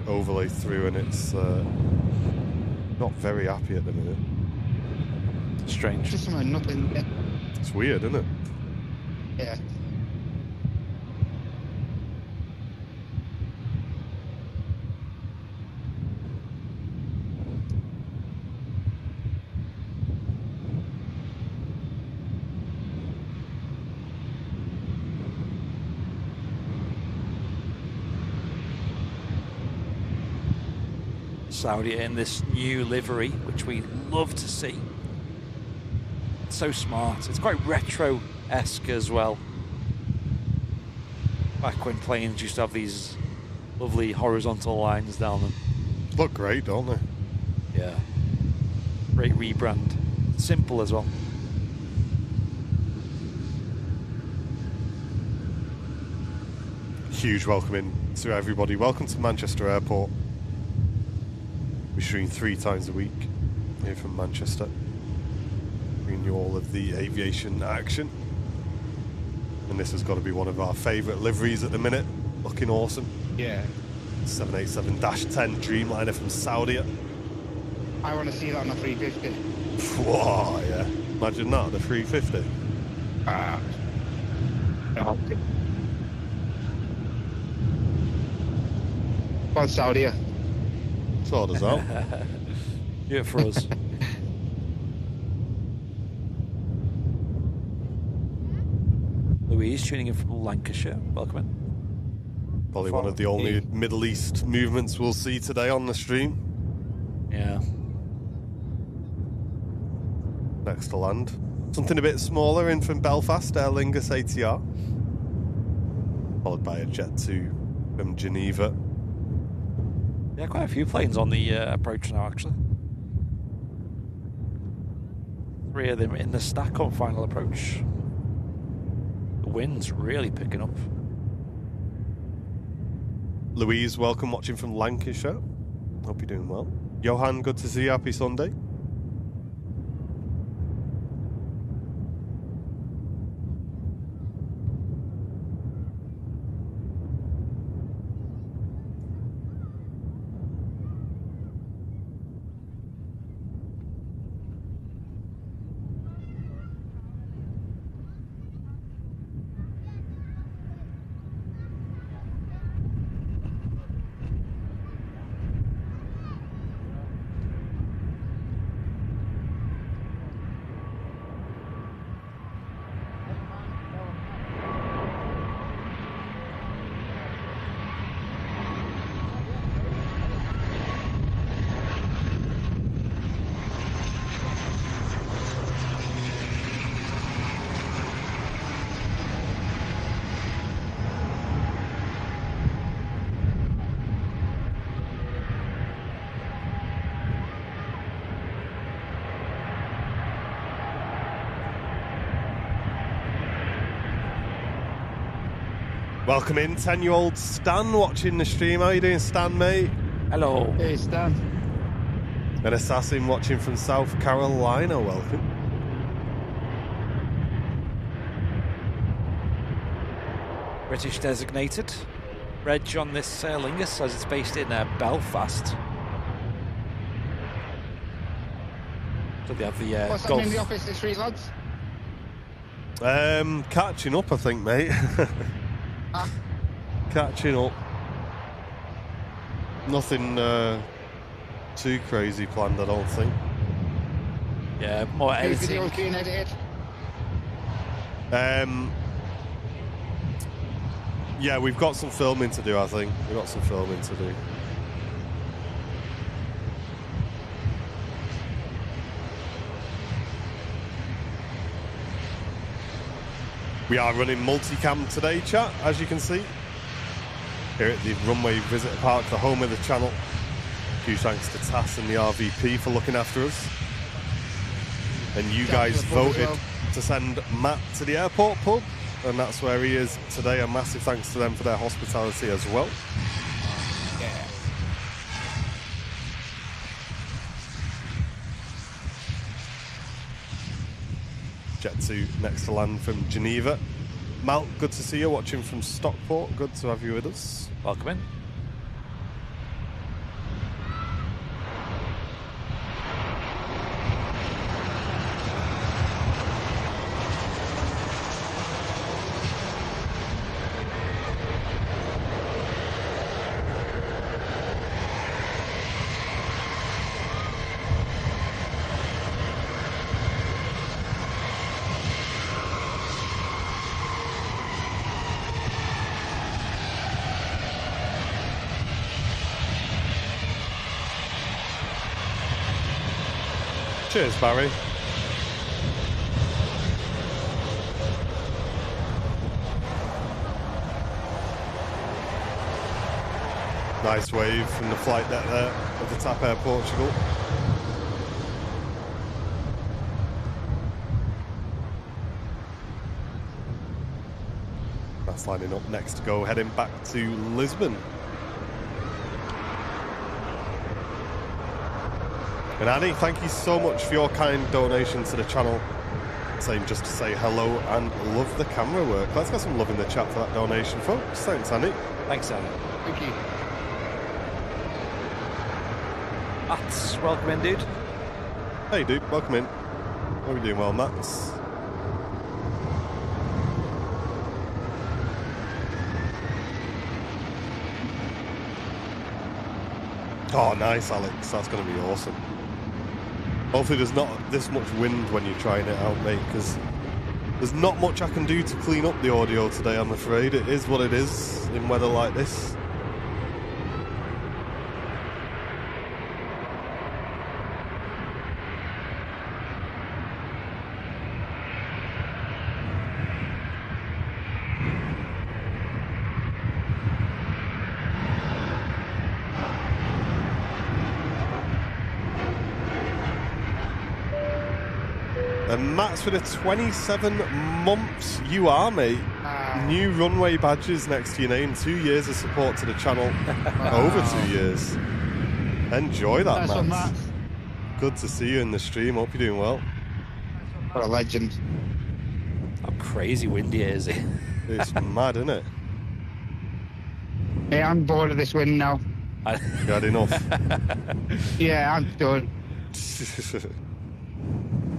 overlay through, and it's not very happy at the minute. Strange. Just something nothing. Yeah. It's weird, isn't it? Yeah. Saudia in this new livery, which we love to see. It's so smart. It's quite retro-esque as well. Back when planes used to have these lovely horizontal lines down them. Look great, don't they? Yeah. Great rebrand. Simple as well. Huge welcome in to everybody. Welcome to Manchester Airport. We stream 3 times a week here from Manchester, bringing you all of the aviation action. And this has got to be one of our favourite liveries at the minute. Looking awesome. Yeah. 787-10 Dreamliner from Saudia. I want to see that on the 350. Whoa, yeah. Imagine that, the 350. on Saudi. Sort us out. Do it for us. Louise tuning in from Lancashire. Welcome in. Probably one of the only Middle East movements we'll see today on the stream. Yeah. Next to land. Something a bit smaller in from Belfast, Aer Lingus ATR. Followed by a Jet 2 from Geneva. Yeah, quite a few planes on the approach now, actually. 3 of them in the stack on final approach. The wind's really picking up. Louise, welcome, watching from Lancashire. Hope you're doing well. Johan, good to see you. Happy Sunday. Welcome in, 10-year-old Stan watching the stream. How you doing, Stan, mate? Hello. Hey, Stan. An assassin watching from South Carolina. Welcome. British designated. Reg on this Aer Lingus says it's based in Belfast. So they have the What's Gulf. happening in the office this week, lads? Catching up, I think, mate. Catching up. Nothing too crazy planned, I don't think. Yeah, more Any editing. videos being edited? Yeah, we've got some filming to do, I think. We've got some filming to do. We are running multicam today, chat, as you can see. Here at the Runway Visitor Park, the home of the channel. Huge thanks to Tass and the RVP for looking after us. And you guys voted to send Matt to the airport pub, and that's where he is today. A massive thanks to them for their hospitality as well. Yeah. Jet 2 next to land from Geneva. Mal, good to see you watching from Stockport. Good to have you with us. Welcome in. Cheers, Barry. Nice wave from the flight deck there of the TAP Air Portugal. That's lining up next to go, heading back to Lisbon. And Annie, thank you so much for your kind donation to the channel. Saying just to say hello and love the camera work. Let's get some love in the chat for that donation, folks. Thanks, Annie. Thanks, Annie. Thank you. Mats, welcome in, dude. Hey, dude, welcome in. How are we doing well, Max? Oh, nice, Alex. That's going to be awesome. Hopefully there's not this much wind when you're trying it out, mate, because there's not much I can do to clean up the audio today, I'm afraid. It is what it is in weather like this. And Matt's for the 27 months you are, mate. New runway badges next to your name. 2 years of support to the channel. Over 2 years. Enjoy that, Nice one, Matt. Matt. Good to see you in the stream. Hope you're doing well. What a legend. How crazy windy is it? It's mad, isn't it? Hey, I'm bored of this wind now. You had enough. Yeah, I'm done.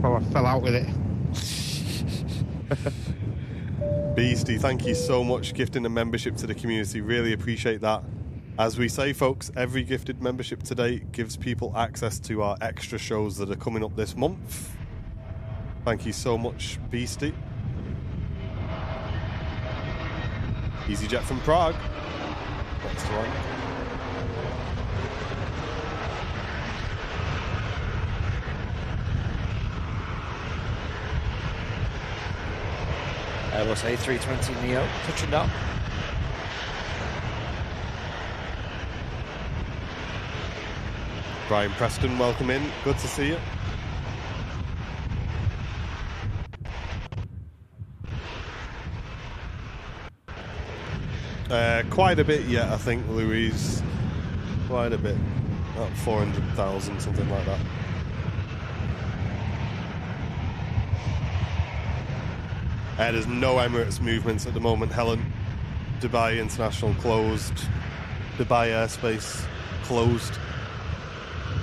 Oh, I fell out with it. Beastie, thank you so much gifting a membership to the community. Really appreciate that. As we say, folks, every gifted membership today gives people access to our extra shows that are coming up this month. Thank you so much, Beastie. EasyJet from Prague. Next one. Airbus A320 Neo touching down. Brian Preston, welcome in. Good to see you. Quite a bit yet, I think, Louise. Quite a bit. About 400,000, something like that. There's no Emirates movements at the moment, Helen. Dubai International closed. Dubai Airspace closed.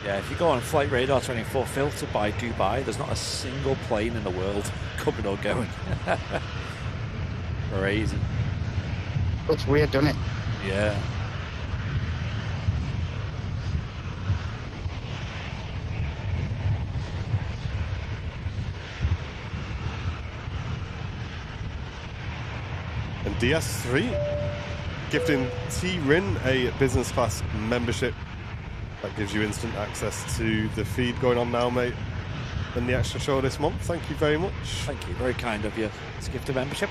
Yeah, if you go on Flight Radar 24 filtered by Dubai, there's not a single plane in the world coming or going. Crazy. Looks weird, doesn't it? Yeah. And DS3 gifting T-Rin a business class membership. That gives you instant access to the feed going on now, mate, and the extra show this month. Thank you very much. Thank you. Very kind of you to gift a membership.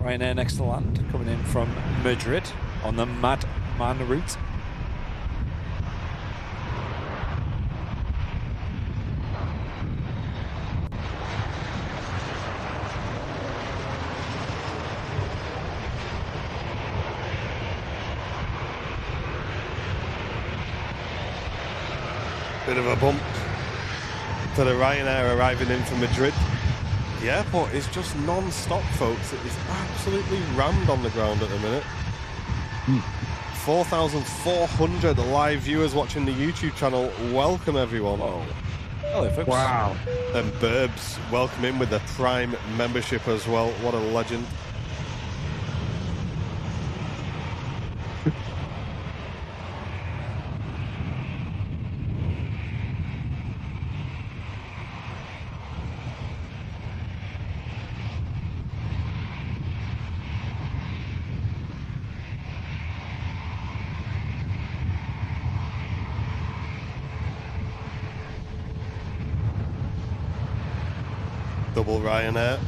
Ryanair next to land, coming in from Madrid on the Madman route. Bit of a bump to the Ryanair arriving in from Madrid. The airport is just non-stop, folks. It is absolutely rammed on the ground at the minute. 4,400 live viewers watching the YouTube channel. Welcome, everyone. Whoa. Hello, folks. Wow. And Burbs, welcome in with the Prime membership as well. What a legend. Double Ryanair.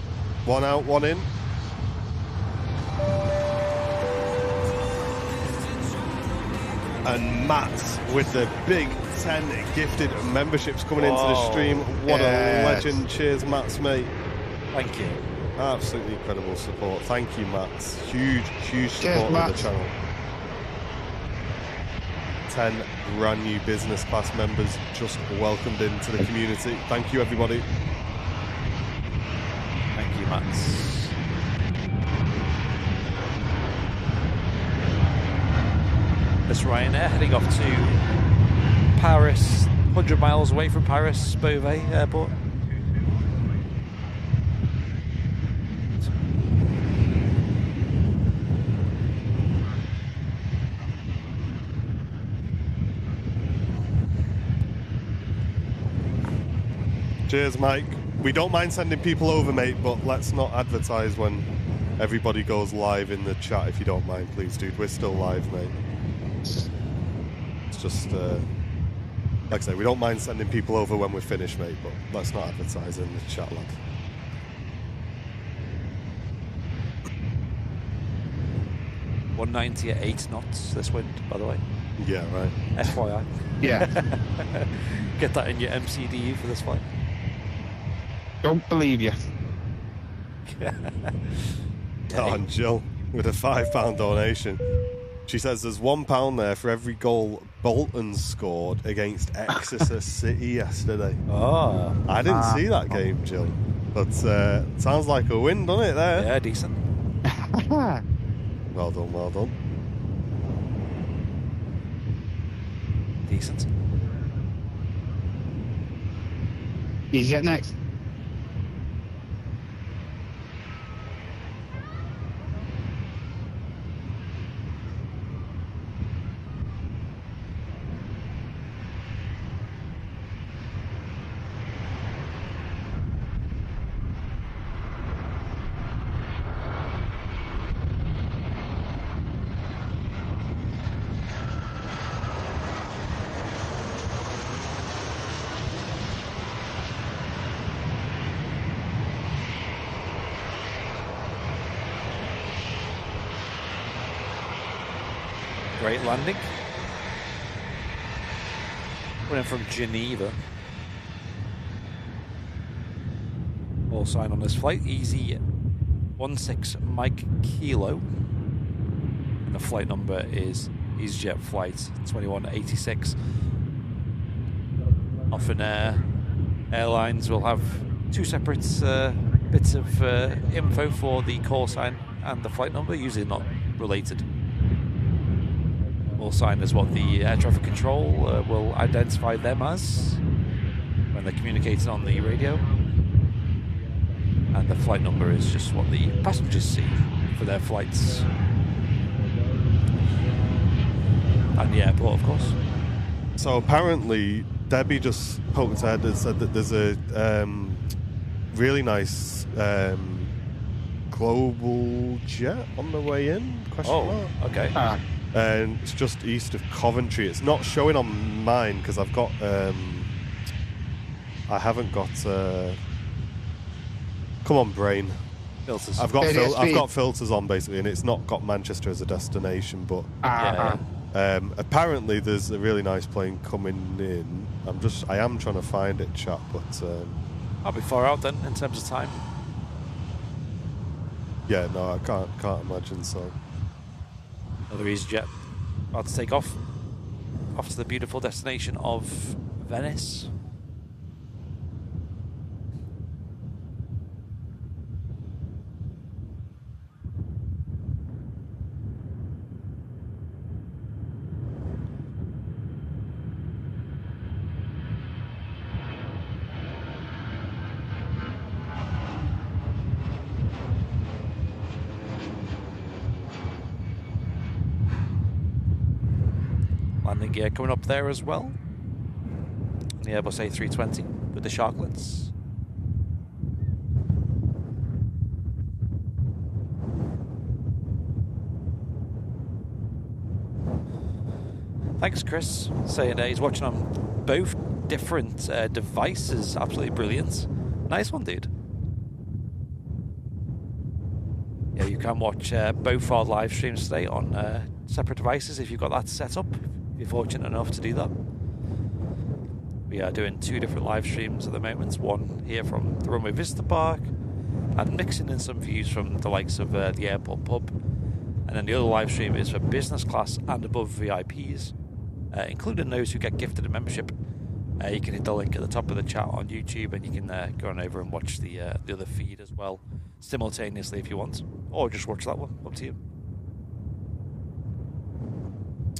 One out, one in. And Matt with the big 10 gifted memberships coming into the stream. What a legend. Cheers, Matt's mate. Thank you. Absolutely incredible support. Thank you, Matt. Huge, huge support Cheers, of Matt. the channel. 10 brand new business class members just welcomed into the community. Thank you, everybody. Thank you, Max. This Ryanair heading off to Paris, 100 miles away from Paris, Beauvais Airport. Cheers, Mike. We don't mind sending people over, mate, but let's not advertise when everybody goes live in the chat, if you don't mind, please, dude. We're still live, mate. It's just, like I say, we don't mind sending people over when we're finished, mate, but let's not advertise in the chat, lad. .190 at 8 knots this wind, by the way. Yeah, right. FYI. Yeah. Get that in your MCDU for this flight. Don't believe you. Oh, Jill, with a £5 donation. She says there's £1 there for every goal Bolton scored against Exeter City yesterday. Oh. I didn't see that game, Jill. But sounds like a win, doesn't it, there? Yeah, decent. Well done, well done. Decent. Easy at next. Great landing. Running from Geneva. All sign on this flight. Easy 16 Mike Kilo. And the flight number is EasyJet Flight 2186. Often airlines will have two separate bits of info for the call sign and the flight number, usually not related. Call sign is what the air traffic control will identify them as when they're communicating on the radio, and the flight number is just what the passengers see for their flights and the airport, of course. So apparently Debbie just poked her head and said that there's a really nice global jet on the way in. Question mark. Okay. And it's just east of Coventry. It's not showing on mine because I've got I haven't got come on, brain. Filters. I've got filters on basically, and it's not got Manchester as a destination. But apparently there's a really nice plane coming in. I am trying to find it, chat, but I'll be far out then in terms of time. Yeah, no, I can't imagine so. Another EasyJet about to take off to the beautiful destination of Venice. Landing gear coming up there as well. The Airbus A320 with the sharklets. Thanks, Chris. Saying he's watching on both different devices. Absolutely brilliant. Nice one, dude. Yeah, you can watch both our live streams today on separate devices if you've got that set up. If you're fortunate enough to do that. We are doing two different live streams at the moment. One here from the Runway Visitor Park and mixing in some views from the likes of the airport pub. And then the other live stream is for business class and above VIPs, including those who get gifted a membership. You can hit the link at the top of the chat on YouTube, and you can go on over and watch the other feed as well, simultaneously if you want, or just watch that one. Up to you.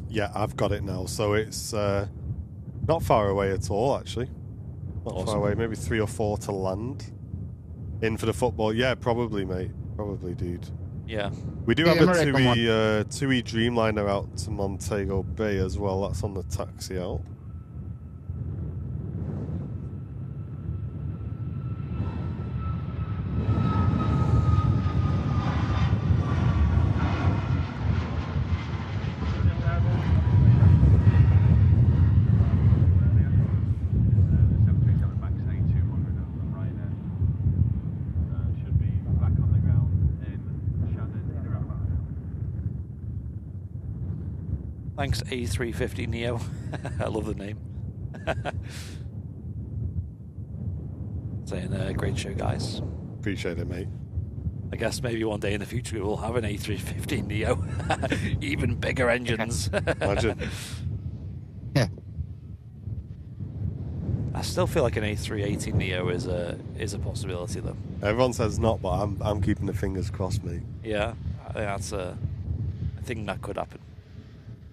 Yeah, I've got it now. So it's not far away at all, actually. Not far away, maybe 3 or 4 to land. In for the football. Yeah, probably, mate. Probably, dude. Yeah. We do have a TUI Dreamliner out to Montego Bay as well. That's on the taxi out. Thanks, A350 Neo. I love the name. Saying, great show, guys. Appreciate it, mate. I guess maybe one day in the future we will have an A350 Neo. Even bigger engines. Imagine. Yeah. I still feel like an A380 Neo is a possibility, though. Everyone says not, but I'm keeping the fingers crossed, mate. Yeah, I think that's a thing that could happen.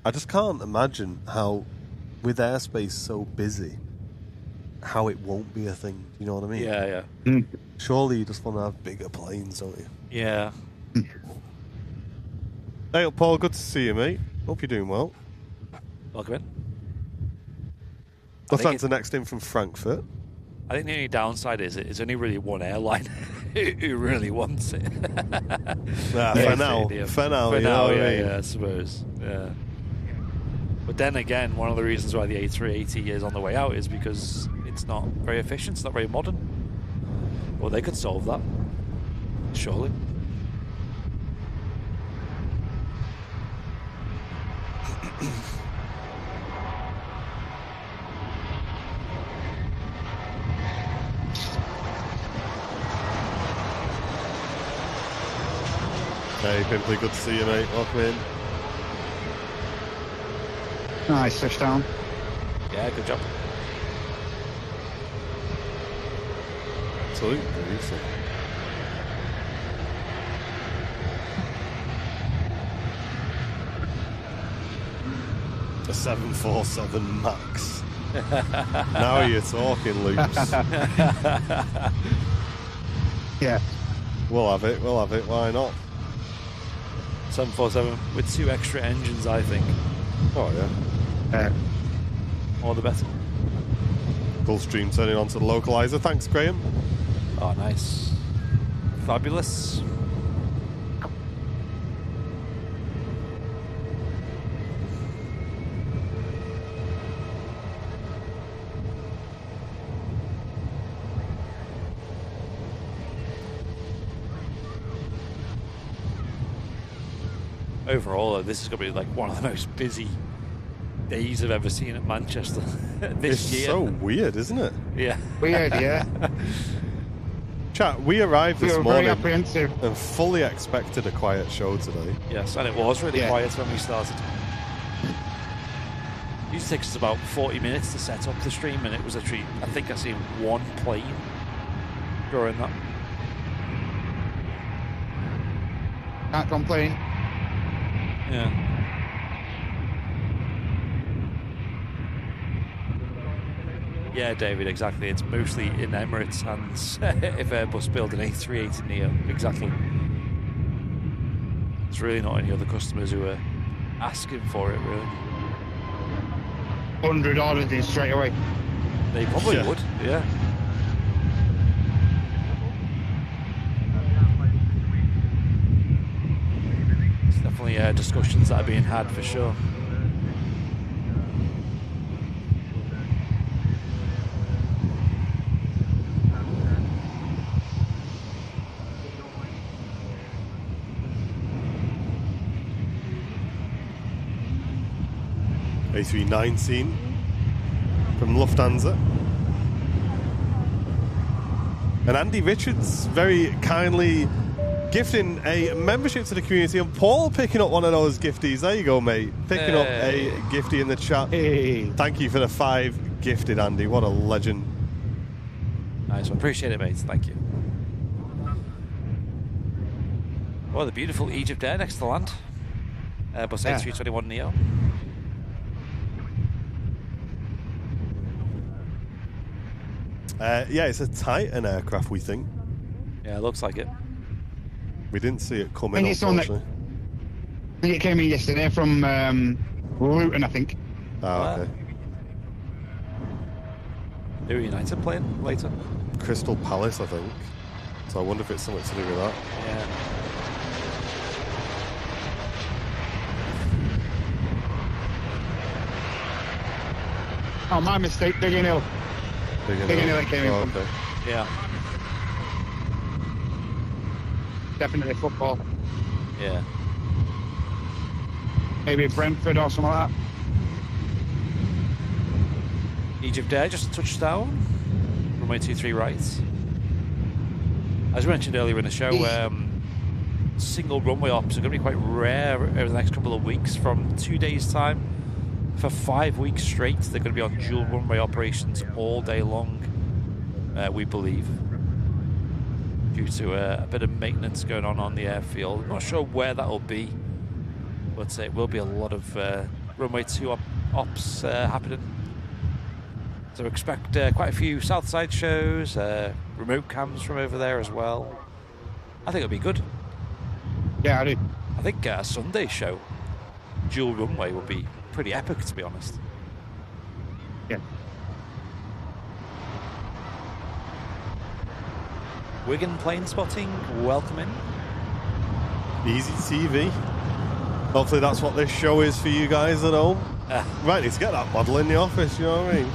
I just can't imagine how, with airspace so busy, how it won't be a thing. You know what I mean? Yeah. Surely you just want to have bigger planes, don't you? Yeah. Hey, Paul, good to see you, mate. Hope you're doing well. Welcome in. Lufthansa next in from Frankfurt. I think the only downside is it's only really one airline who really wants it. For now, yeah, I suppose. Yeah. But then again, one of the reasons why the A380 is on the way out is because it's not very efficient, it's not very modern. Well, they could solve that, surely. Hey, Pimply, good to see you, mate. Welcome in. Nice touchdown. Yeah, good job. Absolutely. Beautiful. A 747 Max. Now you're talking, Loops. Yeah. We'll have it. Why not? 747 with 2 extra engines, I think. Oh, yeah. All the better. Gulfstream turning on to the localizer. Thanks, Graham. Oh, nice. Fabulous. Overall, though, this is going to be like one of the most busy days I've ever seen at Manchester this year. It's so weird, isn't it? Yeah. Weird, yeah. Chat, we arrived this We were morning very apprehensive. and fully expected a quiet show today. Yes, and it was really quiet when we started. It used to take us about 40 minutes to set up the stream, and it was literally, I think I seen one plane during that. Can't complain. Yeah. Yeah, David, exactly. It's mostly in Emirates hands if Airbus build an A380 Neo. Exactly. It's really not any other customers who are asking for it, really. 100 orders in straight away. They probably would, yeah. It's definitely discussions that are being had for sure. A319 from Lufthansa. And Andy Richards very kindly gifting a membership to the community, and Paul picking up one of those gifties. There you go, mate. Picking up a giftie in the chat. Hey. Thank you for the 5 gifted, Andy. What a legend. Nice one. Appreciate it, mate. Thank you. Oh, the beautiful Egypt Air next to land. Airbus A321 Neo. Yeah, it's a Titan aircraft, we think. Yeah, it looks like it. We didn't see it coming, it's on unfortunately. I think it came in yesterday from Luton, I think. Ah, okay. New United playing later. Crystal Palace, I think. So I wonder if it's something to do with that. Yeah. Oh, my mistake. Biggin Hill. Biggin Hill it came in from. Okay. Yeah. Definitely football. Yeah. maybe Brentford or something like that. Egypt Air just touched down. Runway 23 right. As we mentioned earlier in the show, single runway ops are going to be quite rare over the next couple of weeks. From 2 days' time, for 5 weeks straight, they're going to be on dual runway operations all day long, we believe, due to a bit of maintenance going on the airfield. Not sure where that'll be, but it will be a lot of runway 2 ops happening. So expect quite a few Southside shows, remote cams from over there as well. I think it'll be good. Yeah, I do. I think a Sunday show, dual runway, will be pretty epic, to be honest. Yeah. Wigan plane spotting, welcome in. Easy TV. Hopefully that's what this show is for you guys at home. Right, need to get that model in the office, you know what I mean?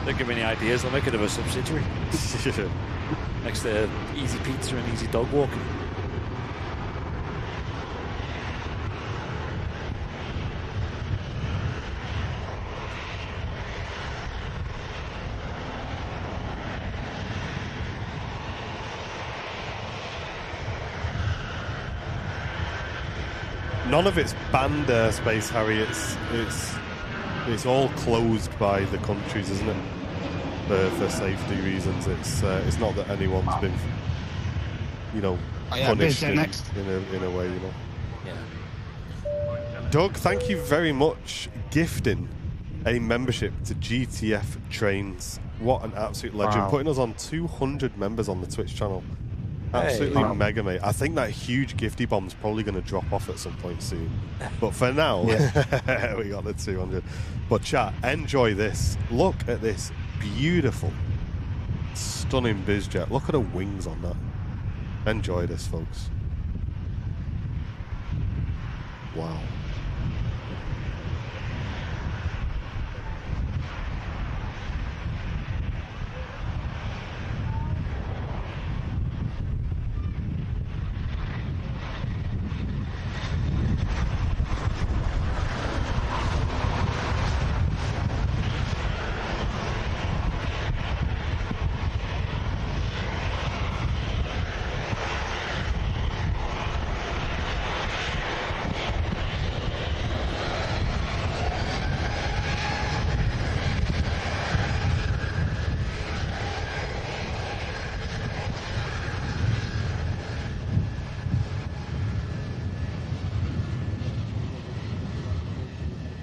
Don't give me any ideas, I'll make it of a subsidiary. Next to Easy Pizza and Easy Dog Walking. None of it's banned airspace, Harry. It's all closed by the countries, isn't it? For safety reasons. It's not that anyone's been, punished in a way, Yeah. Doug, thank you very much, gifting a membership to GTF Trains. What an absolute legend! Wow. Putting us on 200 members on the Twitch channel. Absolutely mega, mate. I think that huge gifty bomb's probably going to drop off at some point soon. But for now, we got the 200. But chat, enjoy this. Look at this beautiful, stunning bizjet. Look at the wings on that. Enjoy this, folks. Wow.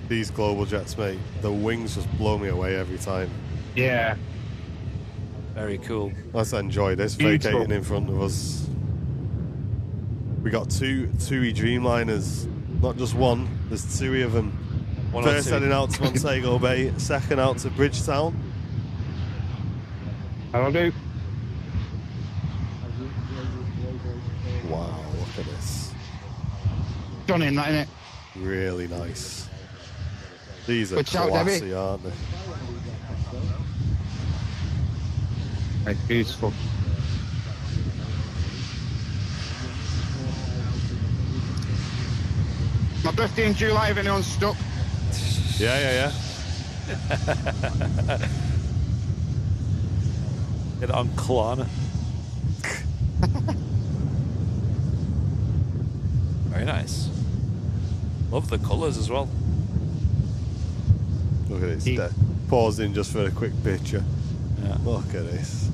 These global jets, mate, the wings just blow me away every time. Yeah. Very cool. Let's enjoy this Beautiful. vacating in front of us. We got two Dreamliners, not just one. There's two of them. First heading out to Montego Bay, second out to Bridgetown. That'll do. Wow, look at this. Stunning, that, innit? Really nice. These are Good shout, classy, Debbie. aren't they? Right, beautiful. My birthday in July, if anyone's stuck. Yeah. Get it on Klarna. Very nice. Love the colours as well. Look at this. Pausing just for a quick picture. Yeah. Look at this.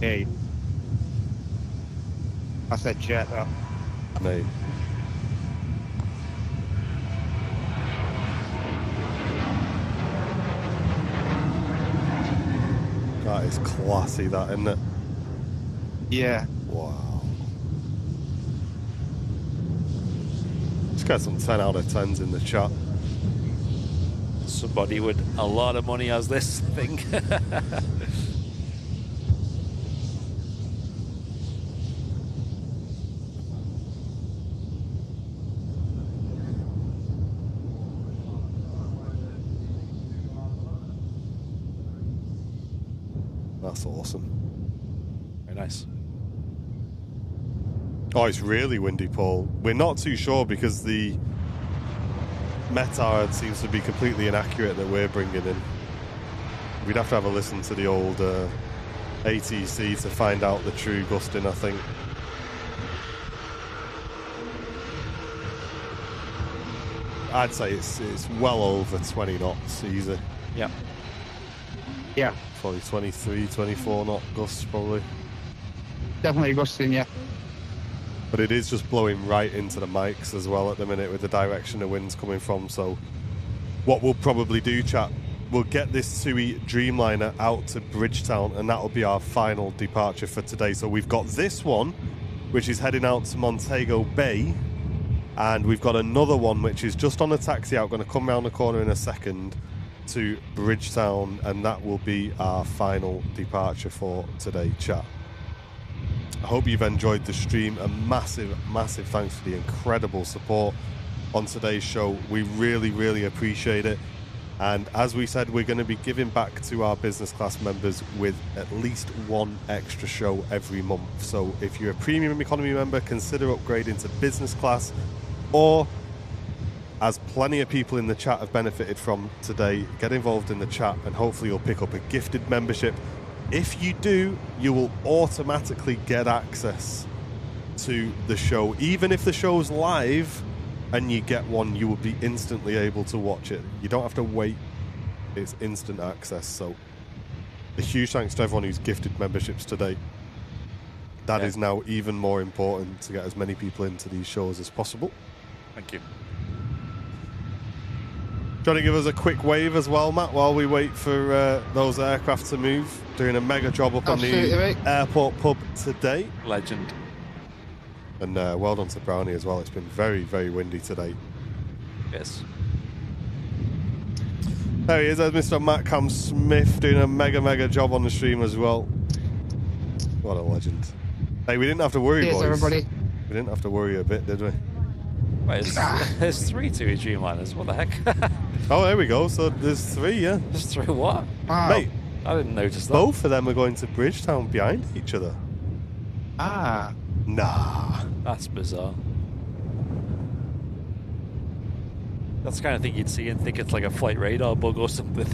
Hey. I said jet, that. Mate. That is classy, that, isn't it? Yeah. Wow. Just got some 10 out of 10s in the chat. Somebody with a lot of money has this thing. That's awesome. Very nice. Oh, it's really windy, Paul. We're not too sure because the METAR seems to be completely inaccurate that we're bringing in. We'd have to have a listen to the old ATC to find out the true gusting, I think. I'd say it's well over 20 knots easy. Yeah. Yeah, Probably 23, 24 knot gusts probably. definitely gusting, yeah. But it is just blowing right into the mics as well at the minute with the direction the wind's coming from. So what we'll probably do, chat, we'll get this TUI Dreamliner out to Bridgetown, and that'll be our final departure for today. So we've got this one, which is heading out to Montego Bay, and we've got another one which is just on a taxi out, going to come around the corner in a second to Bridgetown, and that will be our final departure for today, chat. I hope you've enjoyed the stream. A massive, massive thanks for the incredible support on today's show. We really, really appreciate it. And as we said, we're going to be giving back to our business class members with at least one extra show every month. So if you're a premium economy member, consider upgrading to business class, or, as plenty of people in the chat have benefited from today, get involved in the chat and hopefully you'll pick up a gifted membership. If you do, you will automatically get access to the show. Even if the show's live and you get one, you will be instantly able to watch it. You don't have to wait. It's instant access. So a huge thanks to everyone who's gifted memberships today. That is now even more important to get as many people into these shows as possible. Thank you. Do you want to give us a quick wave as well, Matt, while we wait for those aircraft to move? Doing a mega job up Absolutely, on the mate. airport pub today. Legend. And well done to Brownie as well. It's been very, very windy today. Yes. There he is. There's Mr. Matt Cam Smith doing a mega, mega job on the stream as well. What a legend. Hey, we didn't have to worry, Cheers, boys. everybody. We didn't have to worry a bit, did we? Wait, there's 3 TUI Dreamliners. What the heck? Oh, there we go. So there's 3, yeah. Just 3 what? Wow. Mate, I didn't notice that. both of them are going to Bridgetown behind each other. Ah. Nah. That's bizarre. That's the kind of thing you'd see and think it's like a flight radar bug or something.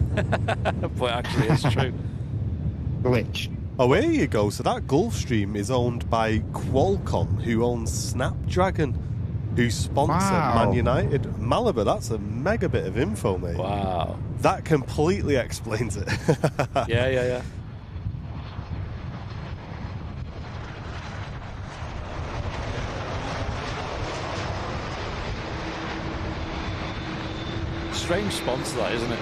But actually it's true. Glitch. Oh, here you go. So that Gulfstream is owned by Qualcomm, who owns Snapdragon, who sponsor Wow. Man United. Malibu, that's a mega bit of info, mate. Wow. That completely explains it. Yeah. Strange sponsor, that, isn't it?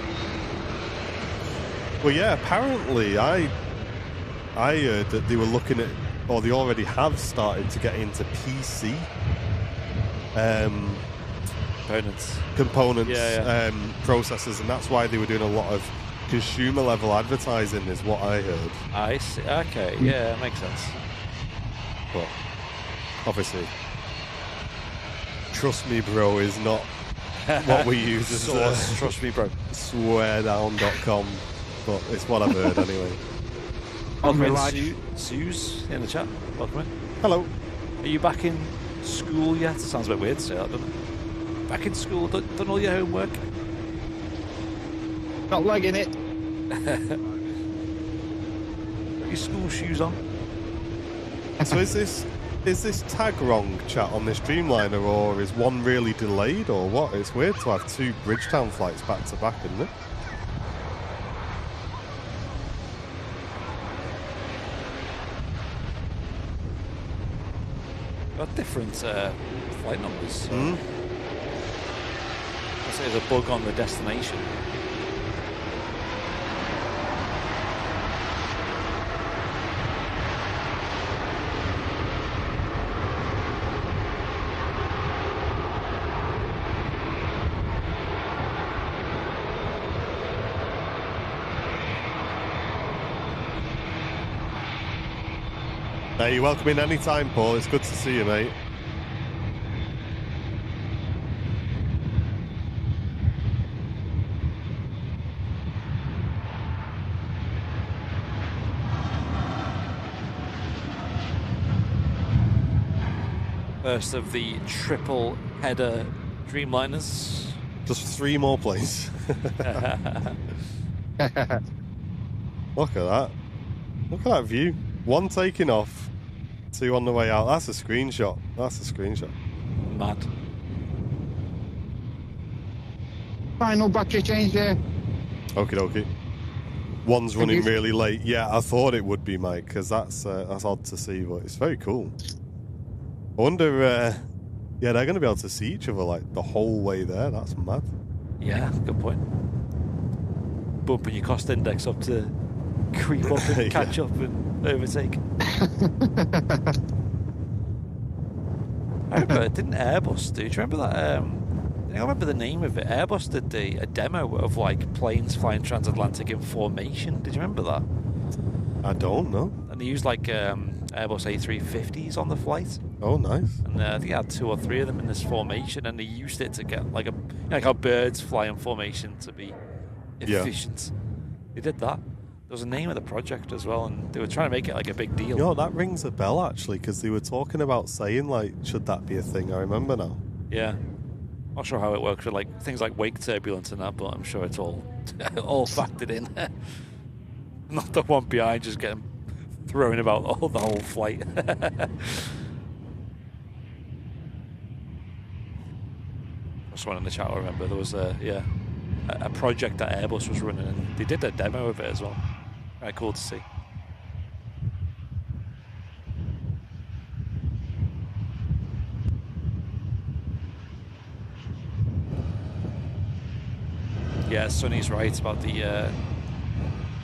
Well, yeah, apparently I heard that they were looking at, or they already have started to get into PC components, processors, and that's why they were doing a lot of consumer level advertising, is what I heard. I see. Okay, yeah, makes sense. But obviously, trust me, bro, is not what we use as Source, trust me, bro. sweardown.com, but it's what I've heard anyway. Welcome in, Relax. Suze in the chat. Welcome in. Hello. Are you back in school yet? It sounds a bit weird to say that, doesn't it? Back in school, done all your homework? Not legging it. Got your school shoes on? So is this tag wrong, chat, on this Dreamliner, or is one really delayed, or what? It's weird to have 2 Bridgetown flights back to back, isn't it? Got different flight numbers. So Hmm? I say there's a bug on the destination. Hey, you're welcome in any time, Paul. It's good to see you, mate. First of the triple header Dreamliners. Just 3 more planes. Look at that. Look at that view. 1 taking off, 2 on the way out. That's a screenshot. That's a screenshot. Mad. Final battery change there. Okie dokie. 1's running really late. Yeah, I thought it would be, Mike, because that's odd to see, but it's very cool. I wonder, yeah, they're going to be able to see each other like the whole way there. That's mad. Yeah, good point. Bumping your cost index up to creep up and catch up and overtake. I remember, didn't Airbus do you remember that? I don't remember the name of it. Airbus did a demo of like planes flying transatlantic in formation. Did you remember that? I don't know. And they used like Airbus A350s on the flight. Oh, nice. And I think they had 2 or 3 of them in this formation, and they used it to get like like how birds fly in formation to be efficient. Yeah. They did that. There was a name of the project as well, and they were trying to make it like a big deal. You know, that rings a bell actually, because they were talking about saying like, should that be a thing? I remember now. Yeah. Not sure how it works with like things like wake turbulence and that, but I'm sure it's all all factored in. Not the one behind just getting thrown about all the whole flight. Someone in the chat will remember there was a project that Airbus was running, and they did a demo of it as well. Very cool to see. Yeah, Sonny's right about the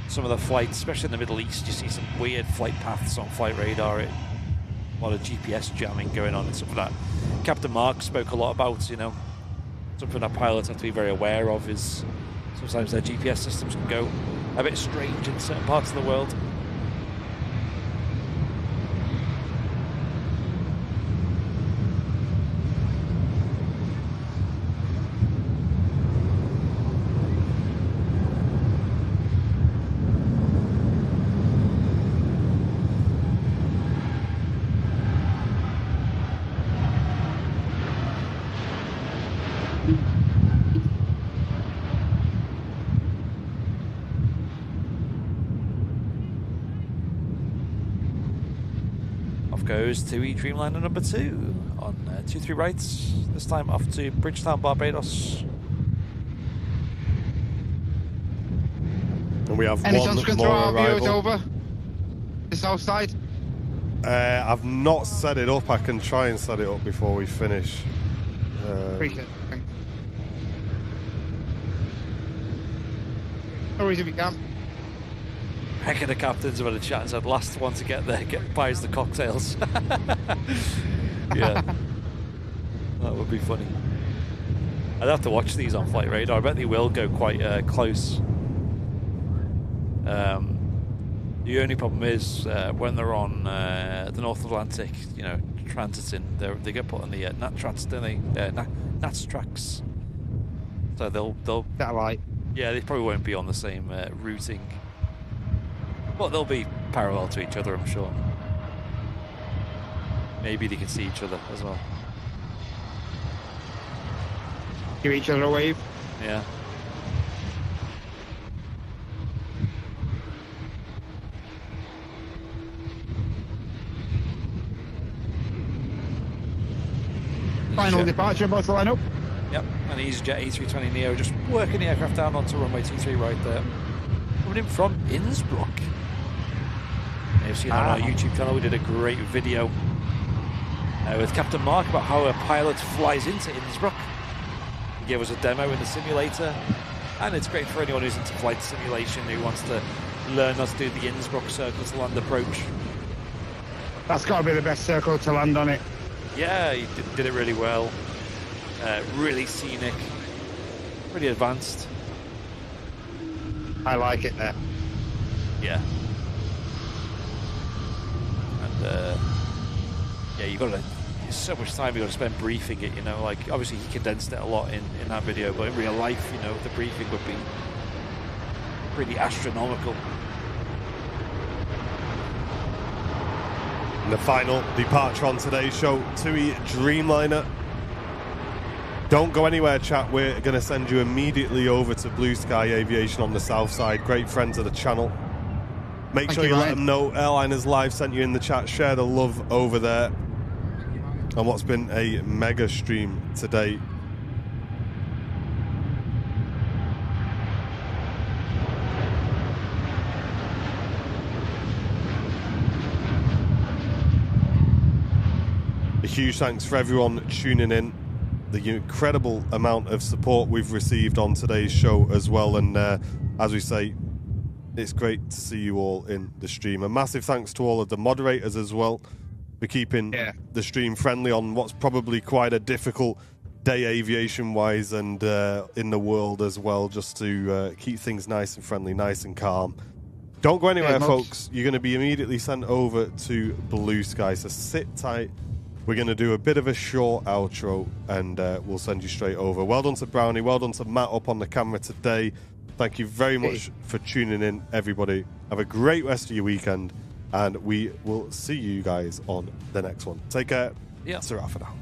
some of the flights, especially in the Middle East. You see some weird flight paths on flight radar. A lot of GPS jamming going on, and something that Captain Mark spoke a lot about. You know, something that pilots have to be very aware of is sometimes their GPS systems can go a bit strange in certain parts of the world. Goes to Dreamliner number 2 on 23 rights, this time off to Bridgetown, Barbados. And we have any one chance we can more throw our viewers arrival. over the south side? I've not set it up. I can try and set it up before we finish. Appreciate it. Thanks. No worries if you can. Heck of the captains about the chat and said last one to get there buys the cocktails. Yeah, that would be funny. I'd have to watch these on flight radar. I bet they will go quite close. The only problem is when they're on the North Atlantic, you know, transiting, they get put on the NAT tracks, don't they? NATS tracks. So they'll. That right? Yeah, they probably won't be on the same routing. Well, they'll be parallel to each other, I'm sure. Maybe they can see each other as well. Give each other a wave. Yeah. Final departure, about to line up. Yep, and EasyJet A320neo just working the aircraft down onto runway 23 right there. Coming in from Innsbruck. You've seen on our YouTube channel, we did a great video with Captain Mark about how a pilot flies into Innsbruck. He gave us a demo in the simulator, and it's great for anyone who's into flight simulation who wants to learn how to do the Innsbruck circle to land approach. That's got to be the best circle to land on it. Yeah, he did it really well. Really scenic, pretty advanced. I like it there. Yeah. And yeah, you've got to, there's so much time you've got to spend briefing it, you know, like obviously he condensed it a lot in that video, but in real life, you know, the briefing would be pretty astronomical. And the final departure on today's show, TUI Dreamliner. Don't go anywhere, chat. We're going to send you immediately over to Blue Sky Aviation on the south side. Great friends of the channel. Make sure you let them know Airliners Live sent you in the chat. Share the love over there on what's been a mega stream today. A huge thanks for everyone tuning in. The incredible amount of support we've received on today's show as well. And as we say, it's great to see you all in the stream. A massive thanks to all of the moderators as well for keeping the stream friendly on what's probably quite a difficult day aviation-wise and in the world as well, just to keep things nice and friendly, nice and calm. Don't go anywhere, folks. You're going to be immediately sent over to Blue Sky, so sit tight. We're going to do a bit of a short outro, and we'll send you straight over. Well done to Brownie. Well done to Matt up on the camera today. Thank you very much for tuning in, everybody. Have a great rest of your weekend, and we will see you guys on the next one. Take care. Yeah. Ta-ra for now.